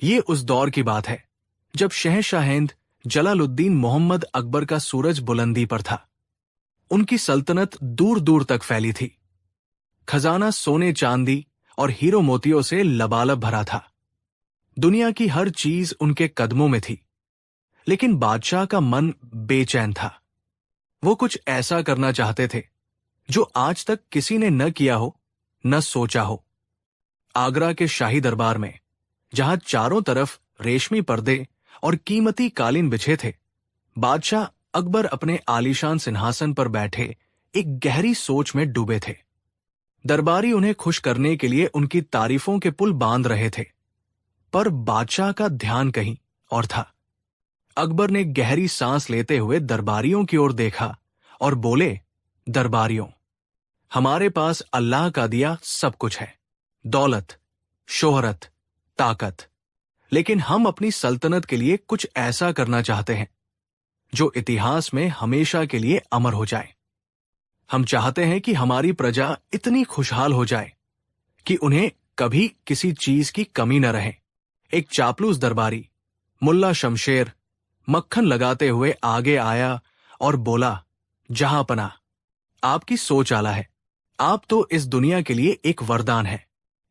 ये उस दौर की बात है जब शहंशाह-ए-हिंद जलालुद्दीन मोहम्मद अकबर का सूरज बुलंदी पर था। उनकी सल्तनत दूर दूर तक फैली थी। खजाना सोने चांदी और हीरो मोतियों से लबालब भरा था। दुनिया की हर चीज उनके कदमों में थी। लेकिन बादशाह का मन बेचैन था। वो कुछ ऐसा करना चाहते थे जो आज तक किसी ने न किया हो, न सोचा हो। आगरा के शाही दरबार में, जहां चारों तरफ रेशमी पर्दे और कीमती कालीन बिछे थे, बादशाह अकबर अपने आलीशान सिंहासन पर बैठे एक गहरी सोच में डूबे थे। दरबारी उन्हें खुश करने के लिए उनकी तारीफों के पुल बांध रहे थे, पर बादशाह का ध्यान कहीं और था। अकबर ने गहरी सांस लेते हुए दरबारियों की ओर देखा और बोले, दरबारियों, हमारे पास अल्लाह का दिया सब कुछ है, दौलत, शोहरत, ताकत, लेकिन हम अपनी सल्तनत के लिए कुछ ऐसा करना चाहते हैं जो इतिहास में हमेशा के लिए अमर हो जाए। हम चाहते हैं कि हमारी प्रजा इतनी खुशहाल हो जाए कि उन्हें कभी किसी चीज की कमी न रहे। एक चापलूस दरबारी, मुल्ला शमशेर, मक्खन लगाते हुए आगे आया और बोला, जहांपना, आपकी सोच आला है। आप तो इस दुनिया के लिए एक वरदान है।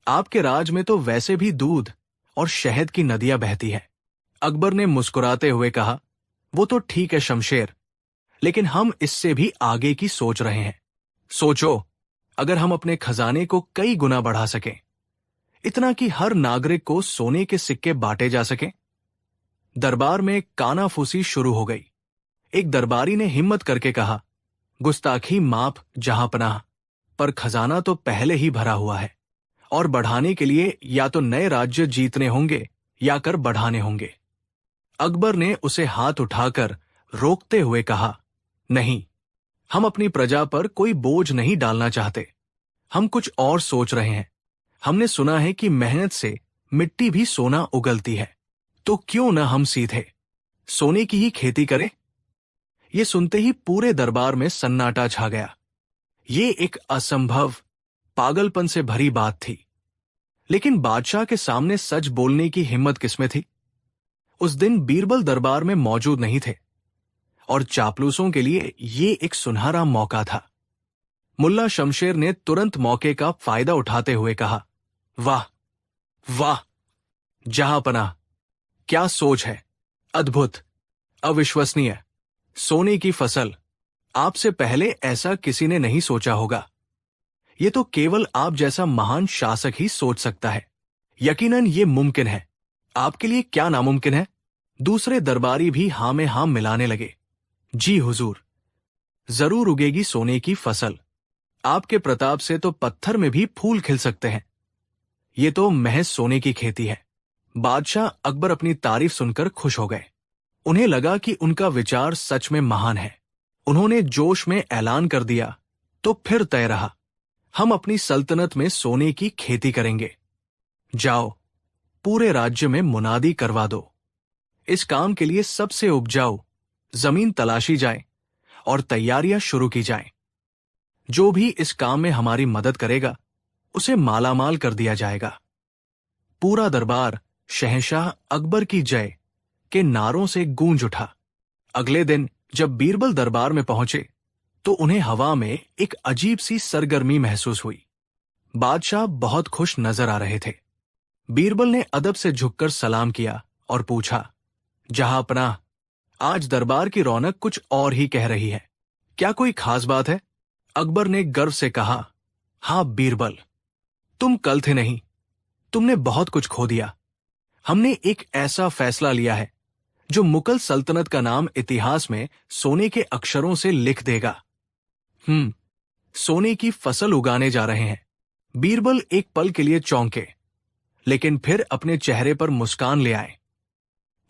आपके राज में तो वैसे भी दूध और शहद की नदियां बहती है। अकबर ने मुस्कुराते हुए कहा, वो तो ठीक है शमशेर, लेकिन हम इससे भी आगे की सोच रहे हैं। सोचो, अगर हम अपने खजाने को कई गुना बढ़ा सकें, इतना कि हर नागरिक को सोने के सिक्के बांटे जा सकें। दरबार में कानाफूसी शुरू हो गई। एक दरबारी ने हिम्मत करके कहा, गुस्ताखी माफ जहांपनाह, पर खजाना तो पहले ही भरा हुआ है और बढ़ाने के लिए या तो नए राज्य जीतने होंगे या कर बढ़ाने होंगे। अकबर ने उसे हाथ उठाकर रोकते हुए कहा, नहीं, हम अपनी प्रजा पर कोई बोझ नहीं डालना चाहते। हम कुछ और सोच रहे हैं। हमने सुना है कि मेहनत से मिट्टी भी सोना उगलती है, तो क्यों न हम सीधे सोने की ही खेती करें। ये सुनते ही पूरे दरबार में सन्नाटा छा गया। ये एक असंभव, पागलपन से भरी बात थी, लेकिन बादशाह के सामने सच बोलने की हिम्मत किसमें थी। उस दिन बीरबल दरबार में मौजूद नहीं थे और चापलूसों के लिए ये एक सुनहरा मौका था। मुल्ला शमशेर ने तुरंत मौके का फायदा उठाते हुए कहा, वाह वाह, जहांपनाह, क्या सोच है, अद्भुत, अविश्वसनीय। सोने की फसल, आपसे पहले ऐसा किसी ने नहीं सोचा होगा। ये तो केवल आप जैसा महान शासक ही सोच सकता है। यकीनन ये मुमकिन है। आपके लिए क्या नामुमकिन है। दूसरे दरबारी भी हां में हां मिलाने लगे। जी हुजूर, जरूर उगेगी सोने की फसल। आपके प्रताप से तो पत्थर में भी फूल खिल सकते हैं। ये तो महज सोने की खेती है। बादशाह अकबर अपनी तारीफ सुनकर खुश हो गए। उन्हें लगा कि उनका विचार सच में महान है। उन्होंने जोश में ऐलान कर दिया, तो फिर तय रहा, हम अपनी सल्तनत में सोने की खेती करेंगे। जाओ, पूरे राज्य में मुनादी करवा दो। इस काम के लिए सबसे उपजाऊ जमीन तलाशी जाए और तैयारियां शुरू की जाएं। जो भी इस काम में हमारी मदद करेगा, उसे मालामाल कर दिया जाएगा। पूरा दरबार शहंशाह अकबर की जय के नारों से गूंज उठा। अगले दिन जब बीरबल दरबार में पहुंचे, तो उन्हें हवा में एक अजीब सी सरगर्मी महसूस हुई। बादशाह बहुत खुश नजर आ रहे थे। बीरबल ने अदब से झुककर सलाम किया और पूछा, जहांपनाह, आज दरबार की रौनक कुछ और ही कह रही है। क्या कोई खास बात है। अकबर ने गर्व से कहा, हां बीरबल, तुम कल थे नहीं। तुमने बहुत कुछ खो दिया। हमने एक ऐसा फैसला लिया है जो मुगल सल्तनत का नाम इतिहास में सोने के अक्षरों से लिख देगा। सोने की फसल उगाने जा रहे हैं। बीरबल एक पल के लिए चौंके, लेकिन फिर अपने चेहरे पर मुस्कान ले आए।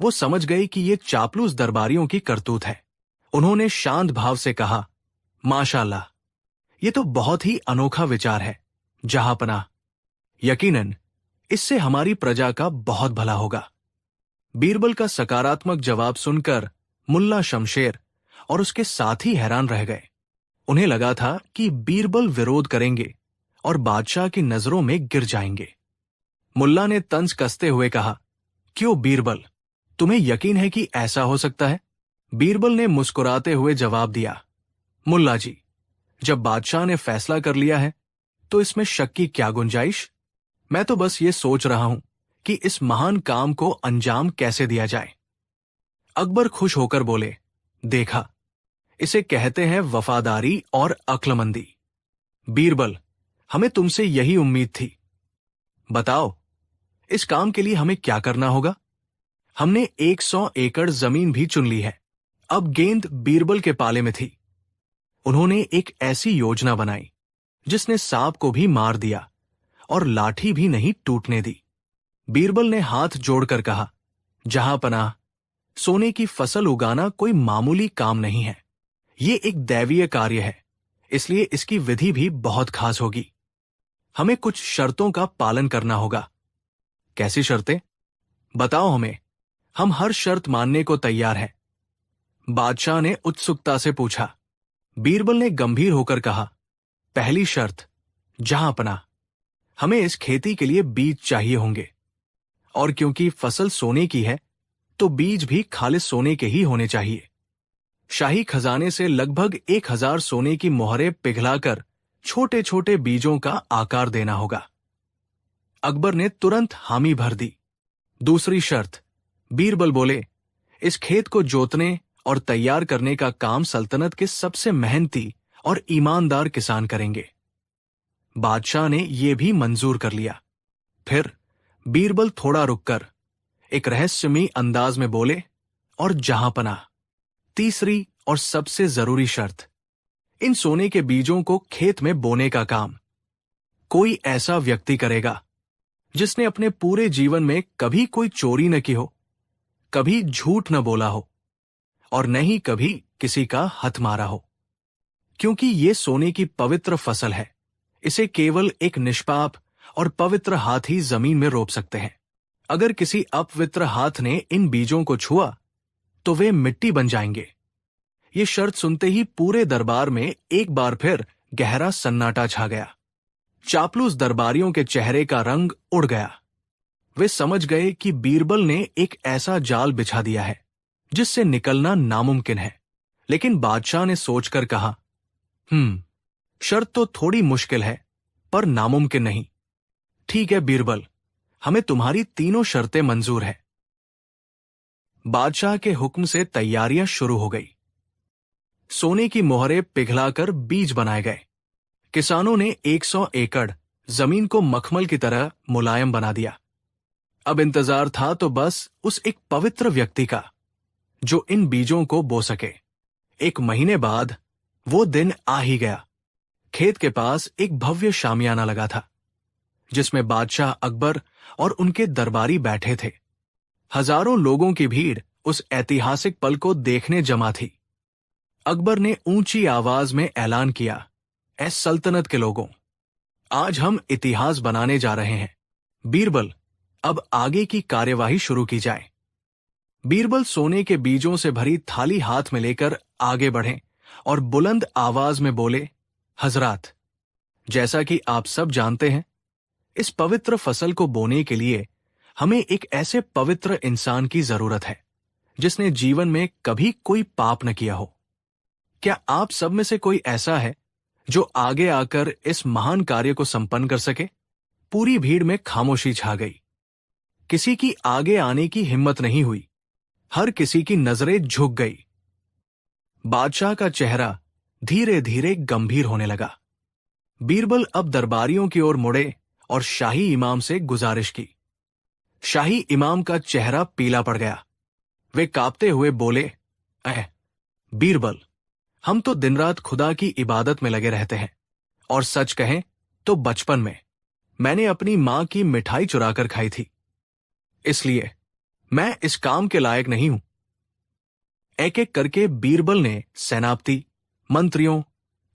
वो समझ गए कि ये चापलूस दरबारियों की करतूत है। उन्होंने शांत भाव से कहा, माशाअल्लाह, ये तो बहुत ही अनोखा विचार है जहांपनाह। यकीनन इससे हमारी प्रजा का बहुत भला होगा। बीरबल का सकारात्मक जवाब सुनकर मुल्ला शमशेर और उसके साथी हैरान रह गए। उन्हें लगा था कि बीरबल विरोध करेंगे और बादशाह की नजरों में गिर जाएंगे। मुल्ला ने तंज कसते हुए कहा, क्यों बीरबल, तुम्हें यकीन है कि ऐसा हो सकता है? बीरबल ने मुस्कुराते हुए जवाब दिया, मुल्ला जी, जब बादशाह ने फैसला कर लिया है तो इसमें शक की क्या गुंजाइश। मैं तो बस ये सोच रहा हूं कि इस महान काम को अंजाम कैसे दिया जाए। अकबर खुश होकर बोले, देखा, इसे कहते हैं वफादारी और अक्लमंदी। बीरबल, हमें तुमसे यही उम्मीद थी। बताओ, इस काम के लिए हमें क्या करना होगा? हमने 100 एकड़ जमीन भी चुन ली है। अब गेंद बीरबल के पाले में थी। उन्होंने एक ऐसी योजना बनाई जिसने सांप को भी मार दिया और लाठी भी नहीं टूटने दी। बीरबल ने हाथ जोड़कर कहा, जहां पनाह, सोने की फसल उगाना कोई मामूली काम नहीं है। ये एक दैवीय कार्य है, इसलिए इसकी विधि भी बहुत खास होगी। हमें कुछ शर्तों का पालन करना होगा। कैसी शर्तें? बताओ हमें, हम हर शर्त मानने को तैयार हैं। बादशाह ने उत्सुकता से पूछा। बीरबल ने गंभीर होकर कहा, पहली शर्त, जहां पनाह, हमें इस खेती के लिए बीज चाहिए होंगे, और क्योंकि फसल सोने की है तो बीज भी खालिस सोने के ही होने चाहिए। शाही खजाने से लगभग 1000 सोने की मोहरें पिघलाकर छोटे छोटे बीजों का आकार देना होगा। अकबर ने तुरंत हामी भर दी। दूसरी शर्त, बीरबल बोले, इस खेत को जोतने और तैयार करने का काम सल्तनत के सबसे मेहनती और ईमानदार किसान करेंगे। बादशाह ने यह भी मंजूर कर लिया। फिर बीरबल थोड़ा रुककर एक रहस्यमयी अंदाज में बोले, और जहां पनाह, तीसरी और सबसे जरूरी शर्त, इन सोने के बीजों को खेत में बोने का काम कोई ऐसा व्यक्ति करेगा जिसने अपने पूरे जीवन में कभी कोई चोरी न की हो, कभी झूठ न बोला हो, और न ही कभी किसी का हथ मारा हो। क्योंकि ये सोने की पवित्र फसल है, इसे केवल एक निष्पाप और पवित्र हाथ ही जमीन में रोप सकते हैं। अगर किसी अपवित्र हाथ ने इन बीजों को छुआ तो वे मिट्टी बन जाएंगे। ये शर्त सुनते ही पूरे दरबार में एक बार फिर गहरा सन्नाटा छा गया। चापलूस दरबारियों के चेहरे का रंग उड़ गया। वे समझ गए कि बीरबल ने एक ऐसा जाल बिछा दिया है जिससे निकलना नामुमकिन है। लेकिन बादशाह ने सोचकर कहा, शर्त तो थोड़ी मुश्किल है पर नामुमकिन नहीं। ठीक है बीरबल, हमें तुम्हारी तीनों शर्तें मंजूर है। बादशाह के हुक्म से तैयारियां शुरू हो गई। सोने की मोहरें पिघलाकर बीज बनाए गए। किसानों ने 100 एकड़ जमीन को मखमल की तरह मुलायम बना दिया। अब इंतजार था तो बस उस एक पवित्र व्यक्ति का जो इन बीजों को बो सके। 1 महीने बाद वो दिन आ ही गया। खेत के पास एक भव्य शामियाना लगा था जिसमें बादशाह अकबर और उनके दरबारी बैठे थे। हजारों लोगों की भीड़ उस ऐतिहासिक पल को देखने जमा थी। अकबर ने ऊंची आवाज में ऐलान किया, ऐ सल्तनत के लोगों, आज हम इतिहास बनाने जा रहे हैं। बीरबल, अब आगे की कार्यवाही शुरू की जाए। बीरबल सोने के बीजों से भरी थाली हाथ में लेकर आगे बढ़े और बुलंद आवाज में बोले, हजरात, जैसा कि आप सब जानते हैं, इस पवित्र फसल को बोने के लिए हमें एक ऐसे पवित्र इंसान की जरूरत है जिसने जीवन में कभी कोई पाप न किया हो। क्या आप सब में से कोई ऐसा है जो आगे आकर इस महान कार्य को संपन्न कर सके? पूरी भीड़ में खामोशी छा गई। किसी की आगे आने की हिम्मत नहीं हुई। हर किसी की नजरें झुक गई। बादशाह का चेहरा धीरे धीरे गंभीर होने लगा। बीरबल अब दरबारियों की ओर मुड़े और शाही इमाम से गुजारिश की। शाही इमाम का चेहरा पीला पड़ गया। वे कांपते हुए बोले, बीरबल, हम तो दिन रात खुदा की इबादत में लगे रहते हैं, और सच कहें तो बचपन में मैंने अपनी मां की मिठाई चुराकर खाई थी, इसलिए मैं इस काम के लायक नहीं हूं। एक एक करके बीरबल ने सेनापति, मंत्रियों,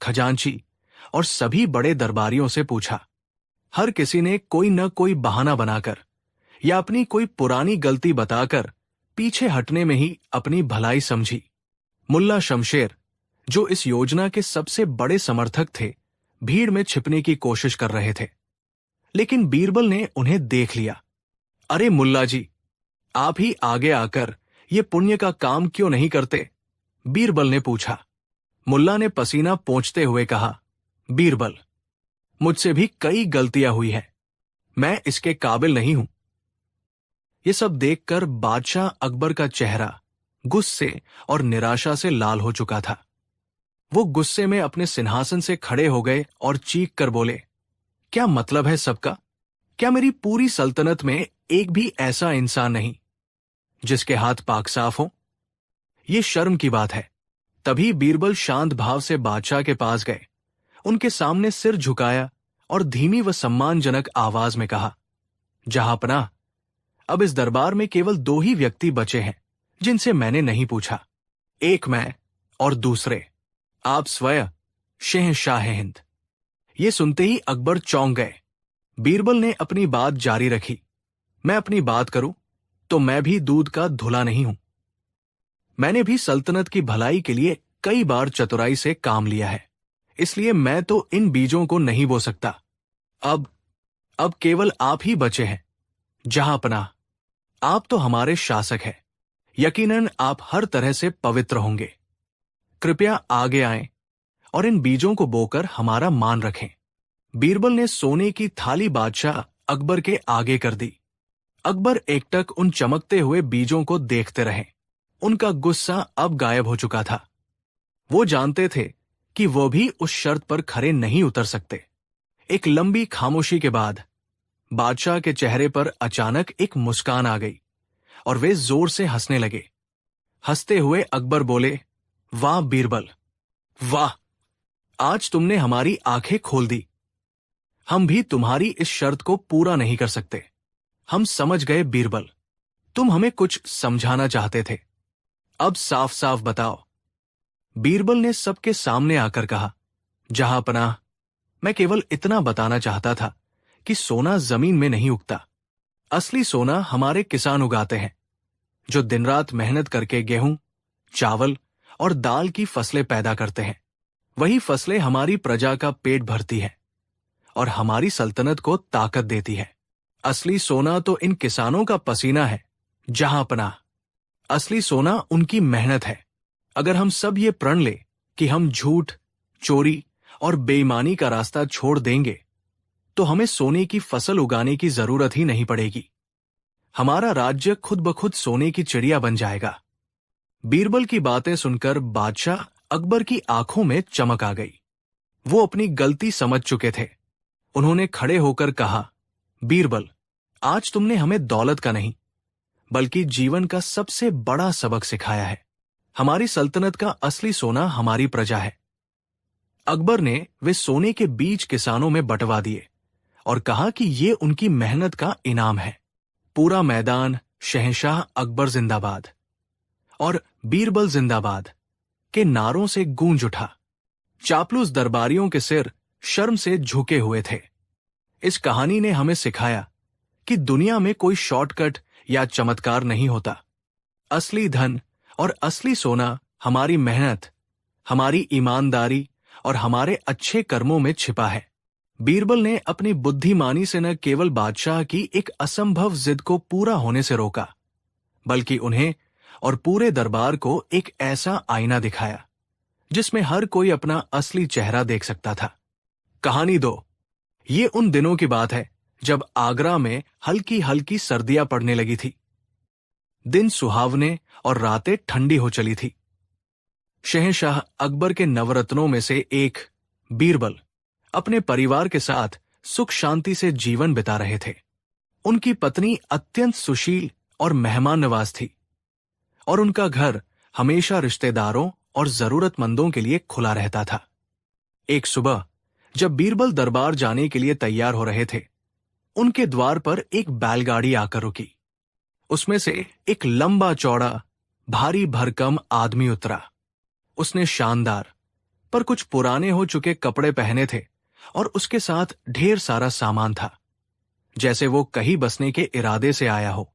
खजांची और सभी बड़े दरबारियों से पूछा। हर किसी ने कोई न कोई बहाना बनाकर या अपनी कोई पुरानी गलती बताकर पीछे हटने में ही अपनी भलाई समझी। मुल्ला शमशेर, जो इस योजना के सबसे बड़े समर्थक थे, भीड़ में छिपने की कोशिश कर रहे थे, लेकिन बीरबल ने उन्हें देख लिया। अरे मुल्ला जी, आप ही आगे आकर ये पुण्य का काम क्यों नहीं करते? बीरबल ने पूछा। मुल्ला ने पसीना पोंछते हुए कहा, बीरबल, मुझसे भी कई गलतियां हुई हैं, मैं इसके काबिल नहीं हूं। ये सब देखकर बादशाह अकबर का चेहरा गुस्से और निराशा से लाल हो चुका था। वो गुस्से में अपने सिंहासन से खड़े हो गए और चीख कर बोले, क्या मतलब है सबका? क्या मेरी पूरी सल्तनत में एक भी ऐसा इंसान नहीं जिसके हाथ पाक साफ हो? ये शर्म की बात है। तभी बीरबल शांत भाव से बादशाह के पास गए, उनके सामने सिर झुकाया और धीमी व सम्मानजनक आवाज में कहा, जहांपनाह, अब इस दरबार में केवल 2 ही व्यक्ति बचे हैं जिनसे मैंने नहीं पूछा। एक मैं और दूसरे आप स्वयं शहंशाह हिंद। ये सुनते ही अकबर चौंक गए। बीरबल ने अपनी बात जारी रखी, मैं अपनी बात करूं तो मैं भी दूध का धुला नहीं हूं। मैंने भी सल्तनत की भलाई के लिए कई बार चतुराई से काम लिया है, इसलिए मैं तो इन बीजों को नहीं बो सकता। अब केवल आप ही बचे हैं। जहांपनाह, आप तो हमारे शासक हैं, यकीनन आप हर तरह से पवित्र होंगे। कृपया आगे आएं और इन बीजों को बोकर हमारा मान रखें। बीरबल ने सोने की थाली बादशाह अकबर के आगे कर दी। अकबर एकटक उन चमकते हुए बीजों को देखते रहे। उनका गुस्सा अब गायब हो चुका था। वो जानते थे कि वो भी उस शर्त पर खरे नहीं उतर सकते। एक लंबी खामोशी के बाद बादशाह के चेहरे पर अचानक एक मुस्कान आ गई और वे जोर से हंसने लगे। हंसते हुए अकबर बोले, वाह बीरबल, वाह, आज तुमने हमारी आंखें खोल दी। हम भी तुम्हारी इस शर्त को पूरा नहीं कर सकते। हम समझ गए बीरबल, तुम हमें कुछ समझाना चाहते थे। अब साफ साफ बताओ। बीरबल ने सबके सामने आकर कहा, जहांपनाह, मैं केवल इतना बताना चाहता था कि सोना जमीन में नहीं उगता। असली सोना हमारे किसान उगाते हैं, जो दिन रात मेहनत करके गेहूं, चावल और दाल की फसलें पैदा करते हैं। वही फसलें हमारी प्रजा का पेट भरती हैं और हमारी सल्तनत को ताकत देती है। असली सोना तो इन किसानों का पसीना है। जहांपनाह, असली सोना उनकी मेहनत है। अगर हम सब ये प्रण ले कि हम झूठ, चोरी और बेईमानी का रास्ता छोड़ देंगे तो हमें सोने की फसल उगाने की जरूरत ही नहीं पड़ेगी। हमारा राज्य खुद ब खुद सोने की चिड़िया बन जाएगा। बीरबल की बातें सुनकर बादशाह अकबर की आंखों में चमक आ गई। वो अपनी गलती समझ चुके थे। उन्होंने खड़े होकर कहा, बीरबल, आज तुमने हमें दौलत का नहीं बल्कि जीवन का सबसे बड़ा सबक सिखाया है। हमारी सल्तनत का असली सोना हमारी प्रजा है। अकबर ने वे सोने के बीज किसानों में बंटवा दिए और कहा कि ये उनकी मेहनत का इनाम है। पूरा मैदान शहंशाह अकबर जिंदाबाद और बीरबल जिंदाबाद के नारों से गूंज उठा। चापलूस दरबारियों के सिर शर्म से झुके हुए थे। इस कहानी ने हमें सिखाया कि दुनिया में कोई शॉर्टकट या चमत्कार नहीं होता। असली धन और असली सोना हमारी मेहनत, हमारी ईमानदारी और हमारे अच्छे कर्मों में छिपा है। बीरबल ने अपनी बुद्धिमानी से न केवल बादशाह की एक असंभव जिद को पूरा होने से रोका, बल्कि उन्हें और पूरे दरबार को एक ऐसा आईना दिखाया जिसमें हर कोई अपना असली चेहरा देख सकता था। कहानी 2। ये उन दिनों की बात है जब आगरा में हल्की हल्की सर्दियां पड़ने लगी थी। दिन सुहावने और रातें ठंडी हो चली थी। शहंशाह अकबर के नवरत्नों में से एक बीरबल अपने परिवार के साथ सुख शांति से जीवन बिता रहे थे। उनकी पत्नी अत्यंत सुशील और मेहमान नवाज थी और उनका घर हमेशा रिश्तेदारों और जरूरतमंदों के लिए खुला रहता था। एक सुबह जब बीरबल दरबार जाने के लिए तैयार हो रहे थे, उनके द्वार पर एक बैलगाड़ी आकर रुकी। उसमें से एक लंबा चौड़ा भारी भरकम आदमी उतरा। उसने शानदार पर कुछ पुराने हो चुके कपड़े पहने थे और उसके साथ ढेर सारा सामान था, जैसे वो कहीं बसने के इरादे से आया हो।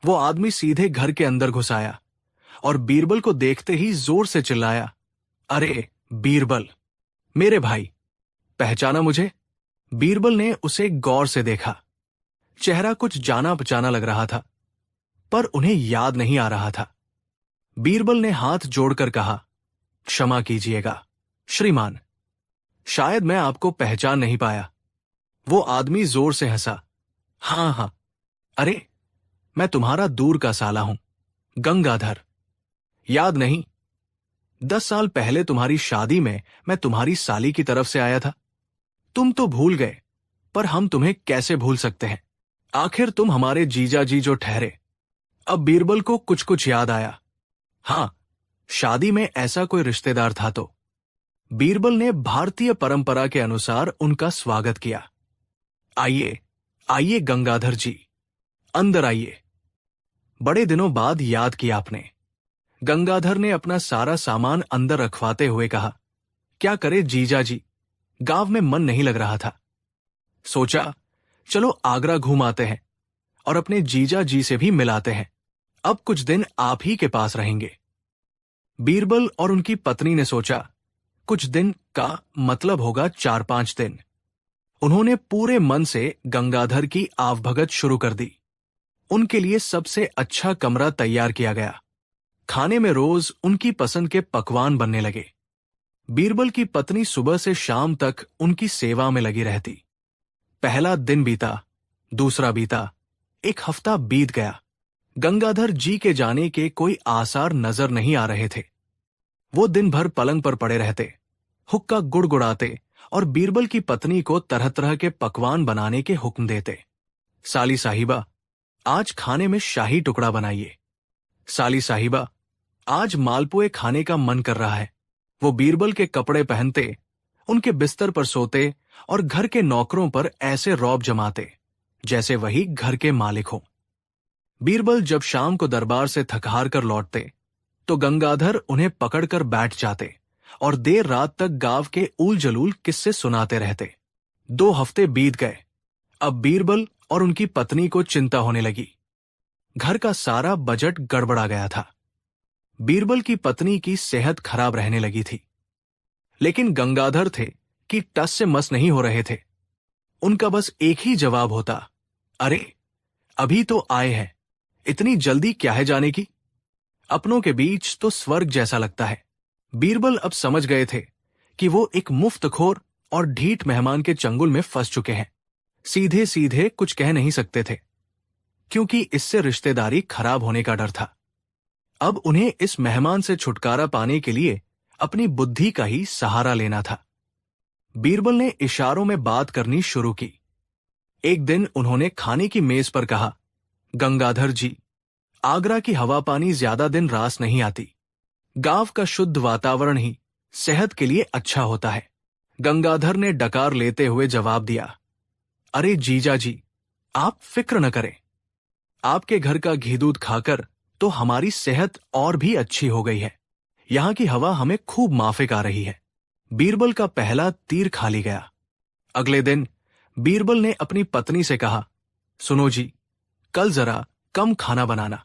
वो आदमी सीधे घर के अंदर घुस आया और बीरबल को देखते ही जोर से चिल्लाया, अरे बीरबल, मेरे भाई, पहचाना मुझे? बीरबल ने उसे गौर से देखा। चेहरा कुछ जाना पहचाना लग रहा था। पर उन्हें याद नहीं आ रहा था। बीरबल ने हाथ जोड़कर कहा, क्षमा कीजिएगा श्रीमान, शायद मैं आपको पहचान नहीं पाया। वो आदमी जोर से हंसा। हाँ हाँ, अरे मैं तुम्हारा दूर का साला हूं, गंगाधर। याद नहीं? 10 साल पहले तुम्हारी शादी में मैं तुम्हारी साली की तरफ से आया था। तुम तो भूल गए, पर हम तुम्हें कैसे भूल सकते हैं? आखिर तुम हमारे जीजा जी जो ठहरे। अब बीरबल को कुछ कुछ याद आया। हाँ, शादी में ऐसा कोई रिश्तेदार था तो। बीरबल ने भारतीय परंपरा के अनुसार उनका स्वागत किया। आइए आइए गंगाधर जी, अंदर आइए। बड़े दिनों बाद याद किया आपने। गंगाधर ने अपना सारा सामान अंदर रखवाते हुए कहा। क्या करे जीजा जी, गांव में मन नहीं लग रहा था। सोचा चलो आगरा घूम आते हैं और अपने जीजा जी से भी मिलाते हैं। अब कुछ दिन आप ही के पास रहेंगे। बीरबल और उनकी पत्नी ने सोचा, कुछ दिन का मतलब होगा 4-5 दिन। उन्होंने पूरे मन से गंगाधर की आवभगत शुरू कर दी। उनके लिए सबसे अच्छा कमरा तैयार किया गया। खाने में रोज उनकी पसंद के पकवान बनने लगे। बीरबल की पत्नी सुबह से शाम तक उनकी सेवा में लगी रहती। पहला दिन बीता, दूसरा बीता, एक हफ्ता बीत गया। गंगाधर जी के जाने के कोई आसार नजर नहीं आ रहे थे। वो दिन भर पलंग पर पड़े रहते, हुक्का गुड़गुड़ाते और बीरबल की पत्नी को तरह तरह के पकवान बनाने के हुक्म देते। साली साहिबा, आज खाने में शाही टुकड़ा बनाइए। साली साहिबा, आज मालपुए खाने का मन कर रहा है। वो बीरबल के कपड़े पहनते, उनके बिस्तर पर सोते और घर के नौकरों पर ऐसे रौब जमाते जैसे वही घर के मालिक हो। बीरबल जब शाम को दरबार से थकहार कर लौटते तो गंगाधर उन्हें पकड़कर बैठ जाते और देर रात तक गांव के ऊल जलूल किस्से सुनाते रहते। 2 हफ्ते बीत गए। अब बीरबल और उनकी पत्नी को चिंता होने लगी। घर का सारा बजट गड़बड़ा गया था। बीरबल की पत्नी की सेहत खराब रहने लगी थी, लेकिन गंगाधर थे कि टस से मस नहीं हो रहे थे। उनका बस एक ही जवाब होता, अरे अभी तो आए हैं, इतनी जल्दी क्या है जाने की? अपनों के बीच तो स्वर्ग जैसा लगता है। बीरबल अब समझ गए थे कि वो एक मुफ्तखोर और ढीठ मेहमान के चंगुल में फंस चुके हैं। सीधे सीधे कुछ कह नहीं सकते थे, क्योंकि इससे रिश्तेदारी खराब होने का डर था। अब उन्हें इस मेहमान से छुटकारा पाने के लिए अपनी बुद्धि का ही सहारा लेना था। बीरबल ने इशारों में बात करनी शुरू की। एक दिन उन्होंने खाने की मेज पर कहा, गंगाधर जी, आगरा की हवा पानी ज्यादा दिन रास नहीं आती। गांव का शुद्ध वातावरण ही सेहत के लिए अच्छा होता है। गंगाधर ने डकार लेते हुए जवाब दिया, अरे जीजा जी, आप फिक्र न करें। आपके घर का घी दूध खाकर तो हमारी सेहत और भी अच्छी हो गई है। यहां की हवा हमें खूब माफिक आ रही है। बीरबल का पहला तीर खाली गया। अगले दिन बीरबल ने अपनी पत्नी से कहा, सुनो जी, कल जरा कम खाना बनाना।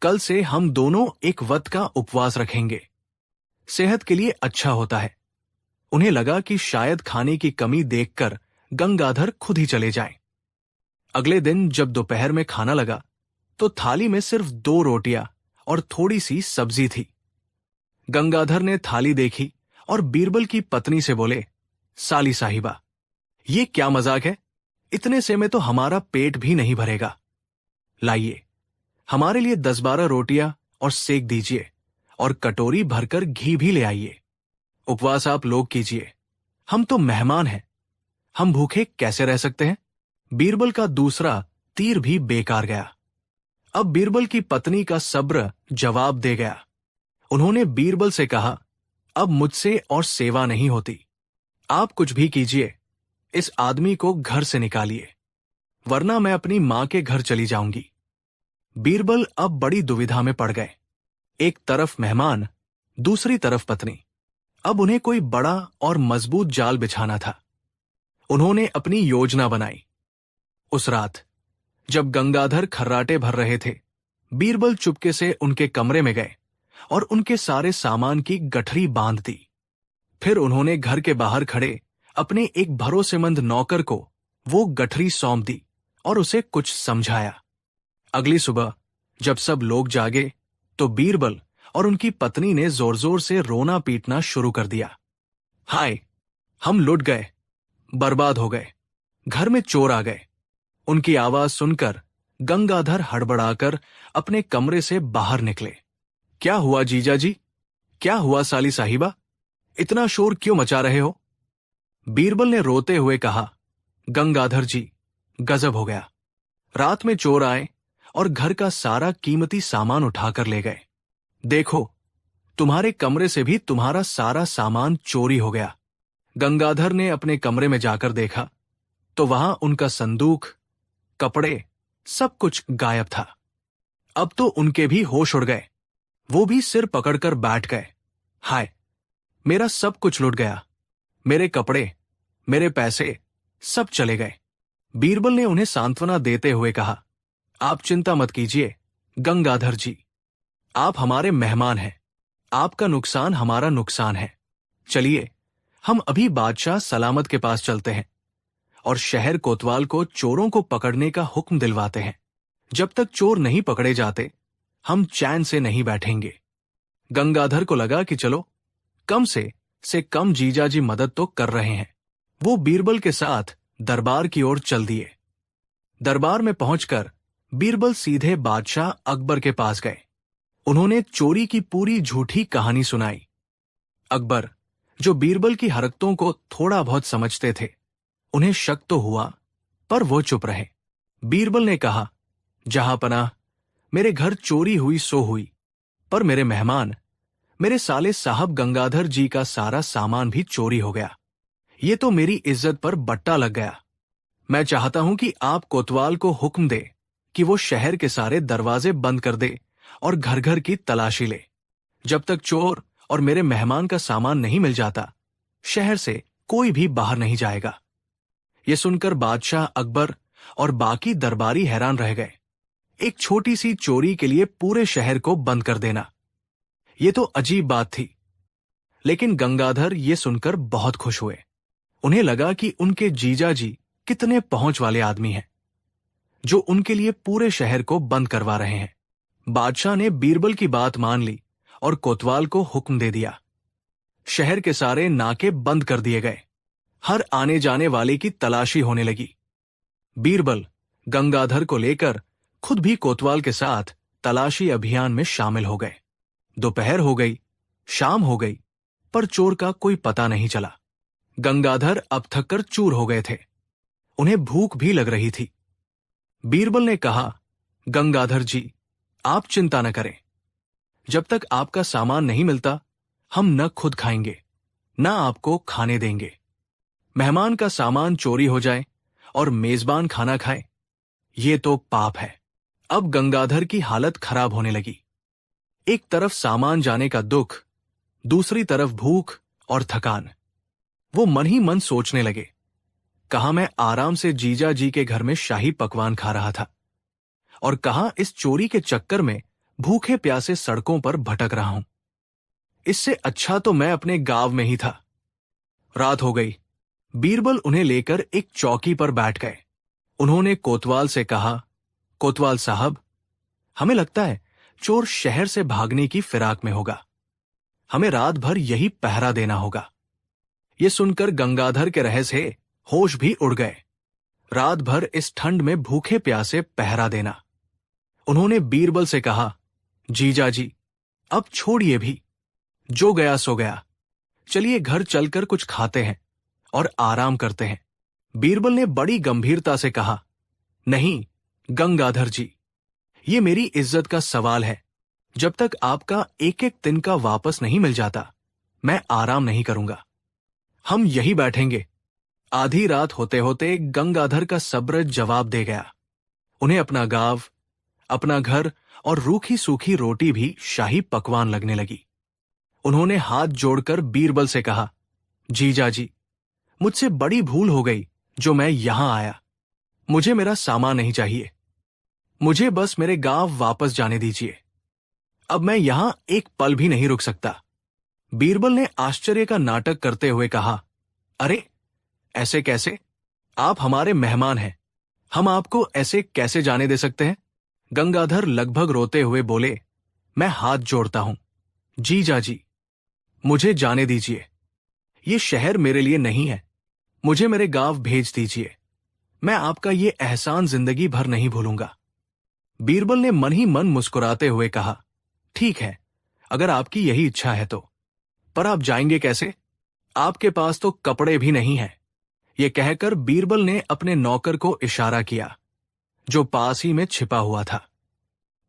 कल से हम दोनों एक व्रत का उपवास रखेंगे। सेहत के लिए अच्छा होता है। उन्हें लगा कि शायद खाने की कमी देखकर गंगाधर खुद ही चले जाएं। अगले दिन जब दोपहर में खाना लगा तो थाली में सिर्फ 2 रोटियां और थोड़ी सी सब्जी थी। गंगाधर ने थाली देखी और बीरबल की पत्नी से बोले, साली साहिबा, ये क्या मजाक है? इतने से में तो हमारा पेट भी नहीं भरेगा। लाइए, हमारे लिए 10-12 रोटियां और सेक दीजिए और कटोरी भरकर घी भी ले आइए। उपवास आप लोग कीजिए, हम तो मेहमान हैं, हम भूखे कैसे रह सकते हैं? बीरबल का दूसरा तीर भी बेकार गया। अब बीरबल की पत्नी का सब्र जवाब दे गया। उन्होंने बीरबल से कहा, अब मुझसे और सेवा नहीं होती। आप कुछ भी कीजिए, इस आदमी को घर से निकालिए, वरना मैं अपनी मां के घर चली जाऊंगी। बीरबल अब बड़ी दुविधा में पड़ गए। एक तरफ मेहमान, दूसरी तरफ पत्नी। अब उन्हें कोई बड़ा और मजबूत जाल बिछाना था। उन्होंने अपनी योजना बनाई। उस रात जब गंगाधर खर्राटे भर रहे थे, बीरबल चुपके से उनके कमरे में गए और उनके सारे सामान की गठरी बांध दी। फिर उन्होंने घर के बाहर खड़े अपने एक भरोसेमंद नौकर को वो गठरी सौंप दी और उसे कुछ समझाया। अगली सुबह जब सब लोग जागे तो बीरबल और उनकी पत्नी ने जोर जोर से रोना पीटना शुरू कर दिया। हाय, हम लुट गए, बर्बाद हो गए, घर में चोर आ गए। उनकी आवाज सुनकर गंगाधर हड़बड़ाकर अपने कमरे से बाहर निकले। क्या हुआ जीजा जी? क्या हुआ साली साहिबा? इतना शोर क्यों मचा रहे हो? बीरबल ने रोते हुए कहा, गंगाधर जी, गजब हो गया। रात में चोर आए और घर का सारा कीमती सामान उठाकर ले गए। देखो, तुम्हारे कमरे से भी तुम्हारा सारा सामान चोरी हो गया। गंगाधर ने अपने कमरे में जाकर देखा तो वहां उनका संदूक, कपड़े, सब कुछ गायब था। अब तो उनके भी होश उड़ गए। वो भी सिर पकड़कर बैठ गए। हाय, मेरा सब कुछ लुट गया। मेरे कपड़े, मेरे पैसे, सब चले गए। बीरबल ने उन्हें सांत्वना देते हुए कहा, आप चिंता मत कीजिए गंगाधर जी, आप हमारे मेहमान हैं। आपका नुकसान हमारा नुकसान है। चलिए, हम अभी बादशाह सलामत के पास चलते हैं और शहर कोतवाल को चोरों को पकड़ने का हुक्म दिलवाते हैं। जब तक चोर नहीं पकड़े जाते, हम चैन से नहीं बैठेंगे। गंगाधर को लगा कि चलो, कम से कम जीजाजी मदद तो कर रहे हैं। वो बीरबल के साथ दरबार की ओर चल दिए। दरबार में पहुंचकर बीरबल सीधे बादशाह अकबर के पास गए। उन्होंने चोरी की पूरी झूठी कहानी सुनाई। अकबर, जो बीरबल की हरकतों को थोड़ा बहुत समझते थे, उन्हें शक तो हुआ, पर वो चुप रहे। बीरबल ने कहा, जहांपनाह, मेरे घर चोरी हुई सो हुई, पर मेरे मेहमान, मेरे साले साहब गंगाधर जी का सारा सामान भी चोरी हो गया। ये तो मेरी इज्जत पर बट्टा लग गया। मैं चाहता हूं कि आप कोतवाल को हुक्म दे कि वो शहर के सारे दरवाजे बंद कर दे और घर घर की तलाशी ले। जब तक चोर और मेरे मेहमान का सामान नहीं मिल जाता, शहर से कोई भी बाहर नहीं जाएगा। ये सुनकर बादशाह अकबर और बाकी दरबारी हैरान रह गए। एक छोटी सी चोरी के लिए पूरे शहर को बंद कर देना, ये तो अजीब बात थी। लेकिन गंगाधर ये सुनकर बहुत खुश हुए। उन्हें लगा कि उनके जीजा जी कितने पहुंच वाले आदमी हैं, जो उनके लिए पूरे शहर को बंद करवा रहे हैं। बादशाह ने बीरबल की बात मान ली और कोतवाल को हुक्म दे दिया। शहर के सारे नाके बंद कर दिए गए। हर आने जाने वाले की तलाशी होने लगी। बीरबल गंगाधर को लेकर खुद भी कोतवाल के साथ तलाशी अभियान में शामिल हो गए। दोपहर हो गई, शाम हो गई, पर चोर का कोई पता नहीं चला। गंगाधर अब थककर चूर हो गए थे। उन्हें भूख भी लग रही थी। बीरबल ने कहा, गंगाधर जी, आप चिंता न करें। जब तक आपका सामान नहीं मिलता, हम न खुद खाएंगे, न आपको खाने देंगे। मेहमान का सामान चोरी हो जाए और मेजबान खाना खाए, ये तो पाप है। अब गंगाधर की हालत खराब होने लगी। एक तरफ सामान जाने का दुख, दूसरी तरफ भूख और थकान। वो मन ही मन सोचने लगे, कहाँ मैं आराम से जीजा जी के घर में शाही पकवान खा रहा था और कहाँ इस चोरी के चक्कर में भूखे प्यासे सड़कों पर भटक रहा हूं। इससे अच्छा तो मैं अपने गांव में ही था। रात हो गई। बीरबल उन्हें लेकर एक चौकी पर बैठ गए। उन्होंने कोतवाल से कहा, कोतवाल साहब, हमें लगता है चोर शहर से भागने की फिराक में होगा। हमें रात भर यही पहरा देना होगा। ये सुनकर गंगाधर के रहस्य होश भी उड़ गए। रात भर इस ठंड में भूखे प्यासे पहरा देना। उन्होंने बीरबल से कहा, जीजा जी, अब छोड़िए भी, जो गया सो गया। चलिए घर चलकर कुछ खाते हैं और आराम करते हैं। बीरबल ने बड़ी गंभीरता से कहा, नहीं गंगाधर जी, ये मेरी इज्जत का सवाल है। जब तक आपका एक एक तिनका वापस नहीं मिल जाता, मैं आराम नहीं करूंगा। हम यही बैठेंगे। आधी रात होते होते गंगाधर का सब्र जवाब दे गया। उन्हें अपना गांव, अपना घर और रूखी सूखी रोटी भी शाही पकवान लगने लगी। उन्होंने हाथ जोड़कर बीरबल से कहा, जीजा जी, मुझसे बड़ी भूल हो गई जो मैं यहां आया। मुझे मेरा सामान नहीं चाहिए। मुझे बस मेरे गांव वापस जाने दीजिए। अब मैं यहां एक पल भी नहीं रुक सकता। बीरबल ने आश्चर्य का नाटक करते हुए कहा, अरे ऐसे कैसे? आप हमारे मेहमान हैं। हम आपको ऐसे कैसे जाने दे सकते हैं? गंगाधर लगभग रोते हुए बोले, मैं हाथ जोड़ता हूं, जीजा जी, मुझे जाने दीजिए। ये शहर मेरे लिए नहीं है, मुझे मेरे गांव भेज दीजिए। मैं आपका ये एहसान जिंदगी भर नहीं भूलूंगा। बीरबल ने मन ही मन मुस्कुराते हुए कहा, ठीक है, अगर आपकी यही इच्छा है तो। पर आप जाएंगे कैसे? आपके पास तो कपड़े भी नहीं हैं। ये कहकर बीरबल ने अपने नौकर को इशारा किया, जो पास ही में छिपा हुआ था।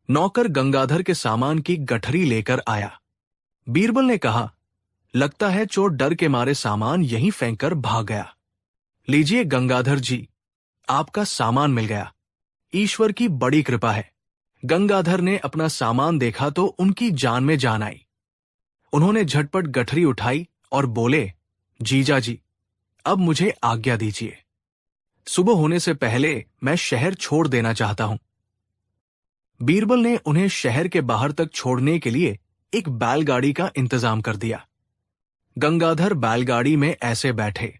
नौकर गंगाधर के सामान की गठरी लेकर आया। बीरबल ने कहा, लगता है चोर डर के मारे सामान यहीं फेंककर भाग गया। लीजिए गंगाधर जी, आपका सामान मिल गया। ईश्वर की बड़ी कृपा है। गंगाधर ने अपना सामान देखा तो उनकी जान में जान आई। उन्होंने झटपट गठरी उठाई और बोले, जीजा जी, अब मुझे आज्ञा दीजिए। सुबह होने से पहले मैं शहर छोड़ देना चाहता हूं। बीरबल ने उन्हें शहर के बाहर तक छोड़ने के लिए एक बैलगाड़ी का इंतजाम कर दिया। गंगाधर बैलगाड़ी में ऐसे बैठे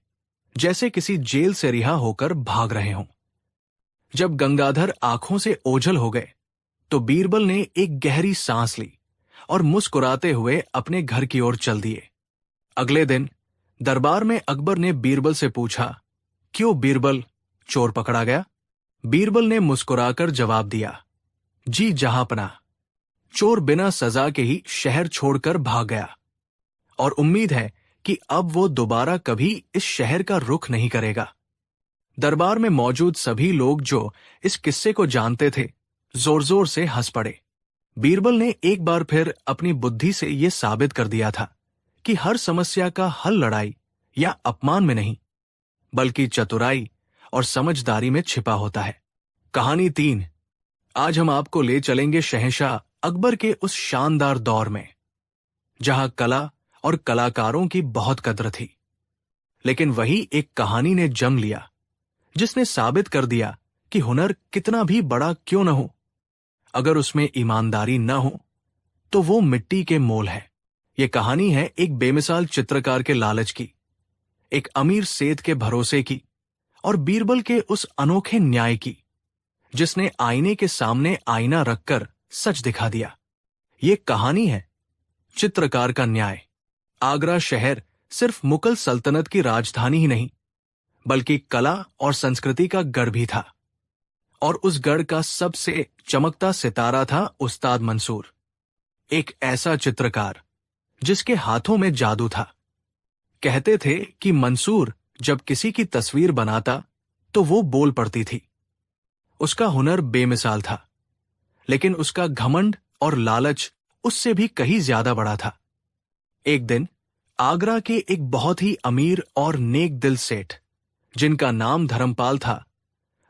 जैसे किसी जेल से रिहा होकर भाग रहे हों। जब गंगाधर आंखों से ओझल हो गए तो बीरबल ने एक गहरी सांस ली और मुस्कुराते हुए अपने घर की ओर चल दिए। अगले दिन दरबार में अकबर ने बीरबल से पूछा, क्यों बीरबल, चोर पकड़ा गया? बीरबल ने मुस्कुराकर जवाब दिया, जी जहांपनाह, चोर बिना सजा के ही शहर छोड़कर भाग गया और उम्मीद है कि अब वो दोबारा कभी इस शहर का रुख नहीं करेगा। दरबार में मौजूद सभी लोग जो इस किस्से को जानते थे, जोर जोर से हंस पड़े। बीरबल ने एक बार फिर अपनी बुद्धि से यह साबित कर दिया था कि हर समस्या का हल लड़ाई या अपमान में नहीं, बल्कि चतुराई और समझदारी में छिपा होता है। कहानी 3। आज हम आपको ले चलेंगे शहंशाह अकबर के उस शानदार दौर में, जहां कला और कलाकारों की बहुत कद्र थी। लेकिन वही एक कहानी ने जन्म लिया, जिसने साबित कर दिया कि हुनर कितना भी बड़ा क्यों न हो, अगर उसमें ईमानदारी न हो तो वो मिट्टी के मोल है। ये कहानी है एक बेमिसाल चित्रकार के लालच की, एक अमीर सेठ के भरोसे की और बीरबल के उस अनोखे न्याय की, जिसने आईने के सामने आईना रखकर सच दिखा दिया। ये कहानी है चित्रकार का न्याय। आगरा शहर सिर्फ मुगल सल्तनत की राजधानी ही नहीं, बल्कि कला और संस्कृति का गढ़ भी था। और उस गढ़ का सबसे चमकता सितारा था उस्ताद मंसूर, एक ऐसा चित्रकार जिसके हाथों में जादू था। कहते थे कि मंसूर जब किसी की तस्वीर बनाता तो वो बोल पड़ती थी। उसका हुनर बेमिसाल था, लेकिन उसका घमंड और लालच उससे भी कहीं ज्यादा बड़ा था। एक दिन आगरा के एक बहुत ही अमीर और नेक दिल सेठ, जिनका नाम धर्मपाल था,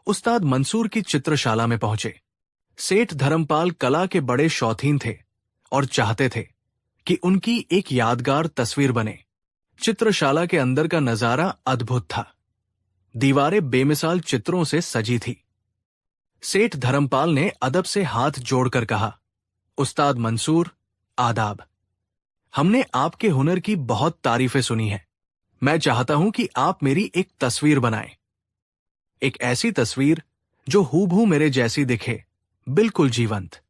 उस्ताद मंसूर की चित्रशाला में पहुंचे। सेठ धर्मपाल कला के बड़े शौकीन थे और चाहते थे कि उनकी एक यादगार तस्वीर बने। चित्रशाला के अंदर का नजारा अद्भुत था। दीवारें बेमिसाल चित्रों से सजी थी। सेठ धर्मपाल ने अदब से हाथ जोड़कर कहा, उस्ताद मंसूर, आदाब। हमने आपके हुनर की बहुत तारीफें सुनी हैं। मैं चाहता हूं कि आप मेरी एक तस्वीर बनाएं। एक ऐसी तस्वीर जो हूबहू मेरे जैसी दिखे, बिल्कुल जीवंत।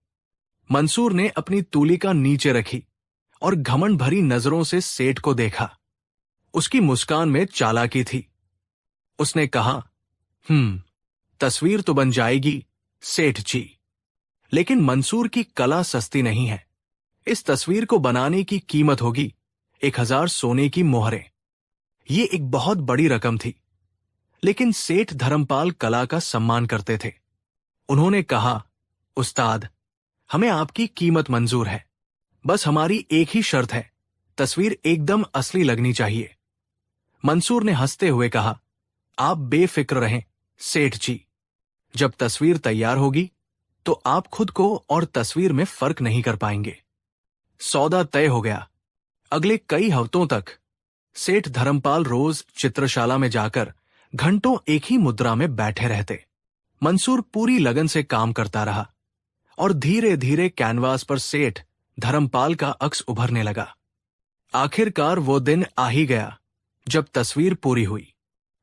मंसूर ने अपनी तूलिका नीचे रखी और घमंड भरी नजरों से सेठ को देखा। उसकी मुस्कान में चालाकी थी। उसने कहा, तस्वीर तो बन जाएगी सेठ जी, लेकिन मंसूर की कला सस्ती नहीं है। इस तस्वीर को बनाने की कीमत होगी 1000 सोने की मोहरें। ये एक बहुत बड़ी रकम थी, लेकिन सेठ धर्मपाल कला का सम्मान करते थे। उन्होंने कहा, उस्ताद, हमें आपकी कीमत मंजूर है, बस हमारी एक ही शर्त है, तस्वीर एकदम असली लगनी चाहिए। मंसूर ने हंसते हुए कहा, आप बेफिक्र रहें सेठ जी, जब तस्वीर तैयार होगी तो आप खुद को और तस्वीर में फर्क नहीं कर पाएंगे। सौदा तय हो गया। अगले कई हफ्तों तक सेठ धर्मपाल रोज चित्रशाला में जाकर घंटों एक ही मुद्रा में बैठे रहते। मंसूर पूरी लगन से काम करता रहा और धीरे धीरे कैनवास पर सेठ धर्मपाल का अक्स उभरने लगा। आखिरकार वो दिन आ ही गया जब तस्वीर पूरी हुई।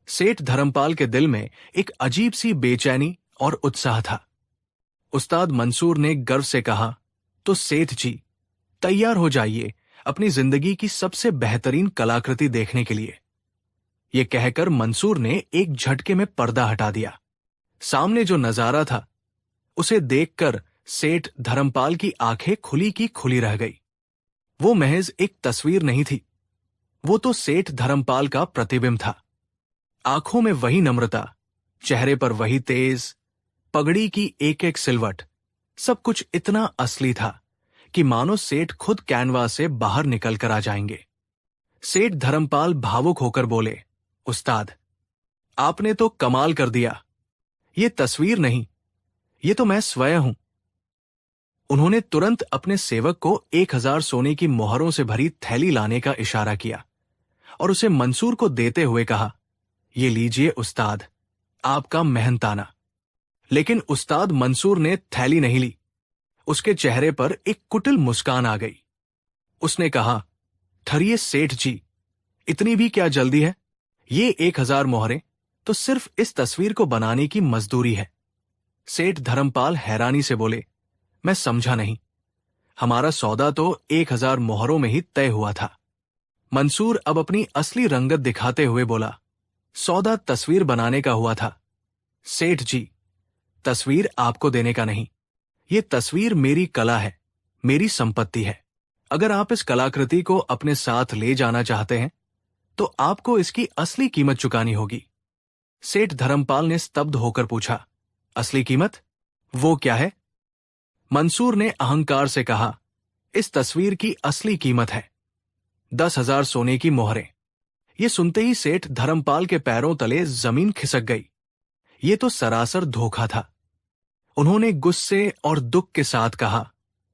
सेठ धर्मपाल के दिल में एक अजीब सी बेचैनी और उत्साह था। उस्ताद मंसूर ने गर्व से कहा, तो सेठ जी, तैयार हो जाइए अपनी जिंदगी की सबसे बेहतरीन कलाकृति देखने के लिए। ये कहकर मंसूर ने एक झटके में पर्दा हटा दिया। सामने जो नजारा था उसे देखकर सेठ धर्मपाल की आंखें खुली की खुली रह गई। वो महज एक तस्वीर नहीं थी, वो तो सेठ धर्मपाल का प्रतिबिंब था। आंखों में वही नम्रता, चेहरे पर वही तेज, पगड़ी की एक एक सिलवट, सब कुछ इतना असली था कि मानो सेठ खुद कैनवास से बाहर निकल कर आ जाएंगे। सेठ धर्मपाल भावुक होकर बोले, उस्ताद, आपने तो कमाल कर दिया। ये तस्वीर नहीं, ये तो मैं स्वयं हूं। उन्होंने तुरंत अपने सेवक को 1000 सोने की मोहरों से भरी थैली लाने का इशारा किया और उसे मंसूर को देते हुए कहा, ये लीजिए उस्ताद, आपका मेहनताना। लेकिन उस्ताद मंसूर ने थैली नहीं ली। उसके चेहरे पर एक कुटिल मुस्कान आ गई। उसने कहा, ठहरिए सेठ जी, इतनी भी क्या जल्दी है? ये 1000 मोहरें तो सिर्फ इस तस्वीर को बनाने की मजदूरी है। सेठ धर्मपाल हैरानी से बोले, मैं समझा नहीं, हमारा सौदा तो 1000 मोहरों में ही तय हुआ था। मंसूर अब अपनी असली रंगत दिखाते हुए बोला, सौदा तस्वीर बनाने का हुआ था। सेठ जी, तस्वीर आपको देने का नहीं, ये तस्वीर मेरी कला है, मेरी संपत्ति है। अगर आप इस कलाकृति को अपने साथ ले जाना चाहते हैं तो आपको इसकी असली कीमत चुकानी होगी। सेठ धर्मपाल ने स्तब्ध होकर पूछा, असली कीमत? वो क्या है? मंसूर ने अहंकार से कहा, इस तस्वीर की असली कीमत है 10,000 सोने की मोहरें। ये सुनते ही सेठ धर्मपाल के पैरों तले जमीन खिसक गई। ये तो सरासर धोखा था। उन्होंने गुस्से और दुख के साथ कहा,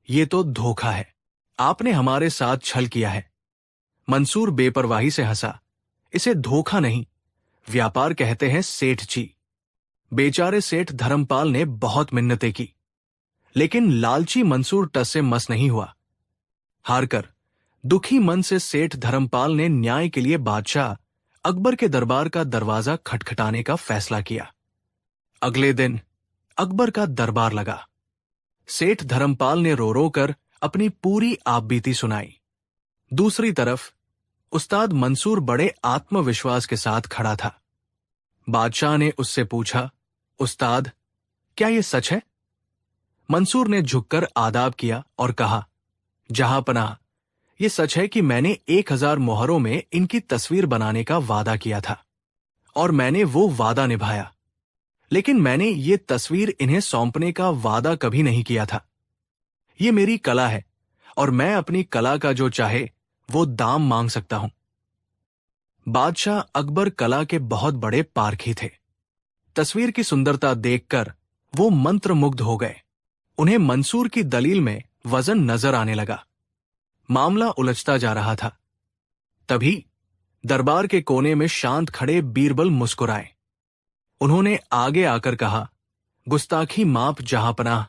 ये तो धोखा है, आपने हमारे साथ छल किया है। मंसूर बेपरवाही से हंसा, इसे धोखा नहीं, व्यापार कहते हैं सेठ जी। बेचारे सेठ धर्मपाल ने बहुत मिन्नतें की, लेकिन लालची मंसूर टस से मस नहीं हुआ। हारकर दुखी मन से सेठ धर्मपाल ने न्याय के लिए बादशाह अकबर के दरबार का दरवाजा खटखटाने का फैसला किया। अगले दिन अकबर का दरबार लगा। सेठ धर्मपाल ने रो रो कर अपनी पूरी आपबीती सुनाई। दूसरी तरफ उस्ताद मंसूर बड़े आत्मविश्वास के साथ खड़ा था। बादशाह ने उससे पूछा, उस्ताद, क्या यह सच है? मंसूर ने झुककर आदाब किया और कहा, जहां पनाह, यह सच है कि मैंने 1000 मोहरों में इनकी तस्वीर बनाने का वादा किया था और मैंने वो वादा निभाया। लेकिन मैंने ये तस्वीर इन्हें सौंपने का वादा कभी नहीं किया था। ये मेरी कला है और मैं अपनी कला का जो चाहे वो दाम मांग सकता हूं। बादशाह अकबर कला के बहुत बड़े पारखी थे। तस्वीर की सुंदरता देखकर वो मंत्रमुग्ध हो गए। उन्हें मंसूर की दलील में वजन नजर आने लगा। मामला उलझता जा रहा था। तभी दरबार के कोने में शांत खड़े बीरबल मुस्कुराए। उन्होंने आगे आकर कहा, गुस्ताखी माफ जहांपनाह,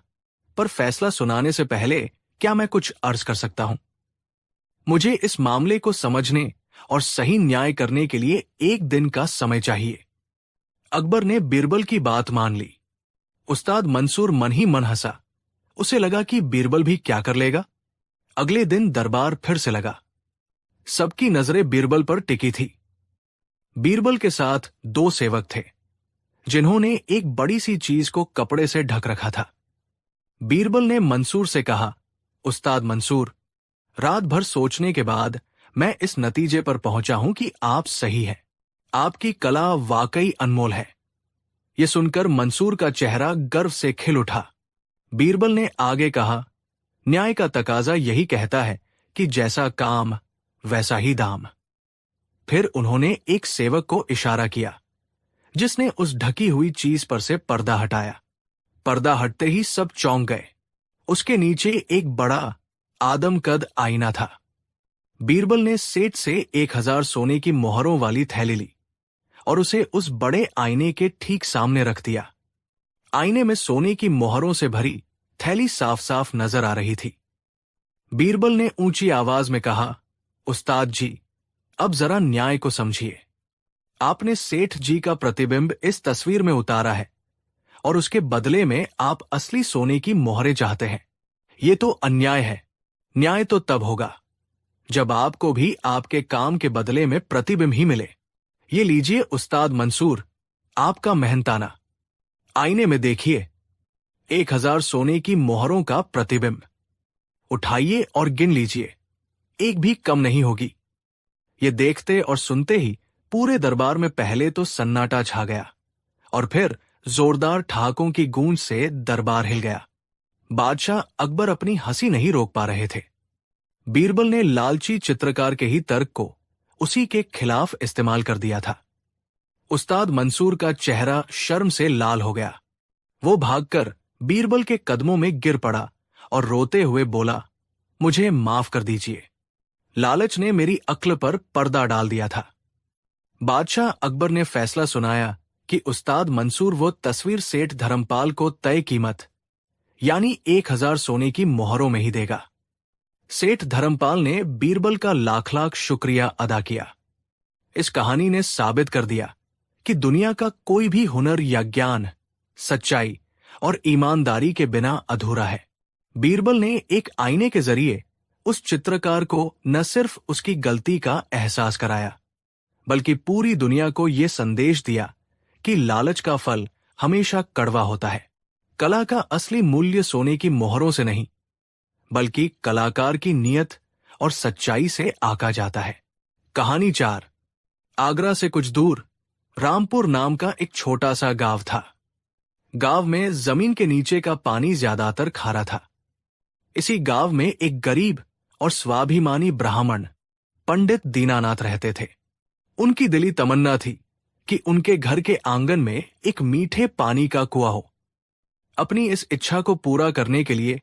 पर फैसला सुनाने से पहले क्या मैं कुछ अर्ज कर सकता हूं? मुझे इस मामले को समझने और सही न्याय करने के लिए 1 दिन का समय चाहिए। अकबर ने बीरबल की बात मान ली। उस्ताद मंसूर मन ही मन हंसा। उसे लगा कि बीरबल भी क्या कर लेगा। अगले दिन दरबार फिर से लगा। सबकी नजरें बीरबल पर टिकी थी। बीरबल के साथ 2 सेवक थे जिन्होंने एक बड़ी सी चीज को कपड़े से ढक रखा था। बीरबल ने मंसूर से कहा, उस्ताद मंसूर, रात भर सोचने के बाद मैं इस नतीजे पर पहुंचा हूं कि आप सही हैं। आपकी कला वाकई अनमोल है। यह सुनकर मंसूर का चेहरा गर्व से खिल उठा। बीरबल ने आगे कहा, न्याय का तकाजा यही कहता है कि जैसा काम वैसा ही दाम। फिर उन्होंने एक सेवक को इशारा किया जिसने उस ढकी हुई चीज पर से पर्दा हटाया। पर्दा हटते ही सब चौंक गए। उसके नीचे एक बड़ा आदमकद आईना था। बीरबल ने सेठ से 1000 सोने की मोहरों वाली थैली ली और उसे उस बड़े आईने के ठीक सामने रख दिया। आईने में सोने की मोहरों से भरी थैली साफ साफ नजर आ रही थी। बीरबल ने ऊंची आवाज में कहा, उस्ताद जी, अब जरा न्याय को समझिए। आपने सेठ जी का प्रतिबिंब इस तस्वीर में उतारा है और उसके बदले में आप असली सोने की मोहरें चाहते हैं। ये तो अन्याय है। न्याय तो तब होगा जब आपको भी आपके काम के बदले में प्रतिबिंब ही मिले। ये लीजिए उस्ताद मंसूर, आपका मेहनताना। आईने में देखिए, 1000 सोने की मोहरों का प्रतिबिंब। उठाइए और गिन लीजिए, एक भी कम नहीं होगी। ये देखते और सुनते ही पूरे दरबार में पहले तो सन्नाटा छा गया और फिर जोरदार ठहाकों की गूंज से दरबार हिल गया। बादशाह अकबर अपनी हंसी नहीं रोक पा रहे थे। बीरबल ने लालची चित्रकार के ही तर्क को उसी के खिलाफ इस्तेमाल कर दिया था। उस्ताद मंसूर का चेहरा शर्म से लाल हो गया। वो भागकर बीरबल के कदमों में गिर पड़ा और रोते हुए बोला, मुझे माफ कर दीजिए। लालच ने मेरी अक्ल पर पर्दा डाल दिया था। बादशाह अकबर ने फैसला सुनाया कि उस्ताद मंसूर वो तस्वीर सेठ धर्मपाल को तय कीमत यानी 1000 सोने की मोहरों में ही देगा। सेठ धर्मपाल ने बीरबल का लाख लाख शुक्रिया अदा किया। इस कहानी ने साबित कर दिया कि दुनिया का कोई भी हुनर या ज्ञान सच्चाई और ईमानदारी के बिना अधूरा है। बीरबल ने एक आईने के जरिए उस चित्रकार को न सिर्फ उसकी गलती का एहसास कराया, बल्कि पूरी दुनिया को यह संदेश दिया कि लालच का फल हमेशा कड़वा होता है। कला का असली मूल्य सोने की मोहरों से नहीं, बल्कि कलाकार की नीयत और सच्चाई से आका जाता है। कहानी 4। आगरा से कुछ दूर रामपुर नाम का एक छोटा सा गांव था। गांव में जमीन के नीचे का पानी ज्यादातर खारा था। इसी गांव में एक गरीब और स्वाभिमानी ब्राह्मण पंडित दीनानाथ रहते थे। उनकी दिली तमन्ना थी कि उनके घर के आंगन में एक मीठे पानी का कुआं हो। अपनी इस इच्छा को पूरा करने के लिए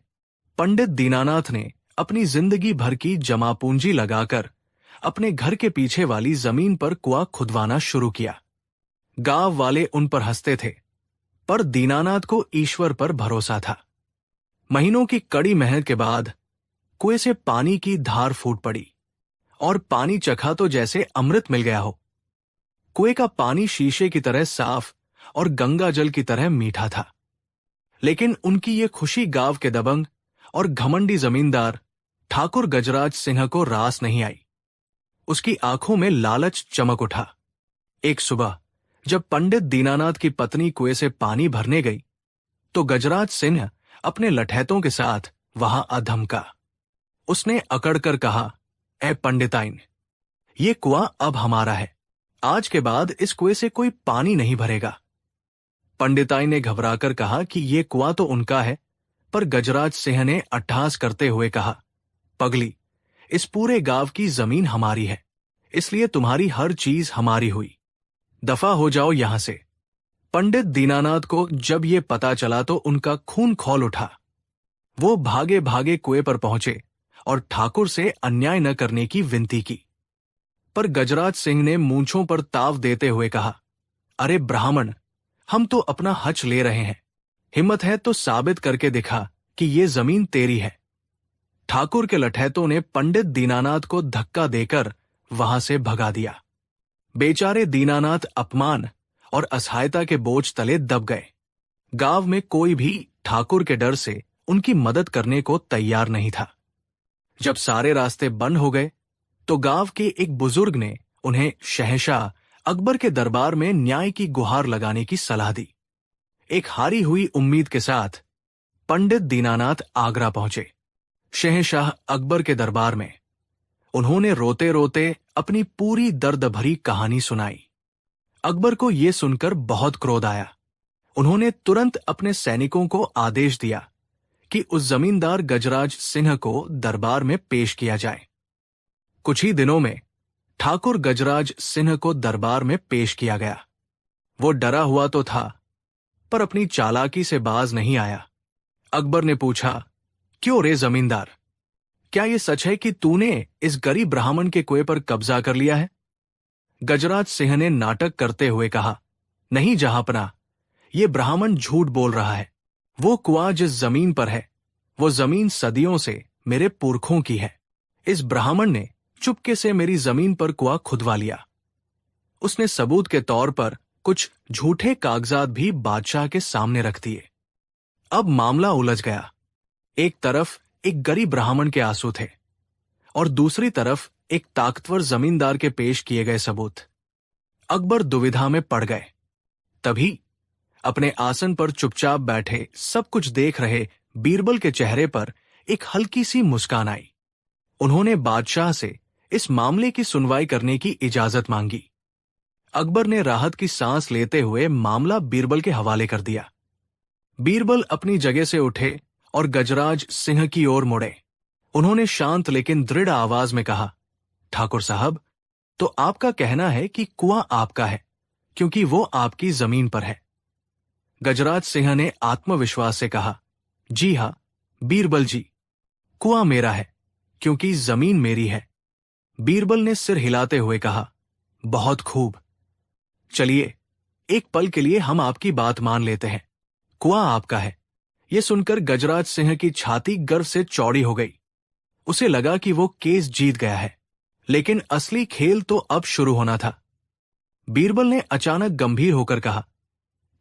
पंडित दीनानाथ ने अपनी जिंदगी भर की जमा पूंजी लगाकर अपने घर के पीछे वाली जमीन पर कुआं खुदवाना शुरू किया। गांव वाले उन पर हंसते थे, पर दीनानाथ को ईश्वर पर भरोसा था। महीनों की कड़ी मेहनत के बाद कुएं से पानी की धार फूट पड़ी और पानी चखा तो जैसे अमृत मिल गया हो। कुएं का पानी शीशे की तरह साफ और गंगा जल की तरह मीठा था। लेकिन उनकी ये खुशी गांव के दबंग और घमंडी जमींदार ठाकुर गजराज सिंह को रास नहीं आई। उसकी आंखों में लालच चमक उठा। एक सुबह जब पंडित दीनानाथ की पत्नी कुएं से पानी भरने गई, तो गजराज सिंह अपने लठैतों के साथ वहां आ धमका। उसने अकड़कर कहा, ए पंडिताइन, ये कुआं अब हमारा है। आज के बाद इस कुएं से कोई पानी नहीं भरेगा। पंडिताइन ने घबराकर कहा कि ये कुआं तो उनका है, पर गजराज सिंह ने अट्टहास करते हुए कहा, पगली, इस पूरे गांव की जमीन हमारी है, इसलिए तुम्हारी हर चीज हमारी हुई। दफा हो जाओ यहां से। पंडित दीनानाथ को जब ये पता चला तो उनका खून खौल उठा। वो भागे भागे कुएं पर पहुंचे और ठाकुर से अन्याय न करने की विनती की। पर गजराज सिंह ने मूंछों पर ताव देते हुए कहा, अरे ब्राह्मण, हम तो अपना हच ले रहे हैं। हिम्मत है तो साबित करके दिखा कि ये जमीन तेरी है। ठाकुर के लठैतों ने पंडित दीनानाथ को धक्का देकर वहां से भगा दिया। बेचारे दीनानाथ अपमान और असहायता के बोझ तले दब गए। गांव में कोई भी ठाकुर के डर से उनकी मदद करने को तैयार नहीं था। जब सारे रास्ते बंद हो गए तो गांव के एक बुजुर्ग ने उन्हें शहंशाह अकबर के दरबार में न्याय की गुहार लगाने की सलाह दी। एक हारी हुई उम्मीद के साथ पंडित दीनानाथ आगरा पहुंचे। शहंशाह अकबर के दरबार में उन्होंने रोते रोते अपनी पूरी दर्द भरी कहानी सुनाई। अकबर को यह सुनकर बहुत क्रोध आया। उन्होंने तुरंत अपने सैनिकों को आदेश दिया कि उस जमींदार गजराज सिंह को दरबार में पेश किया जाए। कुछ ही दिनों में ठाकुर गजराज सिंह को दरबार में पेश किया गया। वो डरा हुआ तो था, पर अपनी चालाकी से बाज नहीं आया। अकबर ने पूछा, क्यों रे जमींदार, क्या ये सच है कि तूने इस गरीब ब्राह्मण के कुएं पर कब्जा कर लिया है? गजराज सिंह ने नाटक करते हुए कहा, नहीं जहांपना, ये ब्राह्मण झूठ बोल रहा है। वो कुआं जिस जमीन पर है, वो जमीन सदियों से मेरे पुरखों की है। इस ब्राह्मण ने चुपके से मेरी जमीन पर कुआं खुदवा लिया। उसने सबूत के तौर पर कुछ झूठे कागजात भी बादशाह के सामने रख दिए। अब मामला उलझ गया। एक तरफ एक गरीब ब्राह्मण के आंसू थे और दूसरी तरफ एक ताकतवर जमींदार के पेश किए गए सबूत। अकबर दुविधा में पड़ गए। तभी अपने आसन पर चुपचाप बैठे सब कुछ देख रहे बीरबल के चेहरे पर एक हल्की सी मुस्कान आई। उन्होंने बादशाह से इस मामले की सुनवाई करने की इजाजत मांगी। अकबर ने राहत की सांस लेते हुए मामला बीरबल के हवाले कर दिया। बीरबल अपनी जगह से उठे और गजराज सिंह की ओर मुड़े। उन्होंने शांत लेकिन दृढ़ आवाज में कहा, ठाकुर साहब, तो आपका कहना है कि कुआं आपका है क्योंकि वो आपकी जमीन पर है। गजराज सिंह ने आत्मविश्वास से कहा, जी हां बीरबल जी, कुआं मेरा है क्योंकि जमीन मेरी है। बीरबल ने सिर हिलाते हुए कहा, बहुत खूब। चलिए एक पल के लिए हम आपकी बात मान लेते हैं, कुआं आपका है। यह सुनकर गजराज सिंह की छाती गर्व से चौड़ी हो गई। उसे लगा कि वो केस जीत गया है, लेकिन असली खेल तो अब शुरू होना था। बीरबल ने अचानक गंभीर होकर कहा,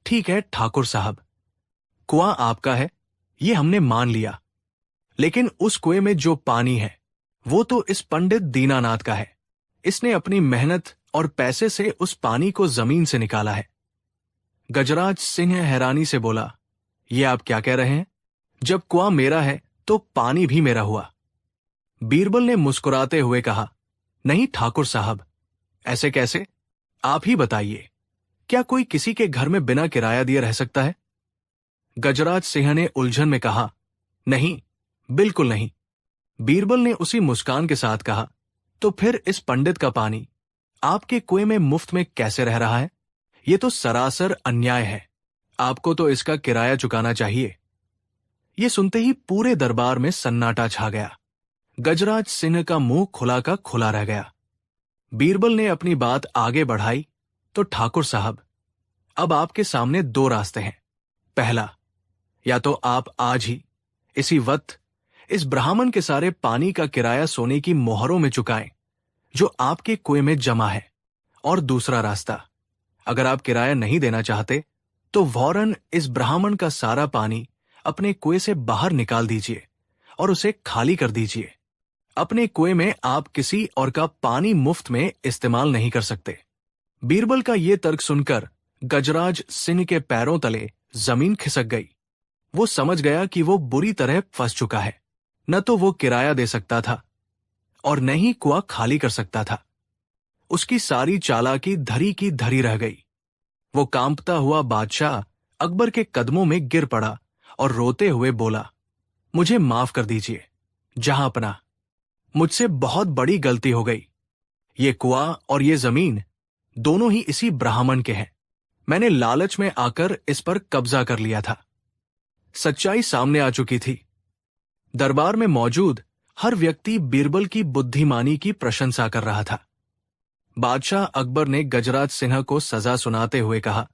ठीक है ठाकुर साहब, कुआं आपका है, ये हमने मान लिया, लेकिन उस कुएं में जो पानी है वो तो इस पंडित दीनानाथ का है। इसने अपनी मेहनत और पैसे से उस पानी को जमीन से निकाला है। गजराज सिंह हैरानी से बोला, ये आप क्या कह रहे हैं? जब कुआं मेरा है तो पानी भी मेरा हुआ। बीरबल ने मुस्कुराते हुए कहा, नहीं ठाकुर साहब, ऐसे कैसे? आप ही बताइए, क्या कोई किसी के घर में बिना किराया दिए रह सकता है? गजराज सिंह ने उलझन में कहा, नहीं, बिल्कुल नहीं। बीरबल ने उसी मुस्कान के साथ कहा, तो फिर इस पंडित का पानी आपके कुएं में मुफ्त में कैसे रह रहा है? यह तो सरासर अन्याय है। आपको तो इसका किराया चुकाना चाहिए। यह सुनते ही पूरे दरबार में सन्नाटा छा गया। गजराज सिंह का मुंह खुला का खुला रह गया। बीरबल ने अपनी बात आगे बढ़ाई, तो ठाकुर साहब, अब आपके सामने दो रास्ते हैं। पहला, या तो आप आज ही इसी वक्त इस ब्राह्मण के सारे पानी का किराया सोने की मोहरों में चुकाएं जो आपके कुएं में जमा है, और दूसरा रास्ता, अगर आप किराया नहीं देना चाहते तो फौरन इस ब्राह्मण का सारा पानी अपने कुएं से बाहर निकाल दीजिए और उसे खाली कर दीजिए। अपने कुएं में आप किसी और का पानी मुफ्त में इस्तेमाल नहीं कर सकते। बीरबल का यह तर्क सुनकर गजराज सिंह के पैरों तले जमीन खिसक गई। वो समझ गया कि वो बुरी तरह फंस चुका है। न तो वो किराया दे सकता था और न ही कुआं खाली कर सकता था। उसकी सारी चालाकी धरी की धरी रह गई। वो कांपता हुआ बादशाह अकबर के कदमों में गिर पड़ा और रोते हुए बोला, मुझे माफ कर दीजिए जहांपना, मुझसे बहुत बड़ी गलती हो गई। ये कुआं और ये जमीन दोनों ही इसी ब्राह्मण के हैं। मैंने लालच में आकर इस पर कब्जा कर लिया था। सच्चाई सामने आ चुकी थी। दरबार में मौजूद हर व्यक्ति बीरबल की बुद्धिमानी की प्रशंसा कर रहा था। बादशाह अकबर ने गजराज सिंह को सजा सुनाते हुए कहा,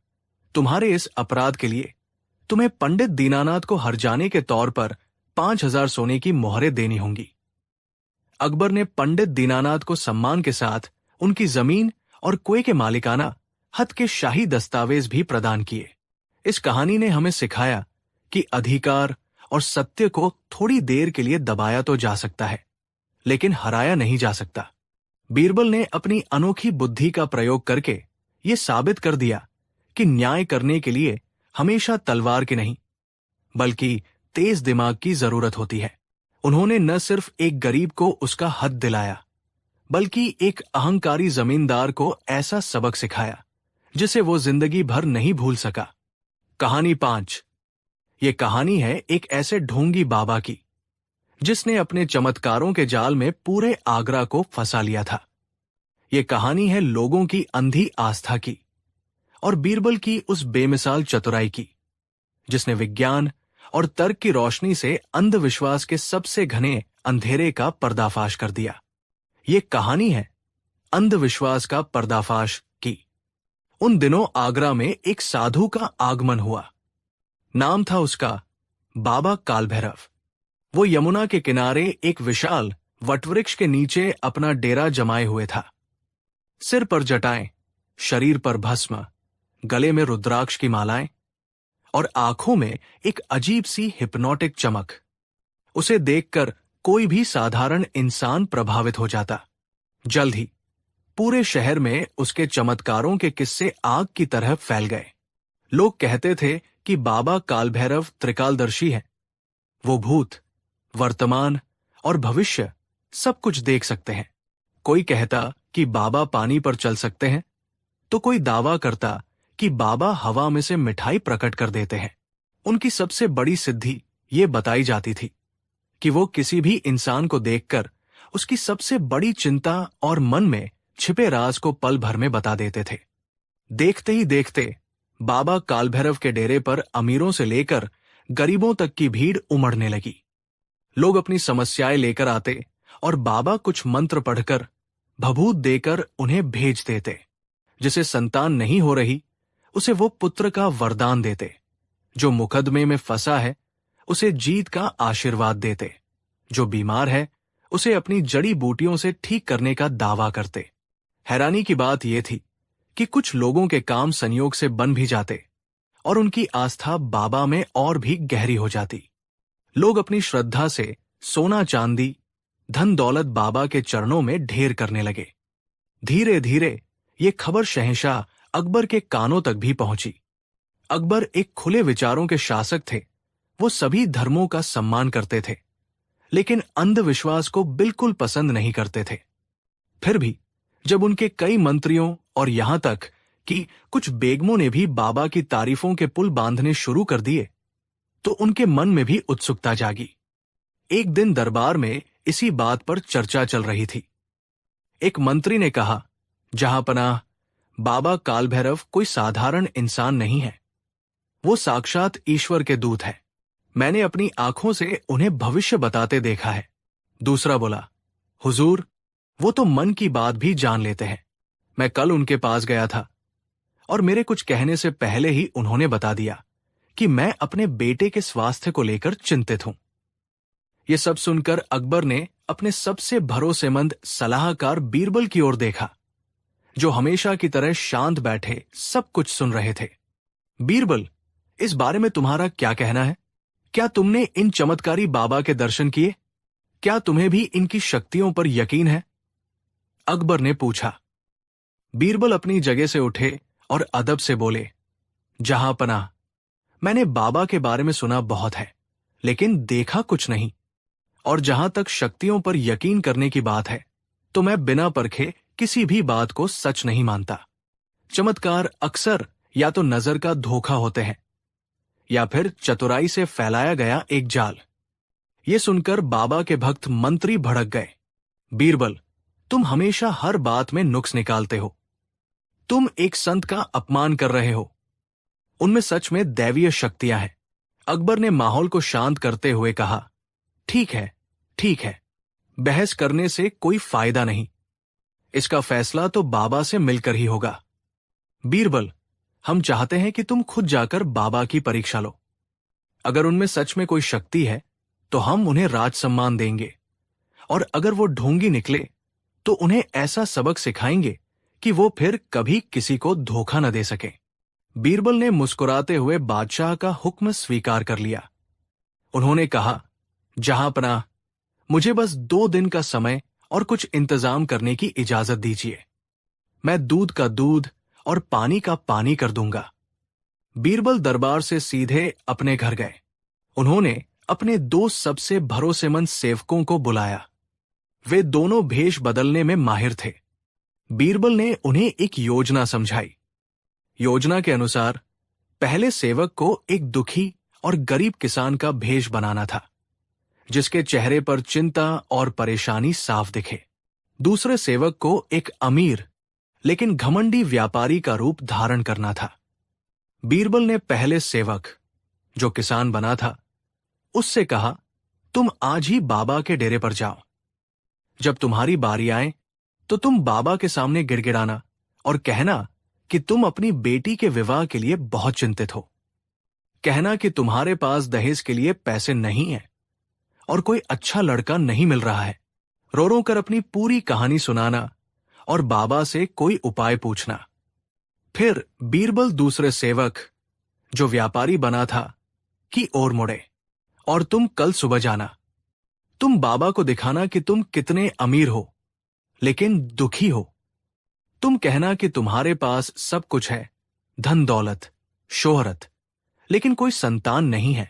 तुम्हारे इस अपराध के लिए तुम्हें पंडित दीनानाथ को हर्जाने के तौर पर 5,000 सोने की मोहरें देनी होंगी। अकबर ने पंडित दीनानाथ को सम्मान के साथ उनकी जमीन और कुएं के मालिकाना हद के शाही दस्तावेज भी प्रदान किए। इस कहानी ने हमें सिखाया कि अधिकार और सत्य को थोड़ी देर के लिए दबाया तो जा सकता है, लेकिन हराया नहीं जा सकता। बीरबल ने अपनी अनोखी बुद्धि का प्रयोग करके ये साबित कर दिया कि न्याय करने के लिए हमेशा तलवार की नहीं, बल्कि तेज दिमाग की जरूरत होती है। उन्होंने न सिर्फ एक गरीब को उसका हक दिलाया, बल्कि एक अहंकारी जमींदार को ऐसा सबक सिखाया जिसे वो जिंदगी भर नहीं भूल सका। कहानी 5। ये कहानी है एक ऐसे ढोंगी बाबा की जिसने अपने चमत्कारों के जाल में पूरे आगरा को फंसा लिया था। ये कहानी है लोगों की अंधी आस्था की और बीरबल की उस बेमिसाल चतुराई की, जिसने विज्ञान और तर्क की रोशनी से अंधविश्वास के सबसे घने अंधेरे का पर्दाफाश कर दिया। ये कहानी है अंधविश्वास का पर्दाफाश की। उन दिनों आगरा में एक साधु का आगमन हुआ। नाम था उसका बाबा काल भैरव। वो यमुना के किनारे एक विशाल वटवृक्ष के नीचे अपना डेरा जमाए हुए था। सिर पर जटाएं, शरीर पर भस्म, गले में रुद्राक्ष की मालाएं और आंखों में एक अजीब सी हिप्नोटिक चमक। उसे देखकर कोई भी साधारण इंसान प्रभावित हो जाता। जल्द ही पूरे शहर में उसके चमत्कारों के किस्से आग की तरह फैल गए। लोग कहते थे कि बाबा कालभैरव त्रिकालदर्शी है। वो भूत, वर्तमान और भविष्य सब कुछ देख सकते हैं। कोई कहता कि बाबा पानी पर चल सकते हैं, तो कोई दावा करता कि बाबा हवा में से मिठाई प्रकट कर देते हैं। उनकी सबसे बड़ी सिद्धि ये बताई जाती थी कि वो किसी भी इंसान को देखकर उसकी सबसे बड़ी चिंता और मन में छिपे राज को पल भर में बता देते थे। देखते ही देखते बाबा कालभैरव के डेरे पर अमीरों से लेकर गरीबों तक की भीड़ उमड़ने लगी। लोग अपनी समस्याएं लेकर आते और बाबा कुछ मंत्र पढ़कर, भभूत देकर उन्हें भेज देते। जिसे संतान नहीं हो रही, उसे वो पुत्र का वरदान देते। जो मुकदमे में फंसा है, उसे जीत का आशीर्वाद देते। जो बीमार है, उसे अपनी जड़ी बूटियों से ठीक करने का दावा करते। हैरानी की बात यह थी कि कुछ लोगों के काम संयोग से बन भी जाते और उनकी आस्था बाबा में और भी गहरी हो जाती। लोग अपनी श्रद्धा से सोना चांदी, धन दौलत बाबा के चरणों में ढेर करने लगे। धीरे धीरे ये खबर शहंशाह अकबर के कानों तक भी पहुंची। अकबर एक खुले विचारों के शासक थे। वो सभी धर्मों का सम्मान करते थे, लेकिन अंधविश्वास को बिल्कुल पसंद नहीं करते थे। फिर भी जब उनके कई मंत्रियों और यहां तक कि कुछ बेगमों ने भी बाबा की तारीफों के पुल बांधने शुरू कर दिए, तो उनके मन में भी उत्सुकता जागी। एक दिन दरबार में इसी बात पर चर्चा चल रही थी। एक मंत्री ने कहा, जहांपनाह, बाबा कालभैरव कोई साधारण इंसान नहीं है। वो साक्षात ईश्वर के दूत है। मैंने अपनी आंखों से उन्हें भविष्य बताते देखा है। दूसरा बोला, हुजूर, वो तो मन की बात भी जान लेते हैं। मैं कल उनके पास गया था और मेरे कुछ कहने से पहले ही उन्होंने बता दिया कि मैं अपने बेटे के स्वास्थ्य को लेकर चिंतित हूं। ये सब सुनकर अकबर ने अपने सबसे भरोसेमंद सलाहकार बीरबल की ओर देखा, जो हमेशा की तरह शांत बैठे सब कुछ सुन रहे थे। बीरबल, इस बारे में तुम्हारा क्या कहना है? क्या तुमने इन चमत्कारी बाबा के दर्शन किए? क्या तुम्हें भी इनकी शक्तियों पर यकीन है? अकबर ने पूछा। बीरबल अपनी जगह से उठे और अदब से बोले, जहांपनाह, मैंने बाबा के बारे में सुना बहुत है, लेकिन देखा कुछ नहीं। और जहां तक शक्तियों पर यकीन करने की बात है, तो मैं बिना परखे किसी भी बात को सच नहीं मानता। चमत्कार अक्सर या तो नजर का धोखा होते हैं या फिर चतुराई से फैलाया गया एक जाल। ये सुनकर बाबा के भक्त मंत्री भड़क गए। बीरबल, तुम हमेशा हर बात में नुक्स निकालते हो। तुम एक संत का अपमान कर रहे हो। उनमें सच में दैवीय शक्तियां हैं। अकबर ने माहौल को शांत करते हुए कहा, ठीक है, ठीक है, बहस करने से कोई फायदा नहीं। इसका फैसला तो बाबा से मिलकर ही होगा। बीरबल, हम चाहते हैं कि तुम खुद जाकर बाबा की परीक्षा लो। अगर उनमें सच में कोई शक्ति है, तो हम उन्हें राज सम्मान देंगे, और अगर वो ढोंगी निकले, तो उन्हें ऐसा सबक सिखाएंगे कि वो फिर कभी किसी को धोखा न दे सके। बीरबल ने मुस्कुराते हुए बादशाह का हुक्म स्वीकार कर लिया। उन्होंने कहा, जहांपनाह, मुझे बस 2 दिन का समय और कुछ इंतजाम करने की इजाजत दीजिए। मैं दूध का दूध और पानी का पानी कर दूंगा। बीरबल दरबार से सीधे अपने घर गए। उन्होंने अपने 2 सबसे भरोसेमंद सेवकों को बुलाया। वे दोनों भेष बदलने में माहिर थे। बीरबल ने उन्हें एक योजना समझाई। योजना के अनुसार पहले सेवक को एक दुखी और गरीब किसान का भेष बनाना था, जिसके चेहरे पर चिंता और परेशानी साफ दिखे। दूसरे सेवक को एक अमीर लेकिन घमंडी व्यापारी का रूप धारण करना था। बीरबल ने पहले सेवक, जो किसान बना था, उससे कहा, तुम आज ही बाबा के डेरे पर जाओ। जब तुम्हारी बारी आए, तो तुम बाबा के सामने गिड़गिड़ाना और कहना कि तुम अपनी बेटी के विवाह के लिए बहुत चिंतित हो। कहना कि तुम्हारे पास दहेज के लिए पैसे नहीं हैं और कोई अच्छा लड़का नहीं मिल रहा है। रो रो कर अपनी पूरी कहानी सुनाना और बाबा से कोई उपाय पूछना। फिर बीरबल दूसरे सेवक, जो व्यापारी बना था, की ओर मुड़े। और तुम कल सुबह जाना। तुम बाबा को दिखाना कि तुम कितने अमीर हो, लेकिन दुखी हो। तुम कहना कि तुम्हारे पास सब कुछ है, धन दौलत, शोहरत, लेकिन कोई संतान नहीं है।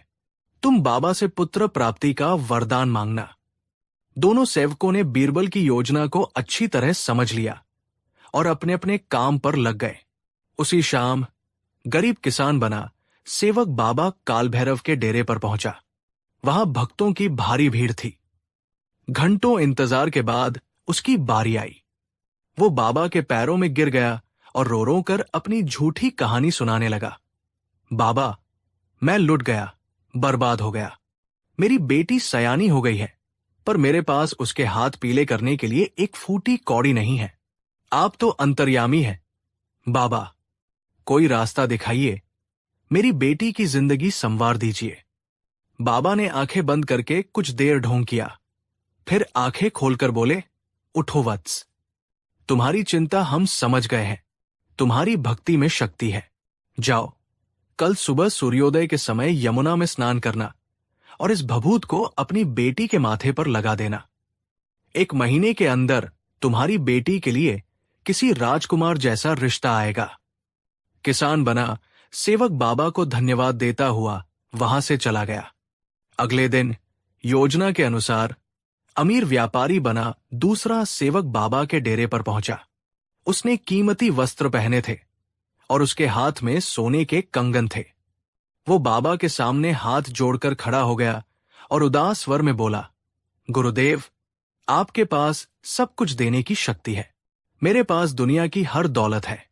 तुम बाबा से पुत्र प्राप्ति का वरदान मांगना। दोनों सेवकों ने बीरबल की योजना को अच्छी तरह समझ लिया और अपने अपने काम पर लग गए। उसी शाम गरीब किसान बना सेवक बाबा काल भैरव के डेरे पर पहुंचा। वहां भक्तों की भारी भीड़ थी। घंटों इंतजार के बाद उसकी बारी आई। वो बाबा के पैरों में गिर गया और रो रो कर अपनी झूठी कहानी सुनाने लगा। बाबा, मैं लुट गया, बर्बाद हो गया। मेरी बेटी सयानी हो गई है, पर मेरे पास उसके हाथ पीले करने के लिए एक फूटी कौड़ी नहीं है। आप तो अंतर्यामी हैं। बाबा, कोई रास्ता दिखाइए। मेरी बेटी की जिंदगी संवार दीजिए। बाबा ने आंखें बंद करके कुछ देर ढोंग किया, फिर आंखें खोलकर बोले, उठो वत्स, तुम्हारी चिंता हम समझ गए हैं। तुम्हारी भक्ति में शक्ति है। जाओ, कल सुबह सूर्योदय के समय यमुना में स्नान करना और इस भभूत को अपनी बेटी के माथे पर लगा देना। 1 महीने के अंदर तुम्हारी बेटी के लिए किसी राजकुमार जैसा रिश्ता आएगा। किसान बना सेवक बाबा को धन्यवाद देता हुआ वहां से चला गया। अगले दिन योजना के अनुसार अमीर व्यापारी बना दूसरा सेवक बाबा के डेरे पर पहुंचा। उसने कीमती वस्त्र पहने थे और उसके हाथ में सोने के कंगन थे। वो बाबा के सामने हाथ जोड़कर खड़ा हो गया और उदास स्वर में बोला, गुरुदेव, आपके पास सब कुछ देने की शक्ति है। मेरे पास दुनिया की हर दौलत है,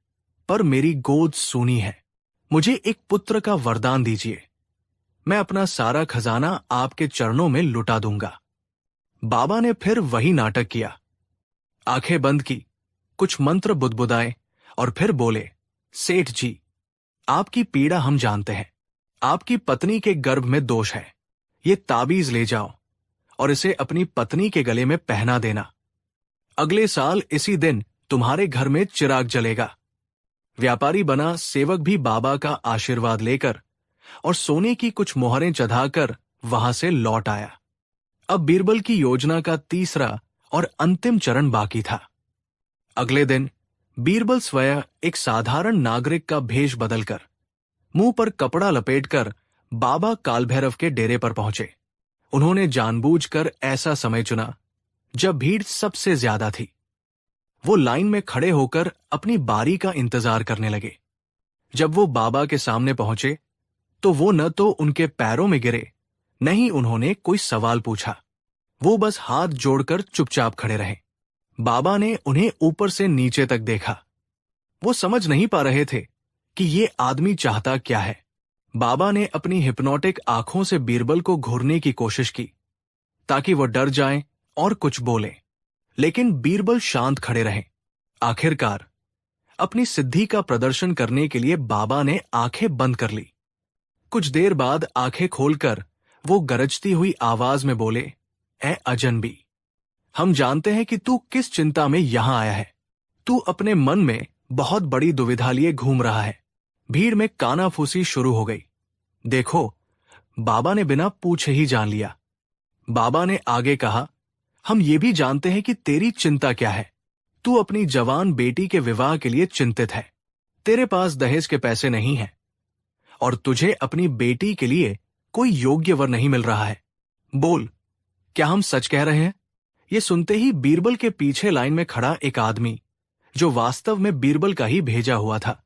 पर मेरी गोद सूनी है। मुझे एक पुत्र का वरदान दीजिए। मैं अपना सारा खजाना आपके चरणों में लुटा दूंगा। बाबा ने फिर वही नाटक किया। आंखें बंद की, कुछ मंत्र बुदबुदाए और फिर बोले, सेठ जी, आपकी पीड़ा हम जानते हैं। आपकी पत्नी के गर्भ में दोष है। ये ताबीज ले जाओ और इसे अपनी पत्नी के गले में पहना देना। अगले साल इसी दिन तुम्हारे घर में चिराग जलेगा। व्यापारी बना सेवक भी बाबा का आशीर्वाद लेकर और सोने की कुछ मोहरें चढ़ाकर वहां से लौट आया। अब बीरबल की योजना का तीसरा और अंतिम चरण बाकी था। अगले दिन बीरबल स्वयं एक साधारण नागरिक का भेष बदलकर, मुंह पर कपड़ा लपेटकर बाबा कालभैरव के डेरे पर पहुंचे। उन्होंने जानबूझकर ऐसा समय चुना जब भीड़ सबसे ज्यादा थी। वो लाइन में खड़े होकर अपनी बारी का इंतजार करने लगे। जब वो बाबा के सामने पहुंचे तो वो न तो उनके पैरों में गिरे, न ही उन्होंने कोई सवाल पूछा। वो बस हाथ जोड़कर चुपचाप खड़े रहे। बाबा ने उन्हें ऊपर से नीचे तक देखा। वो समझ नहीं पा रहे थे कि ये आदमी चाहता क्या है। बाबा ने अपनी हिप्नोटिक आंखों से बीरबल को घूरने की कोशिश की ताकि वो डर जाएं और कुछ बोले, लेकिन बीरबल शांत खड़े रहे। आखिरकार अपनी सिद्धि का प्रदर्शन करने के लिए बाबा ने आंखें बंद कर ली। कुछ देर बाद आंखें खोलकर वो गरजती हुई आवाज में बोले, ए अजनबी, हम जानते हैं कि तू किस चिंता में यहां आया है। तू अपने मन में बहुत बड़ी दुविधा लिए घूम रहा है। भीड़ में कानाफूसी शुरू हो गई। देखो, बाबा ने बिना पूछे ही जान लिया। बाबा ने आगे कहा, हम ये भी जानते हैं कि तेरी चिंता क्या है। तू अपनी जवान बेटी के विवाह के लिए चिंतित है। तेरे पास दहेज के पैसे नहीं हैं और तुझे अपनी बेटी के लिए कोई योग्य वर नहीं मिल रहा है। बोल, क्या हम सच कह रहे हैं? ये सुनते ही बीरबल के पीछे लाइन में खड़ा एक आदमी, जो वास्तव में बीरबल का ही भेजा हुआ था,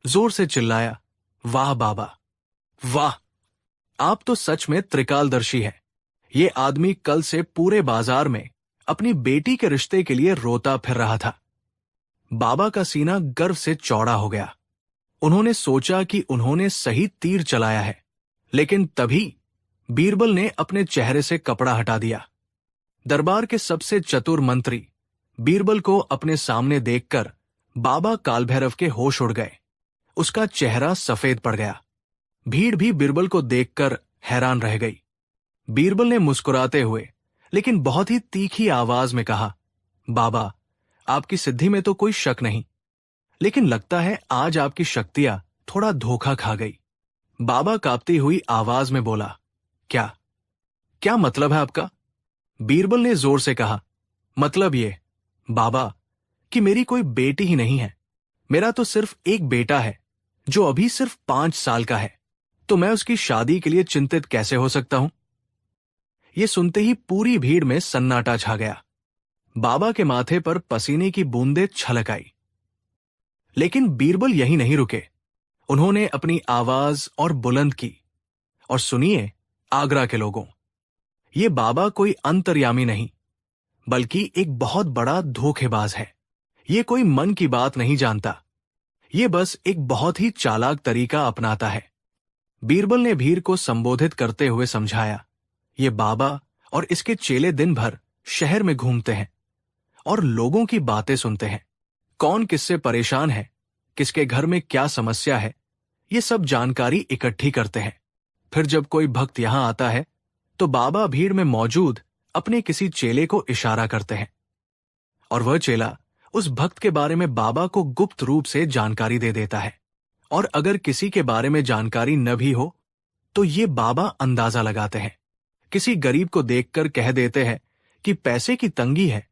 जोर से चिल्लाया, वाह बाबा, वाह, आप तो सच में त्रिकालदर्शी हैं। ये आदमी कल से पूरे बाजार में अपनी बेटी के रिश्ते के लिए रोता फिर रहा था। बाबा का सीना गर्व से चौड़ा हो गया। उन्होंने सोचा कि उन्होंने सही तीर चलाया है, लेकिन तभी बीरबल ने अपने चेहरे से कपड़ा हटा दिया। दरबार के सबसे चतुर मंत्री बीरबल को अपने सामने देखकर बाबा कालभैरव के होश उड़ गए। उसका चेहरा सफेद पड़ गया। भीड़ भी बीरबल को देखकर हैरान रह गई। बीरबल ने मुस्कुराते हुए लेकिन बहुत ही तीखी आवाज में कहा, बाबा, आपकी सिद्धि में तो कोई शक नहीं। लेकिन लगता है आज आपकी शक्तियां थोड़ा धोखा खा गई। बाबा कांपती हुई आवाज में बोला, क्या क्या मतलब है आपका? बीरबल ने जोर से कहा, मतलब ये बाबा कि मेरी कोई बेटी ही नहीं है। मेरा तो सिर्फ एक बेटा है जो अभी सिर्फ 5 साल का है, तो मैं उसकी शादी के लिए चिंतित कैसे हो सकता हूं? यह सुनते ही पूरी भीड़ में सन्नाटा छा गया। बाबा के माथे पर पसीने की बूंदें छलक आई। लेकिन बीरबल यहीं नहीं रुके। उन्होंने अपनी आवाज और बुलंद की, और सुनिए आगरा के लोगों, ये बाबा कोई अंतर्यामी नहीं, बल्कि एक बहुत बड़ा धोखेबाज है। ये कोई मन की बात नहीं जानता, ये बस एक बहुत ही चालाक तरीका अपनाता है। बीरबल ने भीड़ को संबोधित करते हुए समझाया, ये बाबा और इसके चेले दिन भर शहर में घूमते हैं और लोगों की बातें सुनते हैं। कौन किससे परेशान है, किसके घर में क्या समस्या है, ये सब जानकारी इकट्ठी करते हैं। फिर जब कोई भक्त यहां आता है तो बाबा भीड़ में मौजूद अपने किसी चेले को इशारा करते हैं, और वह चेला उस भक्त के बारे में बाबा को गुप्त रूप से जानकारी दे देता है। और अगर किसी के बारे में जानकारी न भी हो तो ये बाबा अंदाजा लगाते हैं। किसी गरीब को देखकर कह देते हैं कि पैसे की तंगी है,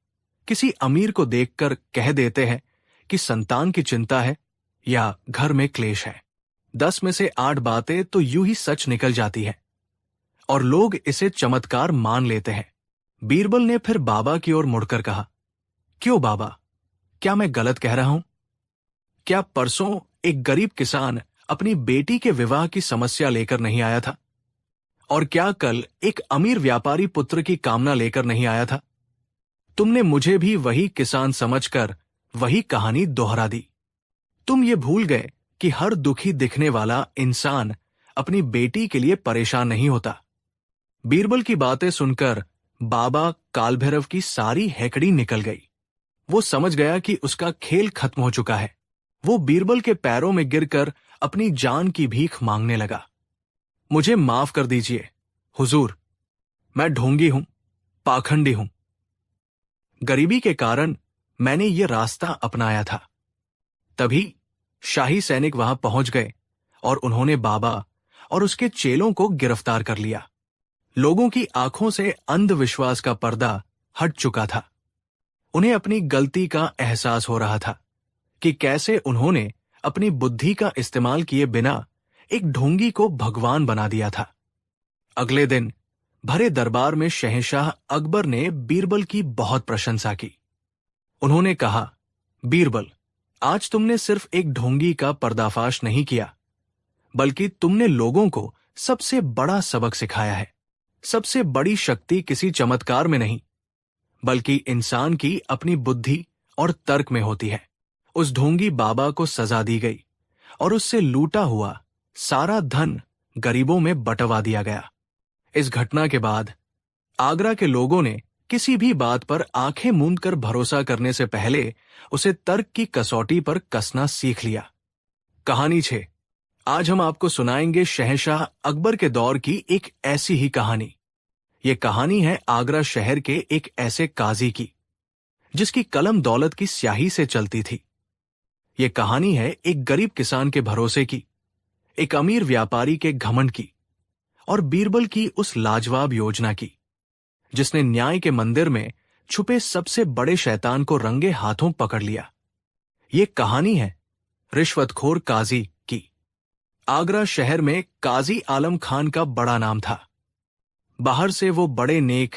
किसी अमीर को देखकर कह देते हैं कि संतान की चिंता है या घर में क्लेश है। 10 में से 8 बातें तो यूं ही सच निकल जाती है और लोग इसे चमत्कार मान लेते हैं। बीरबल ने फिर बाबा की ओर मुड़कर कहा, क्यों बाबा, क्या मैं गलत कह रहा हूं? क्या परसों एक गरीब किसान अपनी बेटी के विवाह की समस्या लेकर नहीं आया था? और क्या कल एक अमीर व्यापारी पुत्र की कामना लेकर नहीं आया था? तुमने मुझे भी वही किसान समझकर वही कहानी दोहरा दी। तुम ये भूल गए कि हर दुखी दिखने वाला इंसान अपनी बेटी के लिए परेशान नहीं होता। बीरबल की बातें सुनकर बाबा कालभैरव की सारी हैकड़ी निकल गई। वो समझ गया कि उसका खेल खत्म हो चुका है। वो बीरबल के पैरों में गिरकर अपनी जान की भीख मांगने लगा। मुझे माफ कर दीजिए हुजूर, मैं ढोंगी हूं, पाखंडी हूं। गरीबी के कारण मैंने ये रास्ता अपनाया था। तभी शाही सैनिक वहां पहुंच गए और उन्होंने बाबा और उसके चेलों को गिरफ्तार कर लिया। लोगों की आंखों से अंधविश्वास का पर्दा हट चुका था। उन्हें अपनी गलती का एहसास हो रहा था कि कैसे उन्होंने अपनी बुद्धि का इस्तेमाल किए बिना एक ढोंगी को भगवान बना दिया था। अगले दिन भरे दरबार में शहंशाह अकबर ने बीरबल की बहुत प्रशंसा की। उन्होंने कहा, बीरबल, आज तुमने सिर्फ एक ढोंगी का पर्दाफाश नहीं किया, बल्कि तुमने लोगों को सबसे बड़ा सबक सिखाया है। सबसे बड़ी शक्ति किसी चमत्कार में नहीं, बल्कि इंसान की अपनी बुद्धि और तर्क में होती है। उस ढोंगी बाबा को सजा दी गई और उससे लूटा हुआ सारा धन गरीबों में बंटवा दिया गया। इस घटना के बाद आगरा के लोगों ने किसी भी बात पर आंखें मूंदकर भरोसा करने से पहले उसे तर्क की कसौटी पर कसना सीख लिया। कहानी 6। आज हम आपको सुनाएंगे शहंशाह अकबर के दौर की एक ऐसी ही कहानी। ये कहानी है आगरा शहर के एक ऐसे काजी की, जिसकी कलम दौलत की स्याही से चलती थी। ये कहानी है एक गरीब किसान के भरोसे की, एक अमीर व्यापारी के घमंड की, और बीरबल की उस लाजवाब योजना की, जिसने न्याय के मंदिर में छुपे सबसे बड़े शैतान को रंगे हाथों पकड़ लिया। ये कहानी है रिश्वतखोर काजी की। आगरा शहर में काजी आलम खान का बड़ा नाम था। बाहर से वो बड़े नेक,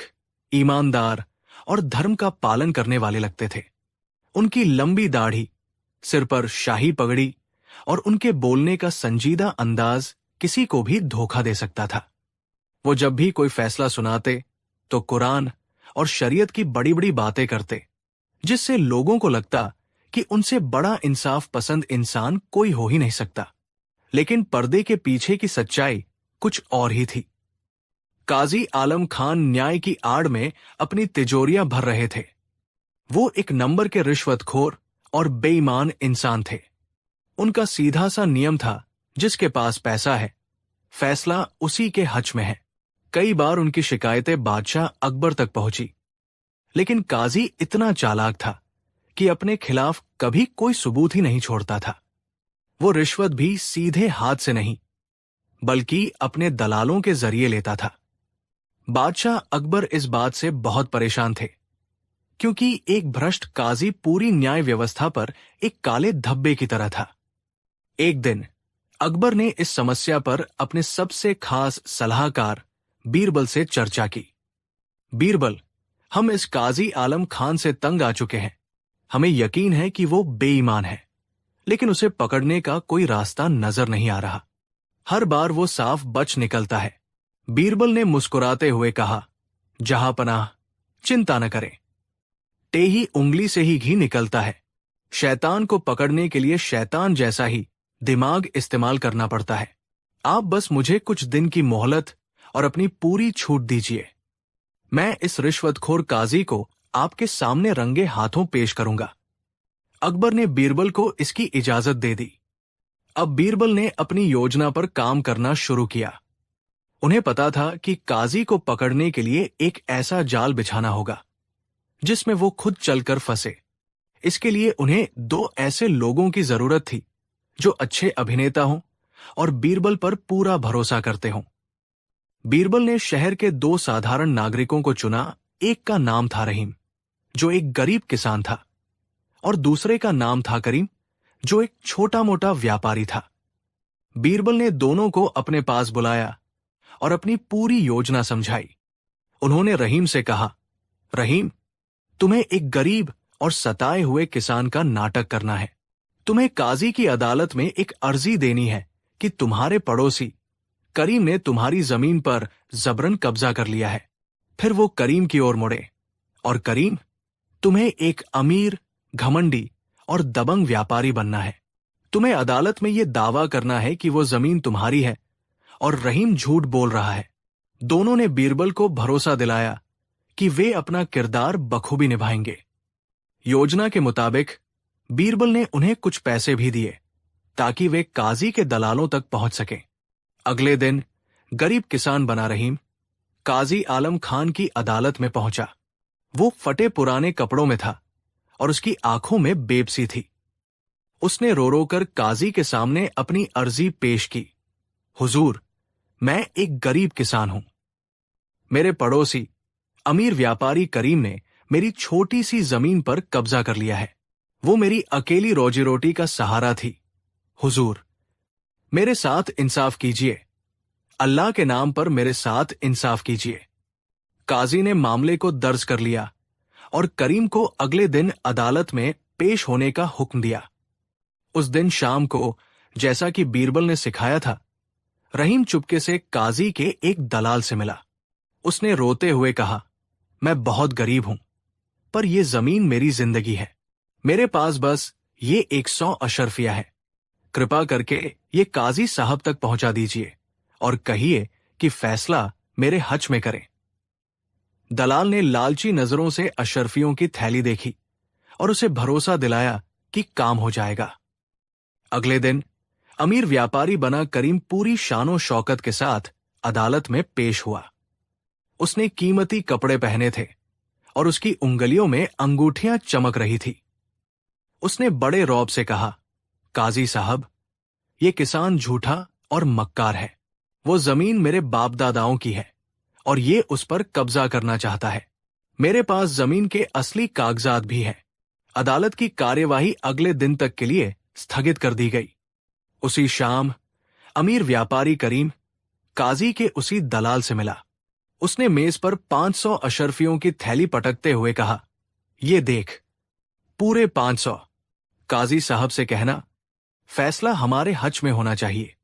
ईमानदार और धर्म का पालन करने वाले लगते थे। उनकी लंबी दाढ़ी, सिर पर शाही पगड़ी और उनके बोलने का संजीदा अंदाज किसी को भी धोखा दे सकता था। वो जब भी कोई फैसला सुनाते तो कुरान और शरीयत की बड़ी बड़ी बातें करते, जिससे लोगों को लगता कि उनसे बड़ा इंसाफ पसंद इंसान कोई हो ही नहीं सकता। लेकिन पर्दे के पीछे की सच्चाई कुछ और ही थी। काजी आलम खान न्याय की आड़ में अपनी तिजोरियां भर रहे थे। वो एक नंबर के रिश्वतखोर और बेईमान इंसान थे। उनका सीधा सा नियम था, जिसके पास पैसा है, फैसला उसी के हक में है। कई बार उनकी शिकायतें बादशाह अकबर तक पहुंची, लेकिन काजी इतना चालाक था कि अपने खिलाफ कभी कोई सबूत ही नहीं छोड़ता था। वो रिश्वत भी सीधे हाथ से नहीं, बल्कि अपने दलालों के जरिए लेता था। बादशाह अकबर इस बात से बहुत परेशान थे, क्योंकि एक भ्रष्ट काजी पूरी न्याय व्यवस्था पर एक काले धब्बे की तरह था। एक दिन अकबर ने इस समस्या पर अपने सबसे खास सलाहकार बीरबल से चर्चा की। बीरबल, हम इस काजी आलम खान से तंग आ चुके हैं। हमें यकीन है कि वो बेईमान है, लेकिन उसे पकड़ने का कोई रास्ता नजर नहीं आ रहा। हर बार वो साफ बच निकलता है। बीरबल ने मुस्कुराते हुए कहा, जहांपनाह, चिंता न करें। टेही उंगली से ही घी निकलता है। शैतान को पकड़ने के लिए शैतान जैसा ही दिमाग इस्तेमाल करना पड़ता है। आप बस मुझे कुछ दिन की मोहलत और अपनी पूरी छूट दीजिए। मैं इस रिश्वतखोर काजी को आपके सामने रंगे हाथों पेश करूंगा। अकबर ने बीरबल को इसकी इजाजत दे दी। अब बीरबल ने अपनी योजना पर काम करना शुरू किया। उन्हें पता था कि काजी को पकड़ने के लिए एक ऐसा जाल बिछाना होगा जिसमें वो खुद चलकर फंसे। इसके लिए उन्हें दो ऐसे लोगों की जरूरत थी जो अच्छे अभिनेता हों और बीरबल पर पूरा भरोसा करते हों। बीरबल ने शहर के दो साधारण नागरिकों को चुना। एक का नाम था रहीम, जो एक गरीब किसान था, और दूसरे का नाम था करीम, जो एक छोटा मोटा व्यापारी था। बीरबल ने दोनों को अपने पास बुलाया और अपनी पूरी योजना समझाई। उन्होंने रहीम से कहा, रहीम, तुम्हें एक गरीब और सताए हुए किसान का नाटक करना है। तुम्हें काजी की अदालत में एक अर्जी देनी है कि तुम्हारे पड़ोसी करीम ने तुम्हारी जमीन पर जबरन कब्जा कर लिया है। फिर वो करीम की ओर मुड़े, और करीम, तुम्हें एक अमीर, घमंडी और दबंग व्यापारी बनना है। तुम्हें अदालत में यह दावा करना है कि वो जमीन तुम्हारी है और रहीम झूठ बोल रहा है। दोनों ने बीरबल को भरोसा दिलाया कि वे अपना किरदार बखूबी निभाएंगे। योजना के मुताबिक बीरबल ने उन्हें कुछ पैसे भी दिए ताकि वे काजी के दलालों तक पहुंच सकें। अगले दिन गरीब किसान बना रहीम काजी आलम खान की अदालत में पहुंचा। वो फटे पुराने कपड़ों में था और उसकी आंखों में बेबसी थी। उसने रो रो कर काजी के सामने अपनी अर्जी पेश की। हुजूर, मैं एक गरीब किसान हूं। मेरे पड़ोसी अमीर व्यापारी करीम ने मेरी छोटी सी जमीन पर कब्जा कर लिया है। वो मेरी अकेली रोजी रोटी का सहारा थी। हुजूर, मेरे साथ इंसाफ कीजिए। अल्लाह के नाम पर मेरे साथ इंसाफ कीजिए। काजी ने मामले को दर्ज कर लिया और करीम को अगले दिन अदालत में पेश होने का हुक्म दिया। उस दिन शाम को, जैसा कि बीरबल ने सिखाया था, रहीम चुपके से काजी के एक दलाल से मिला। उसने रोते हुए कहा, मैं बहुत गरीब हूं, पर यह जमीन मेरी जिंदगी है। मेरे पास बस ये 100 अशर्फिया है। कृपा करके ये काजी साहब तक पहुंचा दीजिए और कहिए कि फैसला मेरे हज में करें। दलाल ने लालची नजरों से अशर्फियों की थैली देखी और उसे भरोसा दिलाया कि काम हो जाएगा। अगले दिन अमीर व्यापारी बना करीम पूरी शानो शौकत के साथ अदालत में पेश हुआ। उसने कीमती कपड़े पहने थे और उसकी उंगलियों में अंगूठियां चमक रही थी। उसने बड़े रौब से कहा, काजी साहब, ये किसान झूठा और मक्कार है। वो जमीन मेरे बाप दादाओं की है और ये उस पर कब्जा करना चाहता है। मेरे पास जमीन के असली कागजात भी हैं। अदालत की कार्यवाही अगले दिन तक के लिए स्थगित कर दी गई। उसी शाम अमीर व्यापारी करीम काजी के उसी दलाल से मिला। उसने मेज पर 500 अशर्फियों की थैली पटकते हुए कहा, ये देख, पूरे 500। काजी साहब से कहना, फैसला हमारे हज में होना चाहिए।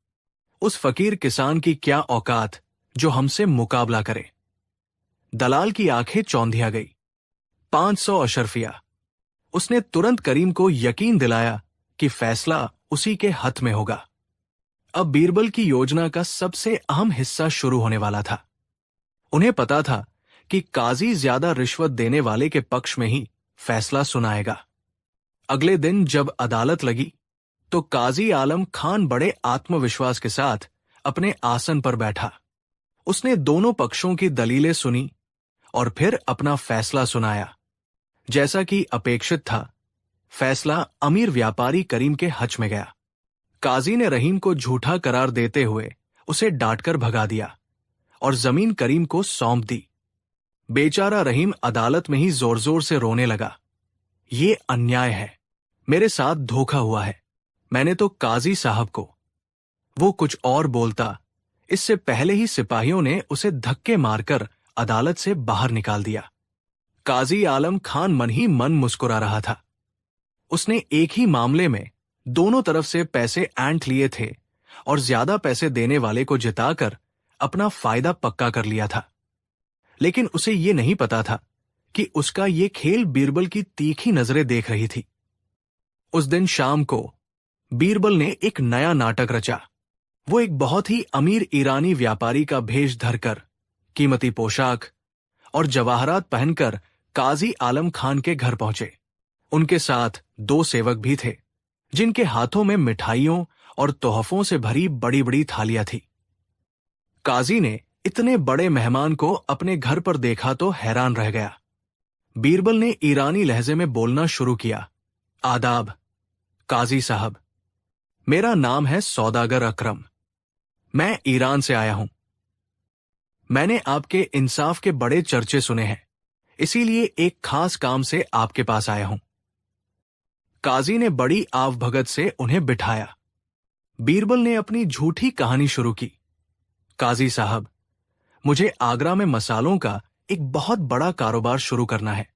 उस फकीर किसान की क्या औकात जो हमसे मुकाबला करे। दलाल की आंखें चौंधिया गई। 500 अशर्फिया। उसने तुरंत करीम को यकीन दिलाया कि फैसला उसी के हथ में होगा। अब बीरबल की योजना का सबसे अहम हिस्सा शुरू होने वाला था। उन्हें पता था कि काजी ज्यादा रिश्वत देने वाले के पक्ष में ही फैसला सुनाएगा। अगले दिन जब अदालत लगी तो काजी आलम खान बड़े आत्मविश्वास के साथ अपने आसन पर बैठा। उसने दोनों पक्षों की दलीलें सुनी और फिर अपना फैसला सुनाया। जैसा कि अपेक्षित था, फैसला अमीर व्यापारी करीम के हक में गया। काजी ने रहीम को झूठा करार देते हुए उसे डांटकर भगा दिया और जमीन करीम को सौंप दी। बेचारा रहीम अदालत में ही जोर जोर से रोने लगा। ये अन्याय है, मेरे साथ धोखा हुआ है, मैंने तो काजी साहब को। वो कुछ और बोलता, इससे पहले ही सिपाहियों ने उसे धक्के मारकर अदालत से बाहर निकाल दिया। काजी आलम खान मन ही मन मुस्कुरा रहा था। उसने एक ही मामले में दोनों तरफ से पैसे ऐंठ लिए थे और ज्यादा पैसे देने वाले को जिताकर अपना फायदा पक्का कर लिया था। लेकिन उसे ये नहीं पता था कि उसका ये खेल बीरबल की तीखी नजरें देख रही थी। उस दिन शाम को बीरबल ने एक नया नाटक रचा। वो एक बहुत ही अमीर ईरानी व्यापारी का भेष धरकर, कीमती पोशाक और जवाहरात पहनकर काजी आलम खान के घर पहुंचे। उनके साथ 2 सेवक भी थे, जिनके हाथों में मिठाइयों और तोहफों से भरी बड़ी बड़ी थालियां थी। काजी ने इतने बड़े मेहमान को अपने घर पर देखा तो हैरान रह गया। बीरबल ने ईरानी लहजे में बोलना शुरू किया, आदाब काजी साहब, मेरा नाम है सौदागर अकरम, मैं ईरान से आया हूं। मैंने आपके इंसाफ के बड़े चर्चे सुने हैं, इसीलिए एक खास काम से आपके पास आया हूं। काजी ने बड़ी आवभगत से उन्हें बिठाया। बीरबल ने अपनी झूठी कहानी शुरू की। काजी साहब, मुझे आगरा में मसालों का एक बहुत बड़ा कारोबार शुरू करना है।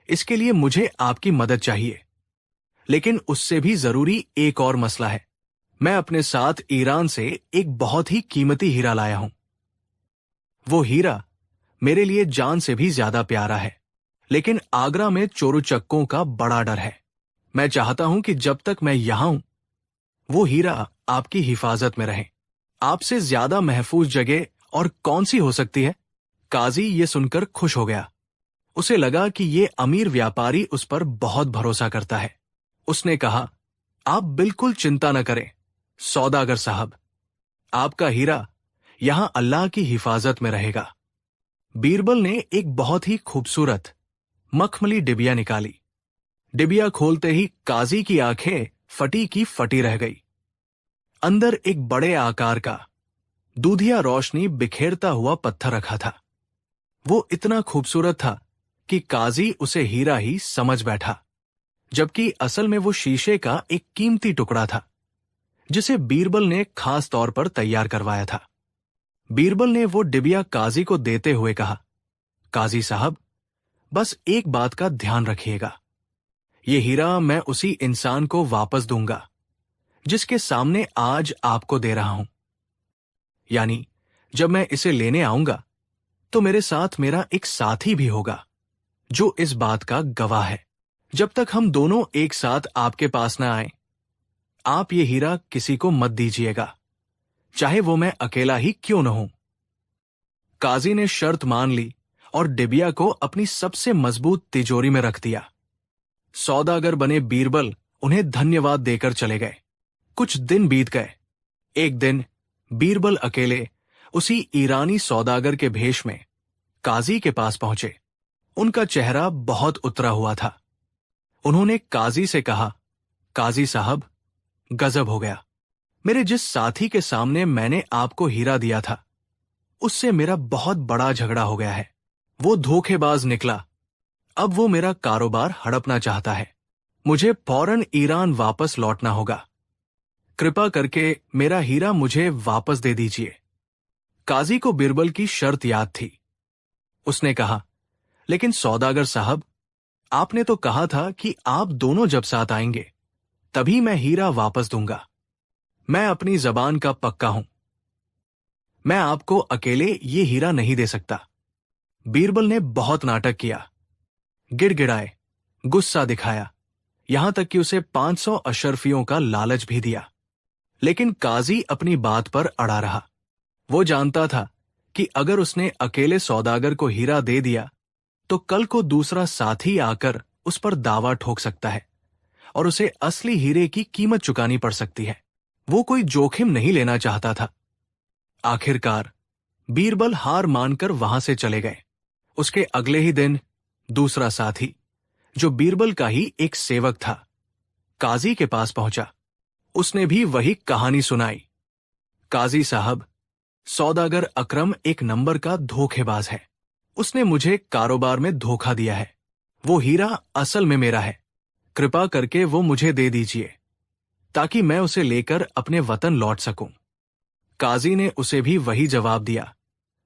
इसके लिए मुझे आपकी मदद चाहिए। लेकिन उससे भी जरूरी एक और मसला है। मैं अपने साथ ईरान से एक बहुत ही कीमती हीरा लाया हूं। वो हीरा मेरे लिए जान से भी ज्यादा प्यारा है, लेकिन आगरा में चोरू चक्कों का बड़ा डर है। मैं चाहता हूं कि जब तक मैं यहां हूं, वो हीरा आपकी हिफाजत में रहे। आपसे ज्यादा महफूज जगह और कौन सी हो सकती है? काजी ये सुनकर खुश हो गया। उसे लगा कि ये अमीर व्यापारी उस पर बहुत भरोसा करता है। उसने कहा, आप बिल्कुल चिंता न करें सौदागर साहब, आपका हीरा यहां अल्लाह की हिफाजत में रहेगा। बीरबल ने एक बहुत ही खूबसूरत मखमली डिबिया निकाली। डिबिया खोलते ही काजी की आंखें फटी की फटी रह गई। अंदर एक बड़े आकार का दूधिया रोशनी बिखेरता हुआ पत्थर रखा था। वो इतना खूबसूरत था कि काजी उसे हीरा ही समझ बैठा, जबकि असल में वो शीशे का एक कीमती टुकड़ा था, जिसे बीरबल ने खास तौर पर तैयार करवाया था। बीरबल ने वो डिबिया काजी को देते हुए कहा, काजी साहब, बस एक बात का ध्यान रखिएगा। ये हीरा मैं उसी इंसान को वापस दूंगा जिसके सामने आज आपको दे रहा हूं। यानी जब मैं इसे लेने आऊंगा तो मेरे साथ मेरा एक साथी भी होगा जो इस बात का गवाह है। जब तक हम दोनों एक साथ आपके पास न आए, आप ये हीरा किसी को मत दीजिएगा, चाहे वो मैं अकेला ही क्यों न हूं। काजी ने शर्त मान ली और डिबिया को अपनी सबसे मजबूत तिजोरी में रख दिया। सौदागर बने बीरबल उन्हें धन्यवाद देकर चले गए। कुछ दिन बीत गए। एक दिन बीरबल अकेले उसी ईरानी सौदागर के भेष में काजी के पास पहुंचे। उनका चेहरा बहुत उतरा हुआ था। उन्होंने काजी से कहा, काजी साहब, गजब हो गया। मेरे जिस साथी के सामने मैंने आपको हीरा दिया था, उससे मेरा बहुत बड़ा झगड़ा हो गया है। वो धोखेबाज निकला। अब वो मेरा कारोबार हड़पना चाहता है। मुझे फौरन ईरान वापस लौटना होगा। कृपा करके मेरा हीरा मुझे वापस दे दीजिए। काजी को बीरबल की शर्त याद थी। उसने कहा, लेकिन सौदागर साहब, आपने तो कहा था कि आप दोनों जब साथ आएंगे तभी मैं हीरा वापस दूंगा। मैं अपनी जबान का पक्का हूं। मैं आपको अकेले ये हीरा नहीं दे सकता। बीरबल ने बहुत नाटक किया, गिड़गिड़ाए, गुस्सा दिखाया, यहां तक कि उसे 500 अशरफियों का लालच भी दिया। लेकिन काजी अपनी बात पर अड़ा रहा। वो जानता था कि अगर उसने अकेले सौदागर को हीरा दे दिया तो कल को दूसरा साथी आकर उस पर दावा ठोक सकता है और उसे असली हीरे की कीमत चुकानी पड़ सकती है। वो कोई जोखिम नहीं लेना चाहता था। आखिरकार बीरबल हार मानकर वहां से चले गए। उसके अगले ही दिन दूसरा साथी, जो बीरबल का ही एक सेवक था, काजी के पास पहुंचा। उसने भी वही कहानी सुनाई। काजी साहब, सौदागर अकरम एक नंबर का धोखेबाज है। उसने मुझे कारोबार में धोखा दिया है। वो हीरा असल में मेरा है। कृपा करके वो मुझे दे दीजिए ताकि मैं उसे लेकर अपने वतन लौट सकूं। काजी ने उसे भी वही जवाब दिया,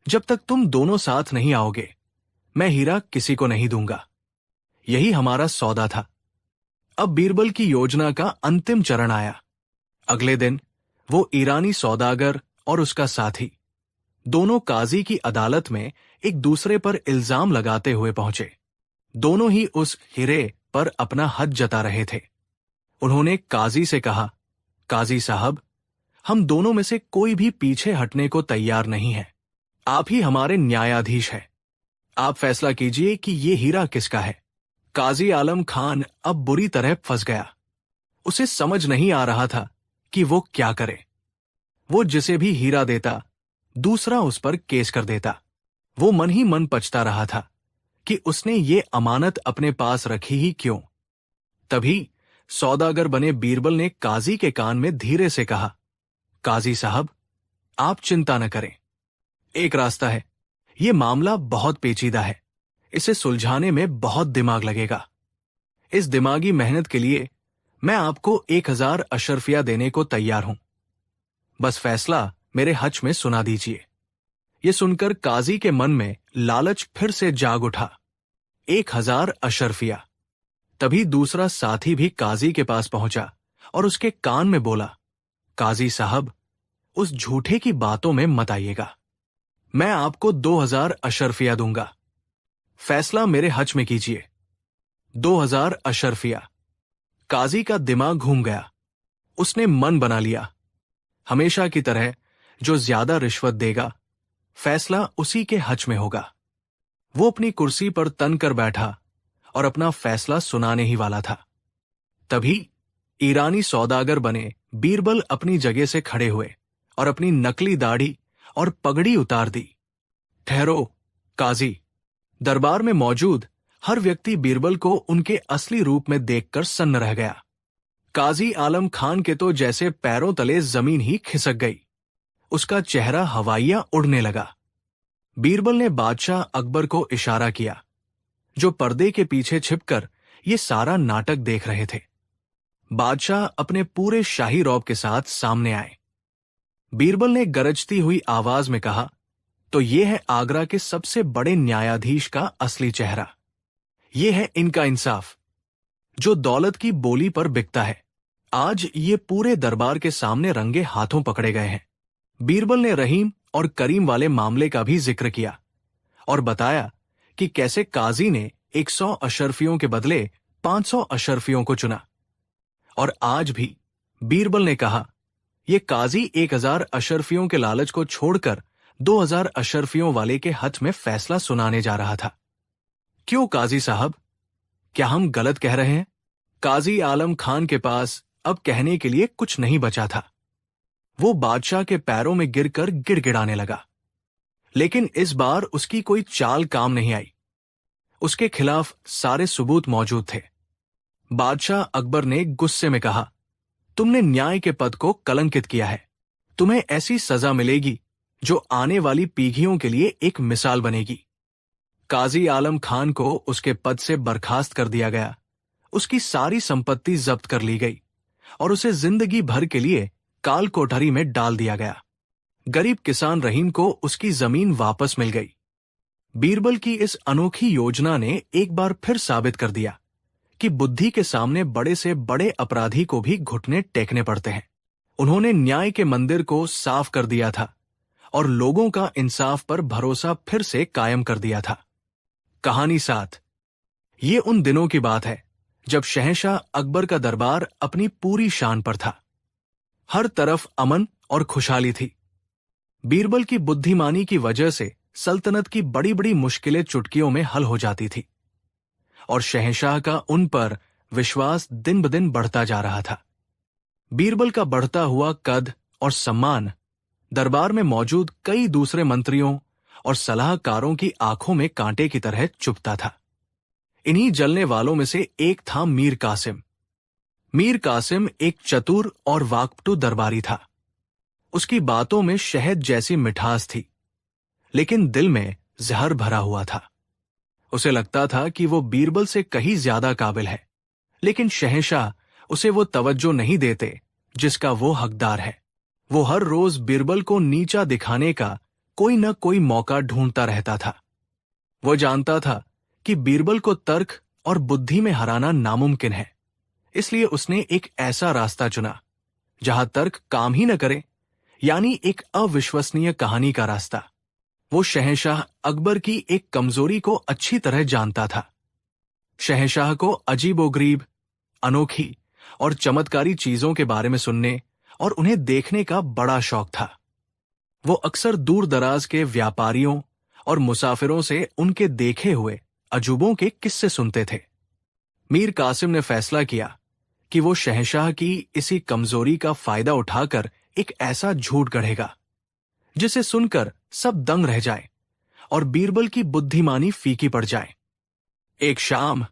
जब तक तुम दोनों साथ नहीं आओगे मैं हीरा किसी को नहीं दूंगा। यही हमारा सौदा था। अब बीरबल की योजना का अंतिम चरण आया। अगले दिन वो ईरानी सौदागर और उसका साथी दोनों काजी की अदालत में एक दूसरे पर इल्जाम लगाते हुए पहुंचे। दोनों ही उस हीरे पर अपना हक जता रहे थे। उन्होंने काजी से कहा, काजी साहब, हम दोनों में से कोई भी पीछे हटने को तैयार नहीं है। आप ही हमारे न्यायाधीश हैं। आप फैसला कीजिए कि ये हीरा किसका है। काजी आलम खान अब बुरी तरह फंस गया। उसे समझ नहीं आ रहा था कि वो क्या करे। वो जिसे भी हीरा देता दूसरा उस पर केस कर देता। वो मन ही मन पछता रहा था कि उसने ये अमानत अपने पास रखी ही क्यों। तभी सौदागर बने बीरबल ने काजी के कान में धीरे से कहा, काजी साहब, आप चिंता न करें। एक रास्ता है। ये मामला बहुत पेचीदा है। इसे सुलझाने में बहुत दिमाग लगेगा। इस दिमागी मेहनत के लिए मैं आपको 1000 अशर्फिया देने को तैयार हूं। बस फैसला मेरे हज में सुना दीजिए। ये सुनकर काजी के मन में लालच फिर से जाग उठा। 1000 अशर्फिया। तभी दूसरा साथी भी काजी के पास पहुंचा और उसके कान में बोला, काजी साहब, उस झूठे की बातों में मत आइएगा। मैं आपको 2000 अशर्फिया दूंगा। फैसला मेरे हज में कीजिए। 2000 अशर्फिया। काजी का दिमाग घूम गया। उसने मन बना लिया, हमेशा की तरह जो ज्यादा रिश्वत देगा फैसला उसी के हज में होगा। वो अपनी कुर्सी पर तन कर बैठा और अपना फैसला सुनाने ही वाला था। तभी ईरानी सौदागर बने बीरबल अपनी जगह से खड़े हुए और अपनी नकली दाढ़ी और पगड़ी उतार दी। ठहरो, काजी। दरबार में मौजूद हर व्यक्ति बीरबल को उनके असली रूप में देखकर सन्न रह गया। काजी आलम खान के तो जैसे पैरों तले जमीन ही खिसक गई। उसका चेहरा हवाइयां उड़ने लगा। बीरबल ने बादशाह अकबर को इशारा किया, जो पर्दे के पीछे छिपकर ये सारा नाटक देख रहे थे। बादशाह अपने पूरे शाही रौब के साथ सामने आए। बीरबल ने गरजती हुई आवाज में कहा, तो ये है आगरा के सबसे बड़े न्यायाधीश का असली चेहरा। ये है इनका इंसाफ, जो दौलत की बोली पर बिकता है। आज ये पूरे दरबार के सामने रंगे हाथों पकड़े गए हैं। बीरबल ने रहीम और करीम वाले मामले का भी जिक्र किया और बताया कि कैसे काजी ने 100 अशर्फियों के बदले 500 अशर्फियों को चुना। और आज भी बीरबल ने कहा, ये काजी 1000 अशर्फियों के लालच को छोड़कर 2000 अशर्फियों वाले के हक में फैसला सुनाने जा रहा था। क्यों काजी साहब, क्या हम गलत कह रहे हैं? काजी आलम खान के पास अब कहने के लिए कुछ नहीं बचा था। वो बादशाह के पैरों में गिरकर गिड़गिड़ाने लगा। लेकिन इस बार उसकी कोई चाल काम नहीं आई। उसके खिलाफ सारे सबूत मौजूद थे। बादशाह अकबर ने गुस्से में कहा, तुमने न्याय के पद को कलंकित किया है। तुम्हें ऐसी सजा मिलेगी जो आने वाली पीढ़ियों के लिए एक मिसाल बनेगी। काजी आलम खान को उसके पद से बर्खास्त कर दिया गया। उसकी सारी संपत्ति जब्त कर ली गई और उसे जिंदगी भर के लिए काल कोठरी में डाल दिया गया। गरीब किसान रहीम को उसकी जमीन वापस मिल गई। बीरबल की इस अनोखी योजना ने एक बार फिर साबित कर दिया कि बुद्धि के सामने बड़े से बड़े अपराधी को भी घुटने टेकने पड़ते हैं। उन्होंने न्याय के मंदिर को साफ कर दिया था और लोगों का इंसाफ पर भरोसा फिर से कायम कर दिया था। कहानी 7। ये उन दिनों की बात है जब शहंशाह अकबर का दरबार अपनी पूरी शान पर था। हर तरफ अमन और खुशहाली थी। बीरबल की बुद्धिमानी की वजह से सल्तनत की बड़ी बड़ी मुश्किलें चुटकियों में हल हो जाती थी और शहंशाह का उन पर विश्वास दिन ब दिन बढ़ता जा रहा था। बीरबल का बढ़ता हुआ कद और सम्मान दरबार में मौजूद कई दूसरे मंत्रियों और सलाहकारों की आंखों में कांटे की तरह चुभता था। इन्हीं जलने वालों में से एक था मीर कासिम। मीर कासिम एक चतुर और वाकपटू दरबारी था। उसकी बातों में शहद जैसी मिठास थी, लेकिन दिल में जहर भरा हुआ था। उसे लगता था कि वो बीरबल से कहीं ज्यादा काबिल है, लेकिन शहंशाह उसे वो तवज्जो नहीं देते जिसका वो हकदार है। वो हर रोज बीरबल को नीचा दिखाने का कोई न कोई मौका ढूंढता रहता था। वो जानता था कि बीरबल को तर्क और बुद्धि में हराना नामुमकिन है, इसलिए उसने एक ऐसा रास्ता चुना जहां तर्क काम ही न करे, यानी एक अविश्वसनीय कहानी का रास्ता। वो शहंशाह अकबर की एक कमजोरी को अच्छी तरह जानता था। शहंशाह को अजीबोगरीब, अनोखी और चमत्कारी चीजों के बारे में सुनने और उन्हें देखने का बड़ा शौक था। वो अक्सर दूर दराज के व्यापारियों और मुसाफिरों से उनके देखे हुए अजूबों के किस्से सुनते थे। मीर कासिम ने फैसला किया कि वो शहंशाह की इसी कमजोरी का फायदा उठाकर एक ऐसा झूठ गढ़ेगा जिसे सुनकर सब दंग रह जाए और बीरबल की बुद्धिमानी फीकी पड़ जाए। एक शाम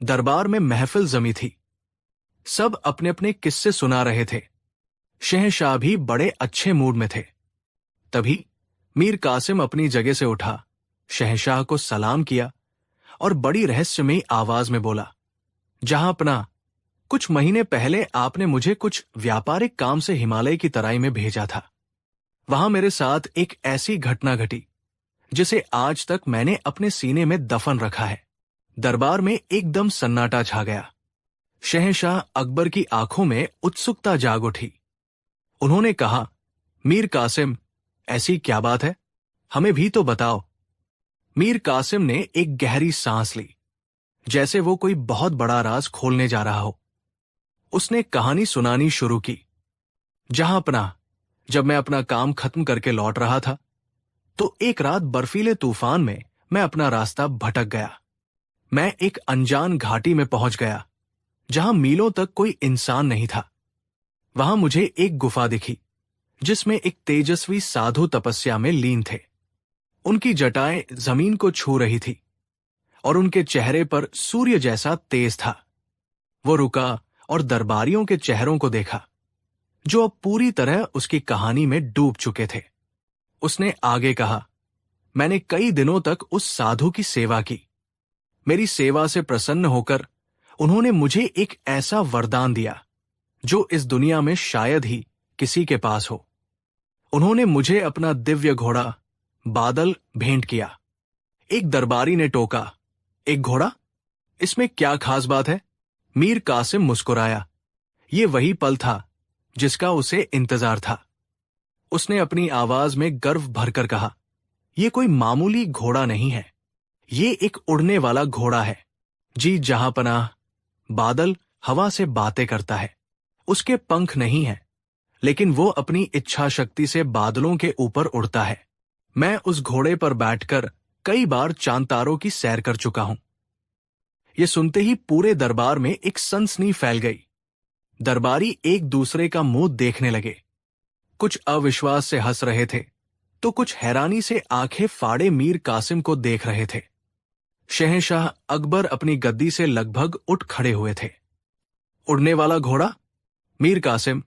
दरबार में महफिल जमी थी। सब अपने अपने किस्से सुना रहे थे। शहंशाह भी बड़े अच्छे मूड में थे। तभी मीर कासिम अपनी जगह से उठा, शहंशाह को सलाम किया और बड़ी रहस्यमयी आवाज में बोला, जहांपना, कुछ महीने पहले आपने मुझे कुछ व्यापारिक काम से हिमालय की तराई में भेजा था। वहां मेरे साथ एक ऐसी घटना घटी जिसे आज तक मैंने अपने सीने में दफन रखा है। दरबार में एकदम सन्नाटा छा गया। शहंशाह अकबर की आंखों में उत्सुकता जाग उठी। उन्होंने कहा, मीर कासिम, ऐसी क्या बात है? हमें भी तो बताओ। मीर कासिम ने एक गहरी सांस ली, जैसे वो कोई बहुत बड़ा राज खोलने जा रहा हो। उसने कहानी सुनानी शुरू की। जहांपना, जब मैं अपना काम खत्म करके लौट रहा था तो एक रात बर्फीले तूफान में मैं अपना रास्ता भटक गया। मैं एक अनजान घाटी में पहुंच गया जहां मीलों तक कोई इंसान नहीं था। वहां मुझे एक गुफा दिखी जिसमें एक तेजस्वी साधु तपस्या में लीन थे। उनकी जटाएं जमीन को छू रही थी और उनके चेहरे पर सूर्य जैसा तेज था। वो रुका और दरबारियों के चेहरों को देखा, जो अब पूरी तरह उसकी कहानी में डूब चुके थे। उसने आगे कहा, मैंने कई दिनों तक उस साधु की सेवा की। मेरी सेवा से प्रसन्न होकर उन्होंने मुझे एक ऐसा वरदान दिया जो इस दुनिया में शायद ही किसी के पास हो। उन्होंने मुझे अपना दिव्य घोड़ा बादल भेंट किया। एक दरबारी ने टोका, एक घोड़ा? इसमें क्या खास बात है? मीर कासिम मुस्कुराया। ये वही पल था जिसका उसे इंतजार था। उसने अपनी आवाज में गर्व भरकर कहा, यह कोई मामूली घोड़ा नहीं है, ये एक उड़ने वाला घोड़ा है। जी जहांपनाह, बादल हवा से बातें करता है। उसके पंख नहीं है, लेकिन वो अपनी इच्छा शक्ति से बादलों के ऊपर उड़ता है। मैं उस घोड़े पर बैठकर कई बार चांतारों की सैर कर चुका हूं। ये सुनते ही पूरे दरबार में एक सनसनी फैल गई। दरबारी एक दूसरे का मुंह देखने लगे। कुछ अविश्वास से हंस रहे थे तो कुछ हैरानी से आंखें फाड़े मीर कासिम को देख रहे थे। शहंशाह अकबर अपनी गद्दी से लगभग उठ खड़े हुए थे। उड़ने वाला घोड़ा? मीर कासिम,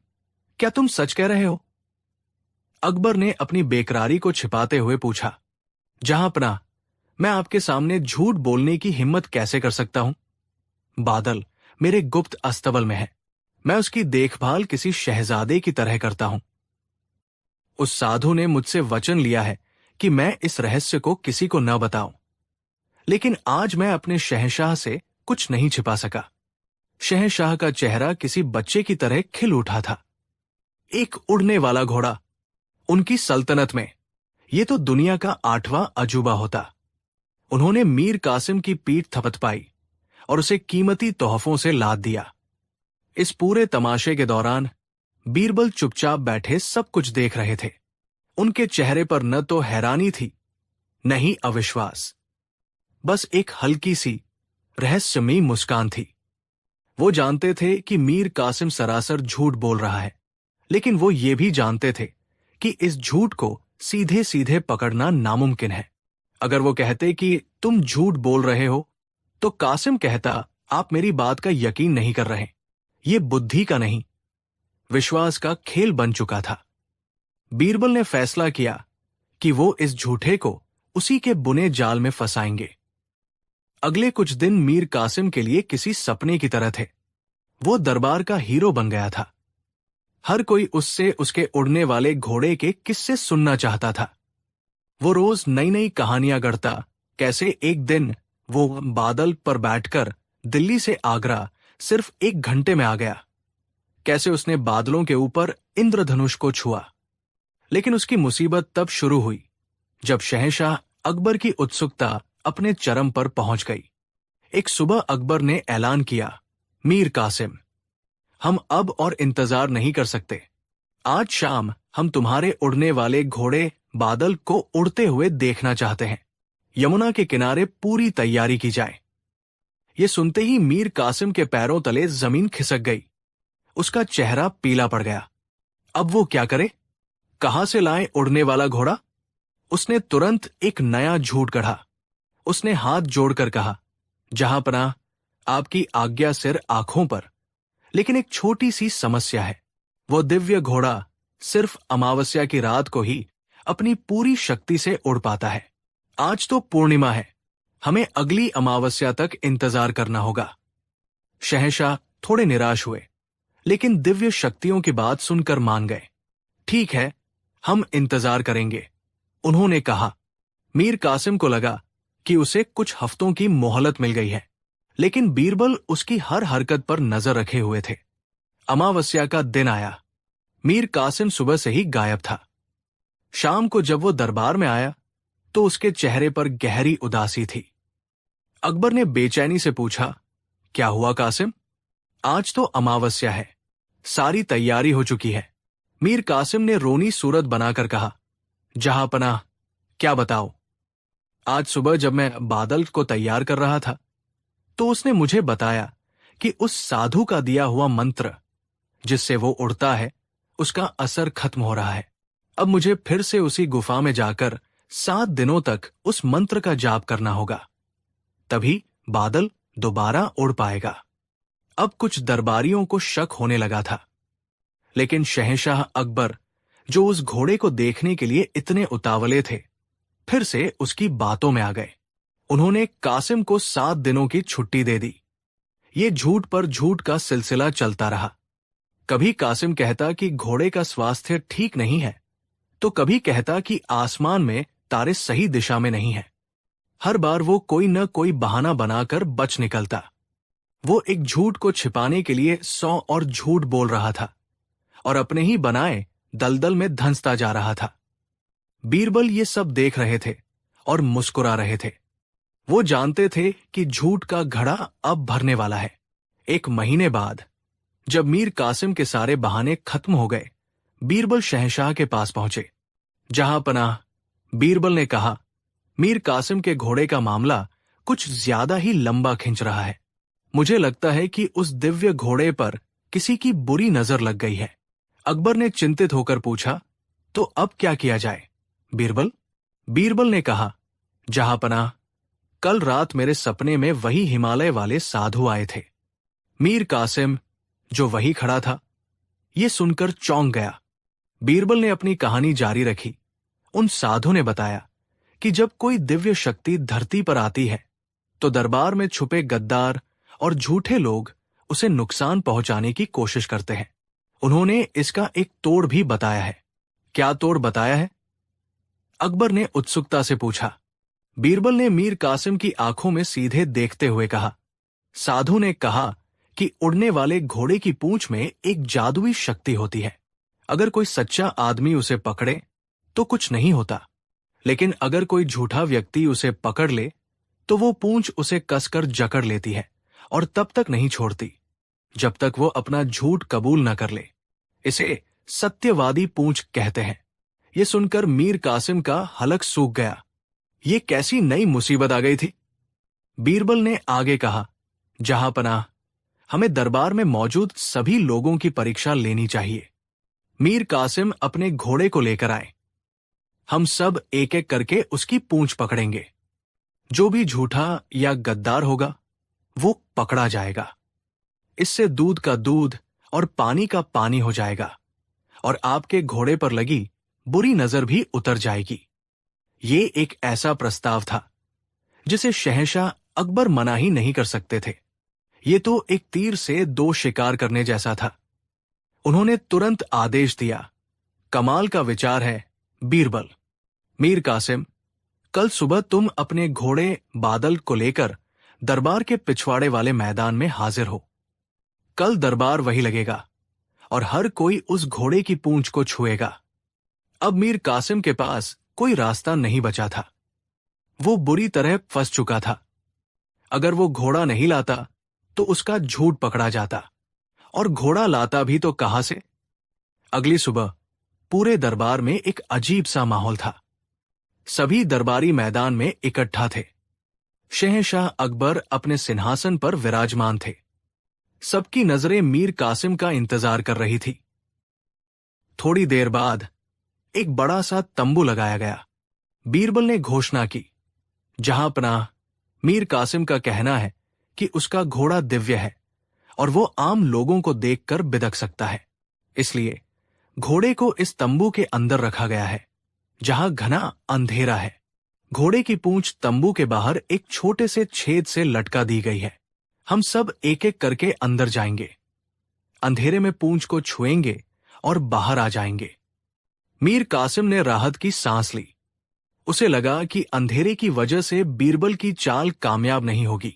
क्या तुम सच कह रहे हो? अकबर ने अपनी बेकरारी को छिपाते हुए पूछा। जहांपनाह, मैं आपके सामने झूठ बोलने की हिम्मत कैसे कर सकता हूं? बादल मेरे गुप्त अस्तबल में है। मैं उसकी देखभाल किसी शहजादे की तरह करता हूं। उस साधु ने मुझसे वचन लिया है कि मैं इस रहस्य को किसी को न बताऊं, लेकिन आज मैं अपने शहंशाह से कुछ नहीं छिपा सका। शहंशाह का चेहरा किसी बच्चे की तरह खिल उठा था। एक उड़ने वाला घोड़ा उनकी सल्तनत में, यह तो दुनिया का 8वां अजूबा होता। उन्होंने मीर कासिम की पीठ थपथपाई और उसे कीमती तोहफों से लाद दिया। इस पूरे तमाशे के दौरान बीरबल चुपचाप बैठे सब कुछ देख रहे थे। उनके चेहरे पर न तो हैरानी थी, न ही अविश्वास, बस एक हल्की सी रहस्यमयी मुस्कान थी। वो जानते थे कि मीर कासिम सरासर झूठ बोल रहा है, लेकिन वो ये भी जानते थे कि इस झूठ को सीधे सीधे पकड़ना नामुमकिन है। अगर वो कहते कि तुम झूठ बोल रहे हो, तो कासिम कहता, आप मेरी बात का यकीन नहीं कर रहे। ये बुद्धि का नहीं, विश्वास का खेल बन चुका था। बीरबल ने फैसला किया कि वो इस झूठे को उसी के बुने जाल में फंसाएंगे। अगले कुछ दिन मीर कासिम के लिए किसी सपने की तरह थे। वो दरबार का हीरो बन गया था। हर कोई उससे उसके उड़ने वाले घोड़े के किस्से सुनना चाहता था। वो रोज नई नई कहानियां गढ़ता, कैसे एक दिन वो बादल पर बैठकर दिल्ली से आगरा सिर्फ 1 घंटे में आ गया, कैसे उसने बादलों के ऊपर इंद्रधनुष को छुआ। लेकिन उसकी मुसीबत तब शुरू हुई जब शहंशाह अकबर की उत्सुकता अपने चरम पर पहुंच गई। एक सुबह अकबर ने ऐलान किया, मीर कासिम, हम अब और इंतजार नहीं कर सकते। आज शाम हम तुम्हारे उड़ने वाले घोड़े बादल को उड़ते हुए देखना चाहते हैं। यमुना के किनारे पूरी तैयारी की जाए। ये सुनते ही मीर कासिम के पैरों तले जमीन खिसक गई। उसका चेहरा पीला पड़ गया। अब वो क्या करे? कहां से लाए उड़ने वाला घोड़ा? उसने तुरंत एक नया झूठ गढ़ा। उसने हाथ जोड़कर कहा, जहांपनाह, आपकी आज्ञा सिर आंखों पर, लेकिन एक छोटी सी समस्या है। वो दिव्य घोड़ा सिर्फ अमावस्या की रात को ही अपनी पूरी शक्ति से उड़ पाता है। आज तो पूर्णिमा है, हमें अगली अमावस्या तक इंतजार करना होगा। शहंशाह थोड़े निराश हुए, लेकिन दिव्य शक्तियों की बात सुनकर मान गए। ठीक है, हम इंतजार करेंगे, उन्होंने कहा। मीर कासिम को लगा कि उसे कुछ हफ्तों की मोहलत मिल गई है, लेकिन बीरबल उसकी हर हरकत पर नजर रखे हुए थे। अमावस्या का दिन आया। मीर कासिम सुबह से ही गायब था। शाम को जब वो दरबार में आया तो उसके चेहरे पर गहरी उदासी थी। अकबर ने बेचैनी से पूछा, क्या हुआ कासिम? आज तो अमावस्या है, सारी तैयारी हो चुकी है। मीर कासिम ने रोनी सूरत बनाकर कहा, जहांपनाह, क्या बताओ। आज सुबह जब मैं बादल को तैयार कर रहा था तो उसने मुझे बताया कि उस साधु का दिया हुआ मंत्र जिससे वो उड़ता है, उसका असर खत्म हो रहा है। अब मुझे फिर से उसी गुफा में जाकर 7 दिनों तक उस मंत्र का जाप करना होगा, तभी बादल दोबारा उड़ पाएगा। अब कुछ दरबारियों को शक होने लगा था, लेकिन शहंशाह अकबर, जो उस घोड़े को देखने के लिए इतने उतावले थे, फिर से उसकी बातों में आ गए। उन्होंने कासिम को 7 दिनों की छुट्टी दे दी। ये झूठ पर झूठ का सिलसिला चलता रहा। कभी कासिम कहता कि घोड़े का स्वास्थ्य ठीक नहीं है, तो कभी कहता कि आसमान में तारे सही दिशा में नहीं है। हर बार वो कोई न कोई बहाना बनाकर बच निकलता। वो एक झूठ को छिपाने के लिए 100 और झूठ बोल रहा था और अपने ही बनाए दलदल में धंसता जा रहा था। बीरबल ये सब देख रहे थे और मुस्कुरा रहे थे। वो जानते थे कि झूठ का घड़ा अब भरने वाला है। 1 महीने बाद जब मीर कासिम के सारे बहाने खत्म हो गए, बीरबल शहंशाह के पास पहुंचे। जहांपनाह, बीरबल ने कहा, मीर कासिम के घोड़े का मामला कुछ ज्यादा ही लंबा खिंच रहा है। मुझे लगता है कि उस दिव्य घोड़े पर किसी की बुरी नजर लग गई है। अकबर ने चिंतित होकर पूछा, तो अब क्या किया जाए बीरबल? बीरबल ने कहा, जहांपनाह, कल रात मेरे सपने में वही हिमालय वाले साधु आए थे। मीर कासिम, जो वही खड़ा था, ये सुनकर चौंक गया। बीरबल ने अपनी कहानी जारी रखी। उन साधु ने बताया कि जब कोई दिव्य शक्ति धरती पर आती है तो दरबार में छुपे गद्दार और झूठे लोग उसे नुकसान पहुंचाने की कोशिश करते हैं। उन्होंने इसका एक तोड़ भी बताया है। क्या तोड़ बताया है? अकबर ने उत्सुकता से पूछा। बीरबल ने मीर कासिम की आंखों में सीधे देखते हुए कहा, साधु ने कहा कि उड़ने वाले घोड़े की पूंछ में एक जादुई शक्ति होती है। अगर कोई सच्चा आदमी उसे पकड़े तो कुछ नहीं होता, लेकिन अगर कोई झूठा व्यक्ति उसे पकड़ ले तो वो पूंछ उसे कसकर जकड़ लेती है और तब तक नहीं छोड़ती जब तक वो अपना झूठ कबूल न कर ले। इसे सत्यवादी पूंछ कहते हैं। ये सुनकर मीर कासिम का हलक सूख गया। ये कैसी नई मुसीबत आ गई थी? बीरबल ने आगे कहा, जहांपनाह, हमें दरबार में मौजूद सभी लोगों की परीक्षा लेनी चाहिए। मीर कासिम अपने घोड़े को लेकर आए। हम सब एक एक करके उसकी पूंछ पकड़ेंगे। जो भी झूठा या गद्दार होगा वो पकड़ा जाएगा। इससे दूध का दूध और पानी का पानी हो जाएगा और आपके घोड़े पर लगी बुरी नजर भी उतर जाएगी। ये एक ऐसा प्रस्ताव था जिसे शहंशाह अकबर मना ही नहीं कर सकते थे। ये तो एक तीर से दो शिकार करने जैसा था। उन्होंने तुरंत आदेश दिया, कमाल का विचार है बीरबल। मीर कासिम, कल सुबह तुम अपने घोड़े बादल को लेकर दरबार के पिछवाड़े वाले मैदान में हाजिर हो। कल दरबार वही लगेगा और हर कोई उस घोड़े की पूंछ को छुएगा। अब मीर कासिम के पास कोई रास्ता नहीं बचा था। वो बुरी तरह फंस चुका था। अगर वो घोड़ा नहीं लाता तो उसका झूठ पकड़ा जाता, और घोड़ा लाता भी तो कहां से। अगली सुबह पूरे दरबार में एक अजीब सा माहौल था। सभी दरबारी मैदान में इकट्ठा थे। शहंशाह अकबर अपने सिंहासन पर विराजमान थे। सबकी नजरें मीर कासिम का इंतजार कर रही थी। थोड़ी देर बाद एक बड़ा सा तंबू लगाया गया। बीरबल ने घोषणा की, जहां पनाह, मीर कासिम का कहना है कि उसका घोड़ा दिव्य है और वो आम लोगों को देखकर बिदक सकता है। इसलिए घोड़े को इस तंबू के अंदर रखा गया है, जहां घना अंधेरा है। घोड़े की पूंछ तंबू के बाहर एक छोटे से छेद से लटका दी गई है। हम सब एक एक करके अंदर जाएंगे, अंधेरे में पूंछ को छुएंगे और बाहर आ जाएंगे। मीर कासिम ने राहत की सांस ली। उसे लगा कि अंधेरे की वजह से बीरबल की चाल कामयाब नहीं होगी।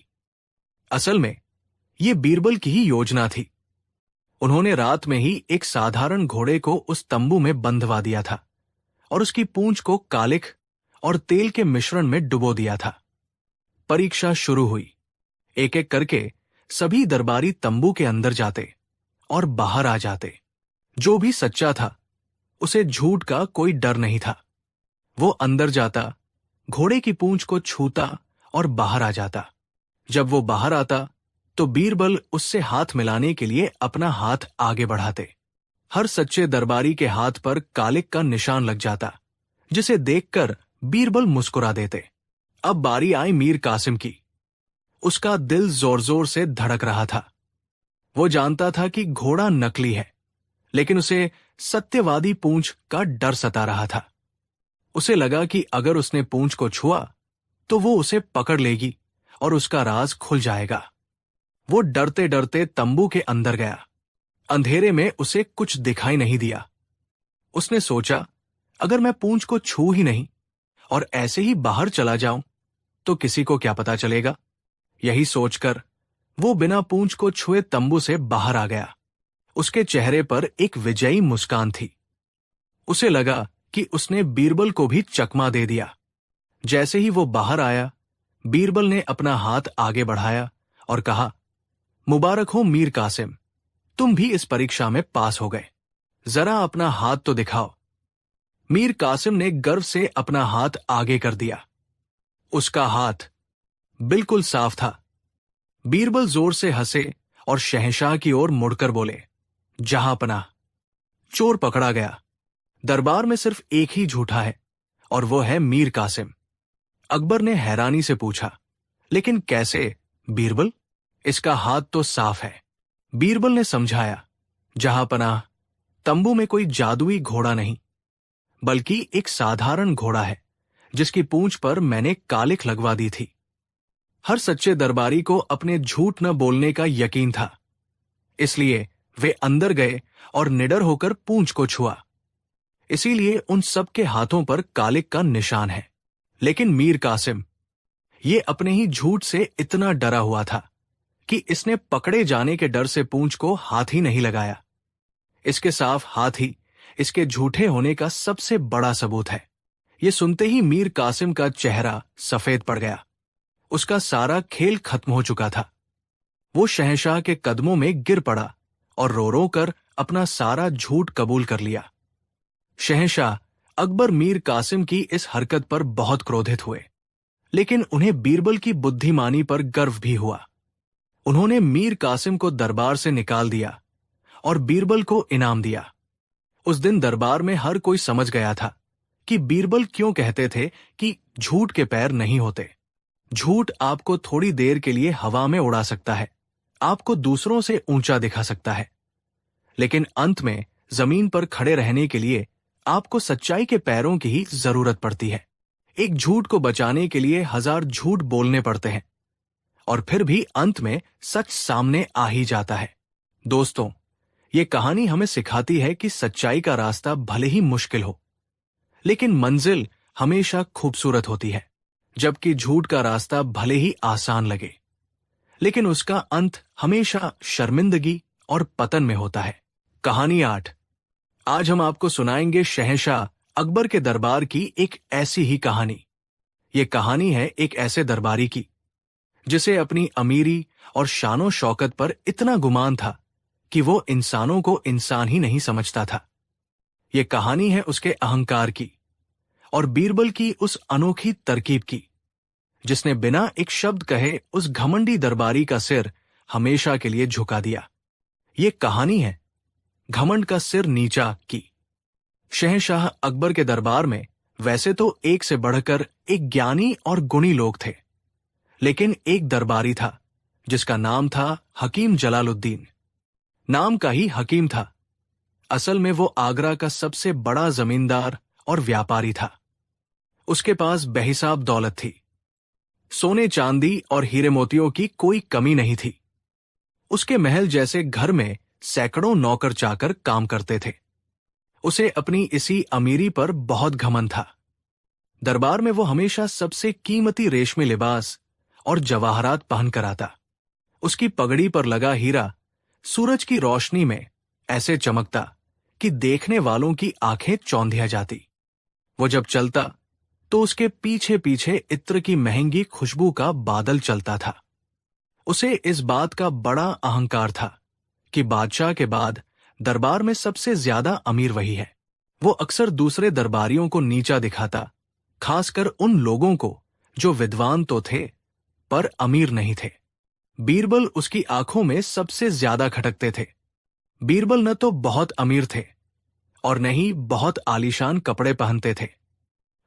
असल में यह बीरबल की ही योजना थी। उन्होंने रात में ही एक साधारण घोड़े को उस तंबू में बंधवा दिया था और उसकी पूंछ को कालिख और तेल के मिश्रण में डुबो दिया था। परीक्षा शुरू हुई। एक एक करके सभी दरबारी तंबू के अंदर जाते और बाहर आ जाते। जो भी सच्चा था उसे झूठ का कोई डर नहीं था। वो अंदर जाता, घोड़े की पूंछ को छूता और बाहर आ जाता। जब वो बाहर आता तो बीरबल उससे हाथ मिलाने के लिए अपना हाथ आगे बढ़ाते। हर सच्चे दरबारी के हाथ पर कालिक का निशान लग जाता, जिसे देखकर बीरबल मुस्कुरा देते। अब बारी आई मीर कासिम की। उसका दिल जोर जोर से धड़क रहा था। वो जानता था कि घोड़ा नकली है, लेकिन उसे सत्यवादी पूंछ का डर सता रहा था। उसे लगा कि अगर उसने पूंछ को छुआ तो वो उसे पकड़ लेगी और उसका राज खुल जाएगा। वो डरते डरते तंबू के अंदर गया। अंधेरे में उसे कुछ दिखाई नहीं दिया। उसने सोचा, अगर मैं पूंछ को छू ही नहीं और ऐसे ही बाहर चला जाऊं तो किसी को क्या पता चलेगा। यही सोचकर वो बिना पूंछ को छुए तंबू से बाहर आ गया। उसके चेहरे पर एक विजयी मुस्कान थी। उसे लगा कि उसने बीरबल को भी चकमा दे दिया। जैसे ही वो बाहर आया, बीरबल ने अपना हाथ आगे बढ़ाया और कहा, मुबारक हो मीर कासिम, तुम भी इस परीक्षा में पास हो गए। जरा अपना हाथ तो दिखाओ। मीर कासिम ने गर्व से अपना हाथ आगे कर दिया। उसका हाथ बिल्कुल साफ था। बीरबल जोर से हंसे और शहंशाह की ओर मुड़कर बोले, जहां पनाह, चोर पकड़ा गया। दरबार में सिर्फ एक ही झूठा है और वो है मीर कासिम। अकबर ने हैरानी से पूछा, लेकिन कैसे बीरबल? इसका हाथ तो साफ है। बीरबल ने समझाया, जहां पनाह, तंबू में कोई जादुई घोड़ा नहीं, बल्कि एक साधारण घोड़ा है जिसकी पूंछ पर मैंने कालिख लगवा दी थी। हर सच्चे दरबारी को अपने झूठ न बोलने का यकीन था, इसलिए वे अंदर गए और निडर होकर पूंछ को छुआ। इसीलिए उन सबके हाथों पर कालिक का निशान है। लेकिन मीर कासिम, ये अपने ही झूठ से इतना डरा हुआ था कि इसने पकड़े जाने के डर से पूंछ को हाथ ही नहीं लगाया। इसके साफ हाथ ही इसके झूठे होने का सबसे बड़ा सबूत है। ये सुनते ही मीर कासिम का चेहरा सफेद पड़ गया। उसका सारा खेल खत्म हो चुका था। वो शहंशाह के कदमों में गिर पड़ा और रो रो कर अपना सारा झूठ कबूल कर लिया। शहंशाह अकबर मीर कासिम की इस हरकत पर बहुत क्रोधित हुए, लेकिन उन्हें बीरबल की बुद्धिमानी पर गर्व भी हुआ। उन्होंने मीर कासिम को दरबार से निकाल दिया और बीरबल को इनाम दिया। उस दिन दरबार में हर कोई समझ गया था कि बीरबल क्यों कहते थे कि झूठ के पैर नहीं होते। झूठ आपको थोड़ी देर के लिए हवा में उड़ा सकता है, आपको दूसरों से ऊंचा दिखा सकता है, लेकिन अंत में जमीन पर खड़े रहने के लिए आपको सच्चाई के पैरों की ही जरूरत पड़ती है। एक झूठ को बचाने के लिए 1000 झूठ बोलने पड़ते हैं, और फिर भी अंत में सच सामने आ ही जाता है। दोस्तों, ये कहानी हमें सिखाती है कि सच्चाई का रास्ता भले ही मुश्किल हो, लेकिन मंजिल हमेशा खूबसूरत होती है, जबकि झूठ का रास्ता भले ही आसान लगे, लेकिन उसका अंत हमेशा शर्मिंदगी और पतन में होता है। कहानी 8। आज हम आपको सुनाएंगे शहंशाह अकबर के दरबार की एक ऐसी ही कहानी। ये कहानी है एक ऐसे दरबारी की जिसे अपनी अमीरी और शानो शौकत पर इतना गुमान था कि वो इंसानों को इंसान ही नहीं समझता था। ये कहानी है उसके अहंकार की और बीरबल की उस अनोखी तरकीब की, जिसने बिना एक शब्द कहे उस घमंडी दरबारी का सिर हमेशा के लिए झुका दिया। ये कहानी है घमंड का सिर नीचा की। शहंशाह अकबर के दरबार में वैसे तो एक से बढ़कर एक ज्ञानी और गुणी लोग थे, लेकिन एक दरबारी था जिसका नाम था हकीम जलालुद्दीन। नाम का ही हकीम था, असल में वो आगरा का सबसे बड़ा जमींदार और व्यापारी था। उसके पास बेहिसाब दौलत थी, सोने चांदी और हीरे मोतियों की कोई कमी नहीं थी। उसके महल जैसे घर में सैकड़ों नौकर चाकर काम करते थे। उसे अपनी इसी अमीरी पर बहुत घमंड था। दरबार में वो हमेशा सबसे कीमती रेशमी लिबास और जवाहरात पहन कर आता। उसकी पगड़ी पर लगा हीरा सूरज की रोशनी में ऐसे चमकता कि देखने वालों की आंखें चौंधिया जाती। वो जब चलता तो उसके पीछे पीछे इत्र की महंगी खुशबू का बादल चलता था। उसे इस बात का बड़ा अहंकार था कि बादशाह के बाद दरबार में सबसे ज्यादा अमीर वही है। वो अक्सर दूसरे दरबारियों को नीचा दिखाता, खासकर उन लोगों को जो विद्वान तो थे पर अमीर नहीं थे। बीरबल उसकी आंखों में सबसे ज्यादा खटकते थे। बीरबल न तो बहुत अमीर थे और न ही बहुत आलीशान कपड़े पहनते थे।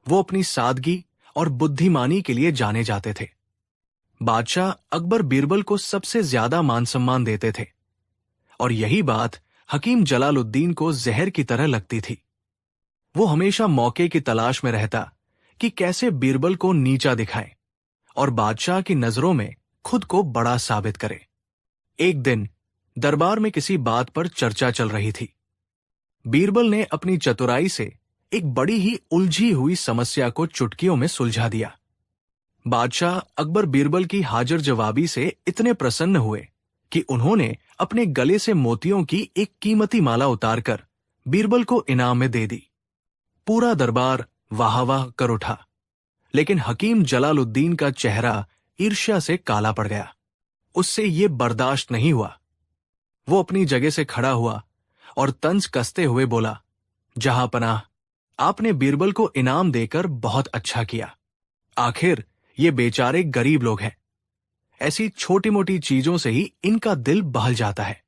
वो अपनी सादगी और बुद्धिमानी के लिए जाने जाते थे। बादशाह अकबर बीरबल को सबसे ज्यादा मान सम्मान देते थे, और यही बात हकीम जलालुद्दीन को जहर की तरह लगती थी। वो हमेशा मौके की तलाश में रहता कि कैसे बीरबल को नीचा दिखाए और बादशाह की नजरों में खुद को बड़ा साबित करे। एक दिन दरबार में किसी बात पर चर्चा चल रही थी। बीरबल ने अपनी चतुराई से एक बड़ी ही उलझी हुई समस्या को चुटकियों में सुलझा दिया। बादशाह अकबर बीरबल की हाजिर जवाबी से इतने प्रसन्न हुए कि उन्होंने अपने गले से मोतियों की एक कीमती माला उतारकर बीरबल को इनाम में दे दी। पूरा दरबार वाह वाह कर उठा, लेकिन हकीम जलालुद्दीन का चेहरा ईर्ष्या से काला पड़ गया। उससे ये बर्दाश्त नहीं हुआ। वो अपनी जगह से खड़ा हुआ और तंज कसते हुए बोला, जहां पनाह, आपने बीरबल को इनाम देकर बहुत अच्छा किया। आखिर ये बेचारे गरीब लोग हैं। ऐसी छोटी मोटी चीजों से ही इनका दिल बहल जाता है।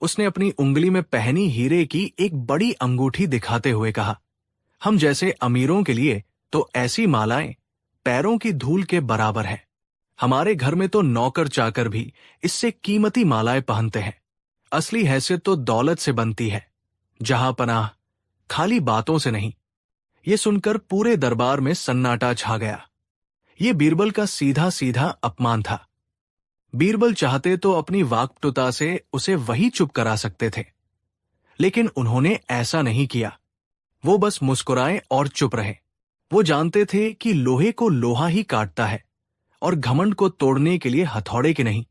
उसने अपनी उंगली में पहनी हीरे की एक बड़ी अंगूठी दिखाते हुए कहा, हम जैसे अमीरों के लिए तो ऐसी मालाएं पैरों की धूल के बराबर है। हमारे घर में तो नौकर चाकर भी इससे कीमती मालाएं पहनते हैं। असली हैसियत तो दौलत से बनती है, जहां पनाह, खाली बातों से नहीं। ये सुनकर पूरे दरबार में सन्नाटा छा गया। ये बीरबल का सीधा सीधा अपमान था। बीरबल चाहते तो अपनी वाक्पटुता से उसे वही चुप करा सकते थे, लेकिन उन्होंने ऐसा नहीं किया। वो बस मुस्कुराए और चुप रहे। वो जानते थे कि लोहे को लोहा ही काटता है और घमंड को तोड़ने के लिए हथौड़े की नहीं,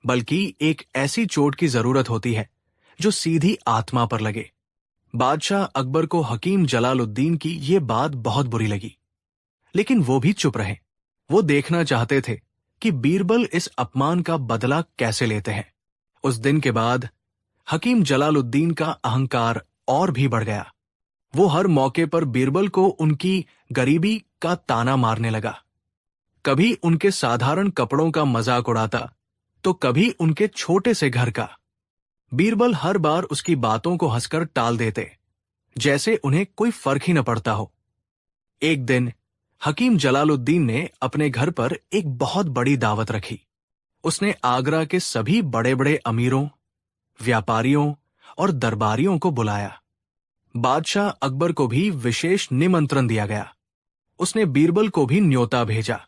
बल्कि एक ऐसी चोट की जरूरत होती है जो सीधी आत्मा पर लगे। बादशाह अकबर को हकीम जलालुद्दीन की ये बात बहुत बुरी लगी, लेकिन वो भी चुप रहे। वो देखना चाहते थे कि बीरबल इस अपमान का बदला कैसे लेते हैं। उस दिन के बाद हकीम जलालुद्दीन का अहंकार और भी बढ़ गया। वो हर मौके पर बीरबल को उनकी गरीबी का ताना मारने लगा। कभी उनके साधारण कपड़ों का मजाक उड़ाता, तो कभी उनके छोटे से घर का। बीरबल हर बार उसकी बातों को हंसकर टाल देते, जैसे उन्हें कोई फर्क ही न पड़ता हो। एक दिन हकीम जलालुद्दीन ने अपने घर पर एक बहुत बड़ी दावत रखी। उसने आगरा के सभी बड़े बड़े अमीरों, व्यापारियों और दरबारियों को बुलाया। बादशाह अकबर को भी विशेष निमंत्रण दिया गया। उसने बीरबल को भी न्योता भेजा,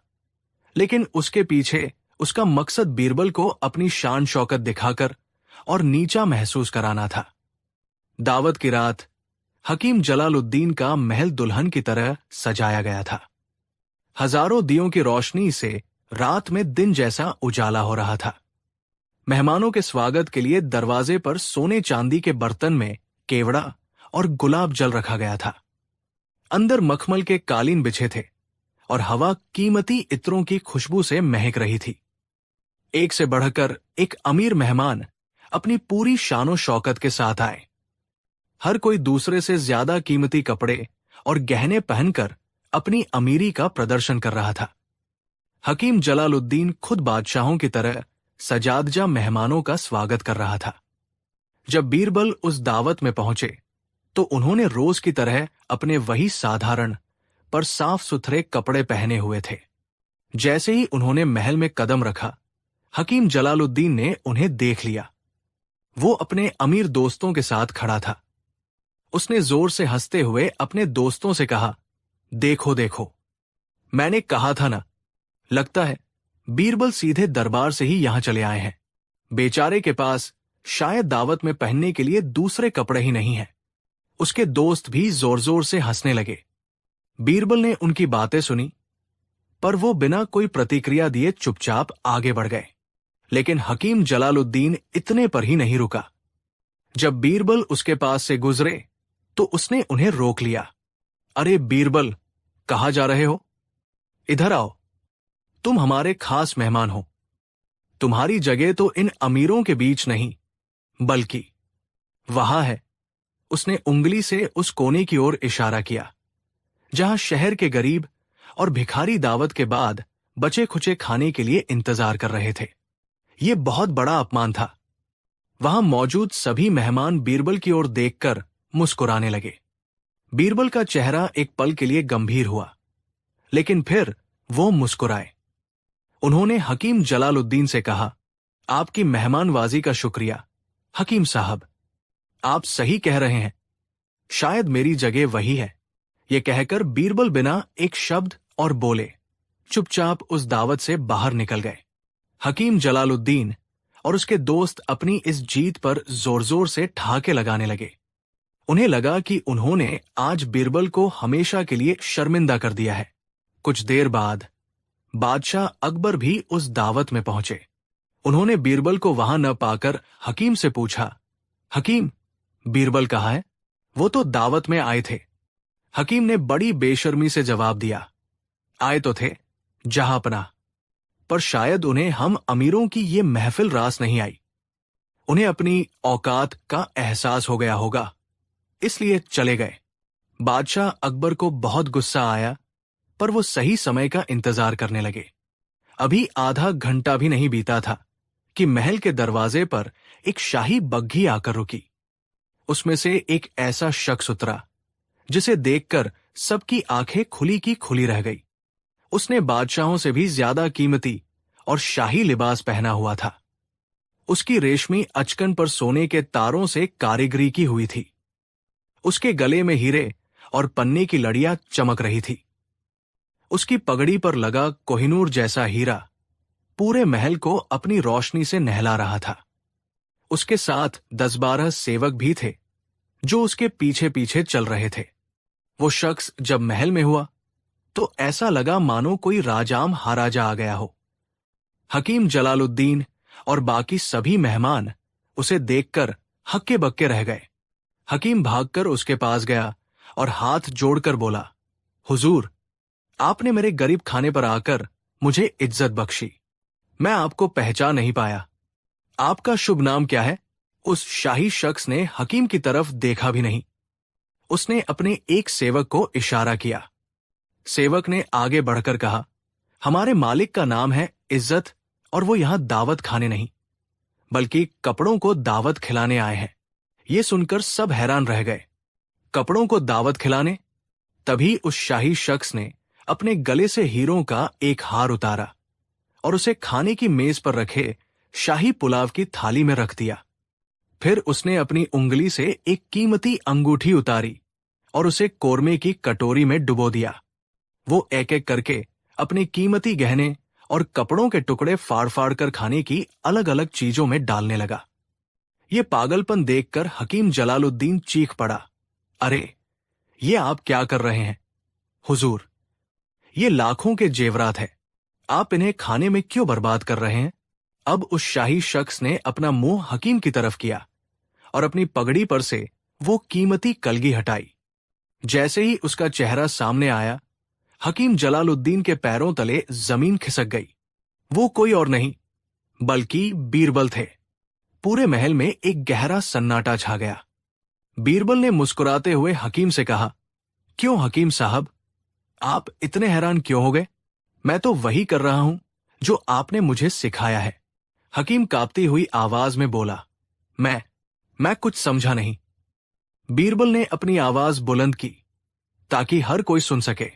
लेकिन उसके पीछे उसका मकसद बीरबल को अपनी शान शौकत दिखाकर और नीचा महसूस कराना था। दावत की रात हकीम जलालुद्दीन का महल दुल्हन की तरह सजाया गया था। हजारों दियों की रोशनी से रात में दिन जैसा उजाला हो रहा था। मेहमानों के स्वागत के लिए दरवाजे पर सोने चांदी के बर्तन में केवड़ा और गुलाब जल रखा गया था। अंदर मखमल के कालीन बिछे थे और हवा कीमती इत्रों की खुशबू से महक रही थी। एक से बढ़कर एक अमीर मेहमान अपनी पूरी शानो शौकत के साथ आए। हर कोई दूसरे से ज्यादा कीमती कपड़े और गहने पहनकर अपनी अमीरी का प्रदर्शन कर रहा था। हकीम जलालुद्दीन खुद बादशाहों की तरह सजादजा मेहमानों का स्वागत कर रहा था। जब बीरबल उस दावत में पहुंचे तो उन्होंने रोज की तरह अपने वही साधारण पर साफ सुथरे कपड़े पहने हुए थे। जैसे ही उन्होंने महल में कदम रखा, हकीम जलालुद्दीन ने उन्हें देख लिया। वो अपने अमीर दोस्तों के साथ खड़ा था। उसने जोर से हंसते हुए अपने दोस्तों से कहा, देखो देखो, मैंने कहा था ना। लगता है बीरबल सीधे दरबार से ही यहां चले आए हैं। बेचारे के पास शायद दावत में पहनने के लिए दूसरे कपड़े ही नहीं हैं। उसके दोस्त भी जोर जोर से हंसने लगे। बीरबल ने उनकी बातें सुनी, पर वो बिना कोई प्रतिक्रिया दिए चुपचाप आगे बढ़ गए। लेकिन हकीम जलालुद्दीन इतने पर ही नहीं रुका। जब बीरबल उसके पास से गुजरे तो उसने उन्हें रोक लिया। अरे बीरबल, कहाँ जा रहे हो? इधर आओ, तुम हमारे खास मेहमान हो। तुम्हारी जगह तो इन अमीरों के बीच नहीं, बल्कि वहां है। उसने उंगली से उस कोने की ओर इशारा किया जहां शहर के गरीब और भिखारी दावत के बाद बचे खुचे खाने के लिए इंतजार कर रहे थे। यह बहुत बड़ा अपमान था। वहां मौजूद सभी मेहमान बीरबल की ओर देखकर मुस्कुराने लगे। बीरबल का चेहरा एक पल के लिए गंभीर हुआ, लेकिन फिर वो मुस्कुराए। उन्होंने हकीम जलालुद्दीन से कहा, आपकी मेहमानवाजी का शुक्रिया हकीम साहब। आप सही कह रहे हैं, शायद मेरी जगह वही है। यह कहकर बीरबल बिना एक शब्द और बोले चुपचाप उस दावत से बाहर निकल गए। हकीम जलालुद्दीन और उसके दोस्त अपनी इस जीत पर जोर जोर से ठहाके लगाने लगे। उन्हें लगा कि उन्होंने आज बीरबल को हमेशा के लिए शर्मिंदा कर दिया है। कुछ देर बाद बादशाह अकबर भी उस दावत में पहुंचे। उन्होंने बीरबल को वहां न पाकर हकीम से पूछा, हकीम, बीरबल कहाँ है? वो तो दावत में आए थे। हकीम ने बड़ी बेशर्मी से जवाब दिया, आए तो थे जहांपनाह, पर शायद उन्हें हम अमीरों की ये महफिल रास नहीं आई। उन्हें अपनी औकात का एहसास हो गया होगा, इसलिए चले गए। बादशाह अकबर को बहुत गुस्सा आया, पर वो सही समय का इंतजार करने लगे। अभी आधा घंटा भी नहीं बीता था कि महल के दरवाजे पर एक शाही बग्घी आकर रुकी। उसमें से एक ऐसा शख्स उतरा जिसे देखकर सबकी आंखें खुली की खुली रह गई। उसने बादशाहों से भी ज्यादा कीमती और शाही लिबास पहना हुआ था। उसकी रेशमी अचकन पर सोने के तारों से कारीगरी की हुई थी। उसके गले में हीरे और पन्ने की लड़ियां चमक रही थी। उसकी पगड़ी पर लगा कोहिनूर जैसा हीरा पूरे महल को अपनी रोशनी से नहला रहा था। उसके साथ 10-12 सेवक भी थे जो उसके पीछे पीछे चल रहे थे। वो शख्स जब महल में हुआ तो ऐसा लगा मानो कोई राजाम हाराजा आ गया हो। हकीम जलालुद्दीन और बाकी सभी मेहमान उसे देखकर हक्के बक्के रह गए। हकीम भागकर उसके पास गया और हाथ जोड़कर बोला, हुजूर, आपने मेरे गरीब खाने पर आकर मुझे इज्जत बख्शी। मैं आपको पहचान नहीं पाया। आपका शुभ नाम क्या है? उस शाही शख्स ने हकीम की तरफ देखा भी नहीं। उसने अपने एक सेवक को इशारा किया। सेवक ने आगे बढ़कर कहा, हमारे मालिक का नाम है इज्जत और वो यहां दावत खाने नहीं, बल्कि कपड़ों को दावत खिलाने आए हैं। ये सुनकर सब हैरान रह गए। कपड़ों को दावत खिलाने? तभी उस शाही शख्स ने अपने गले से हीरों का एक हार उतारा और उसे खाने की मेज पर रखे शाही पुलाव की थाली में रख दिया। फिर उसने अपनी उंगली से एक कीमती अंगूठी उतारी और उसे कोरमे की कटोरी में डुबो दिया। वो एक एक करके अपने कीमती गहने और कपड़ों के टुकड़े फाड़ फाड़ कर खाने की अलग अलग चीजों में डालने लगा। ये पागलपन देखकर हकीम जलालुद्दीन चीख पड़ा, अरे ये आप क्या कर रहे हैं हुजूर? ये लाखों के जेवरात हैं, आप इन्हें खाने में क्यों बर्बाद कर रहे हैं? अब उस शाही शख्स ने अपना मुंह हकीम की तरफ किया और अपनी पगड़ी पर से वो कीमती कलगी हटाई। जैसे ही उसका चेहरा सामने आया, हकीम जलालुद्दीन के पैरों तले जमीन खिसक गई। वो कोई और नहीं बल्कि बीरबल थे। पूरे महल में एक गहरा सन्नाटा छा गया। बीरबल ने मुस्कुराते हुए हकीम से कहा, क्यों हकीम साहब, आप इतने हैरान क्यों हो गए? मैं तो वही कर रहा हूं जो आपने मुझे सिखाया है। हकीम कांपती हुई आवाज में बोला, मैं कुछ समझा नहीं। बीरबल ने अपनी आवाज बुलंद की ताकि हर कोई सुन सके।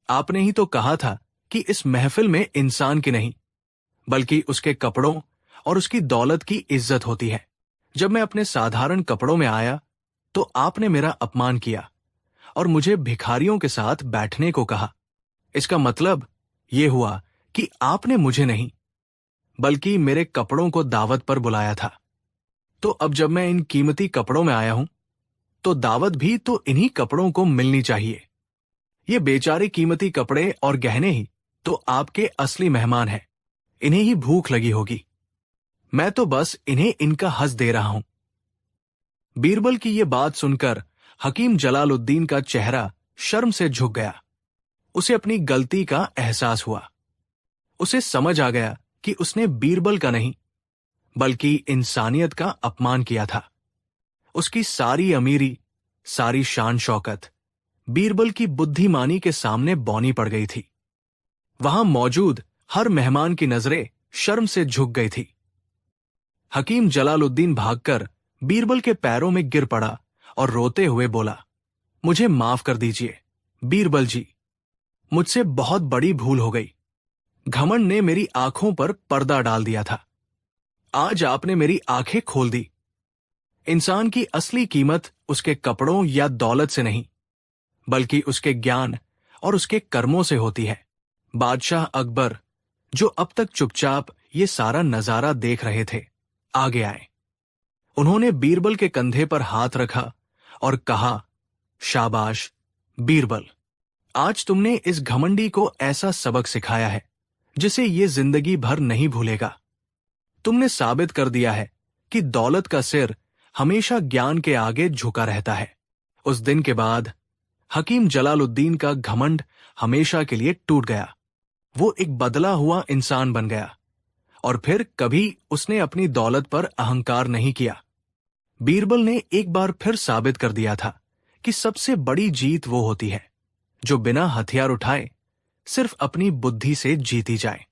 आपने ही तो कहा था कि इस महफिल में इंसान की नहीं बल्कि उसके कपड़ों और उसकी दौलत की इज्जत होती है। जब मैं अपने साधारण कपड़ों में आया तो आपने मेरा अपमान किया और मुझे भिखारियों के साथ बैठने को कहा। इसका मतलब यह हुआ कि आपने मुझे नहीं बल्कि मेरे कपड़ों को दावत पर बुलाया था। तो अब जब मैं इन कीमती कपड़ों में आया हूं तो दावत भी तो इन्हीं कपड़ों को मिलनी चाहिए। ये बेचारे कीमती कपड़े और गहने ही तो आपके असली मेहमान हैं। इन्हें ही भूख लगी होगी। मैं तो बस इन्हें इनका हक दे रहा हूं। बीरबल की ये बात सुनकर हकीम जलालुद्दीन का चेहरा शर्म से झुक गया। उसे अपनी गलती का एहसास हुआ। उसे समझ आ गया कि उसने बीरबल का नहीं बल्कि इंसानियत का अपमान किया था। उसकी सारी अमीरी, सारी शान शौकत बीरबल की बुद्धिमानी के सामने बौनी पड़ गई थी। वहां मौजूद हर मेहमान की नजरें शर्म से झुक गई थी। हकीम जलालुद्दीन भागकर बीरबल के पैरों में गिर पड़ा और रोते हुए बोला, मुझे माफ कर दीजिए बीरबल जी, मुझसे बहुत बड़ी भूल हो गई। घमंड ने मेरी आंखों पर पर्दा डाल दिया था। आज आपने मेरी आंखें खोल दी। इंसान की असली कीमत उसके कपड़ों या दौलत से नहीं बल्कि उसके ज्ञान और उसके कर्मों से होती है। बादशाह अकबर, जो अब तक चुपचाप ये सारा नजारा देख रहे थे, आगे आए। उन्होंने बीरबल के कंधे पर हाथ रखा और कहा, शाबाश बीरबल, आज तुमने इस घमंडी को ऐसा सबक सिखाया है जिसे ये जिंदगी भर नहीं भूलेगा। तुमने साबित कर दिया है कि दौलत का सिर हमेशा ज्ञान के आगे झुका रहता है। उस दिन के बाद हकीम जलालुद्दीन का घमंड हमेशा के लिए टूट गया। वो एक बदला हुआ इंसान बन गया और फिर कभी उसने अपनी दौलत पर अहंकार नहीं किया। बीरबल ने एक बार फिर साबित कर दिया था कि सबसे बड़ी जीत वो होती है जो बिना हथियार उठाए सिर्फ अपनी बुद्धि से जीती जाए।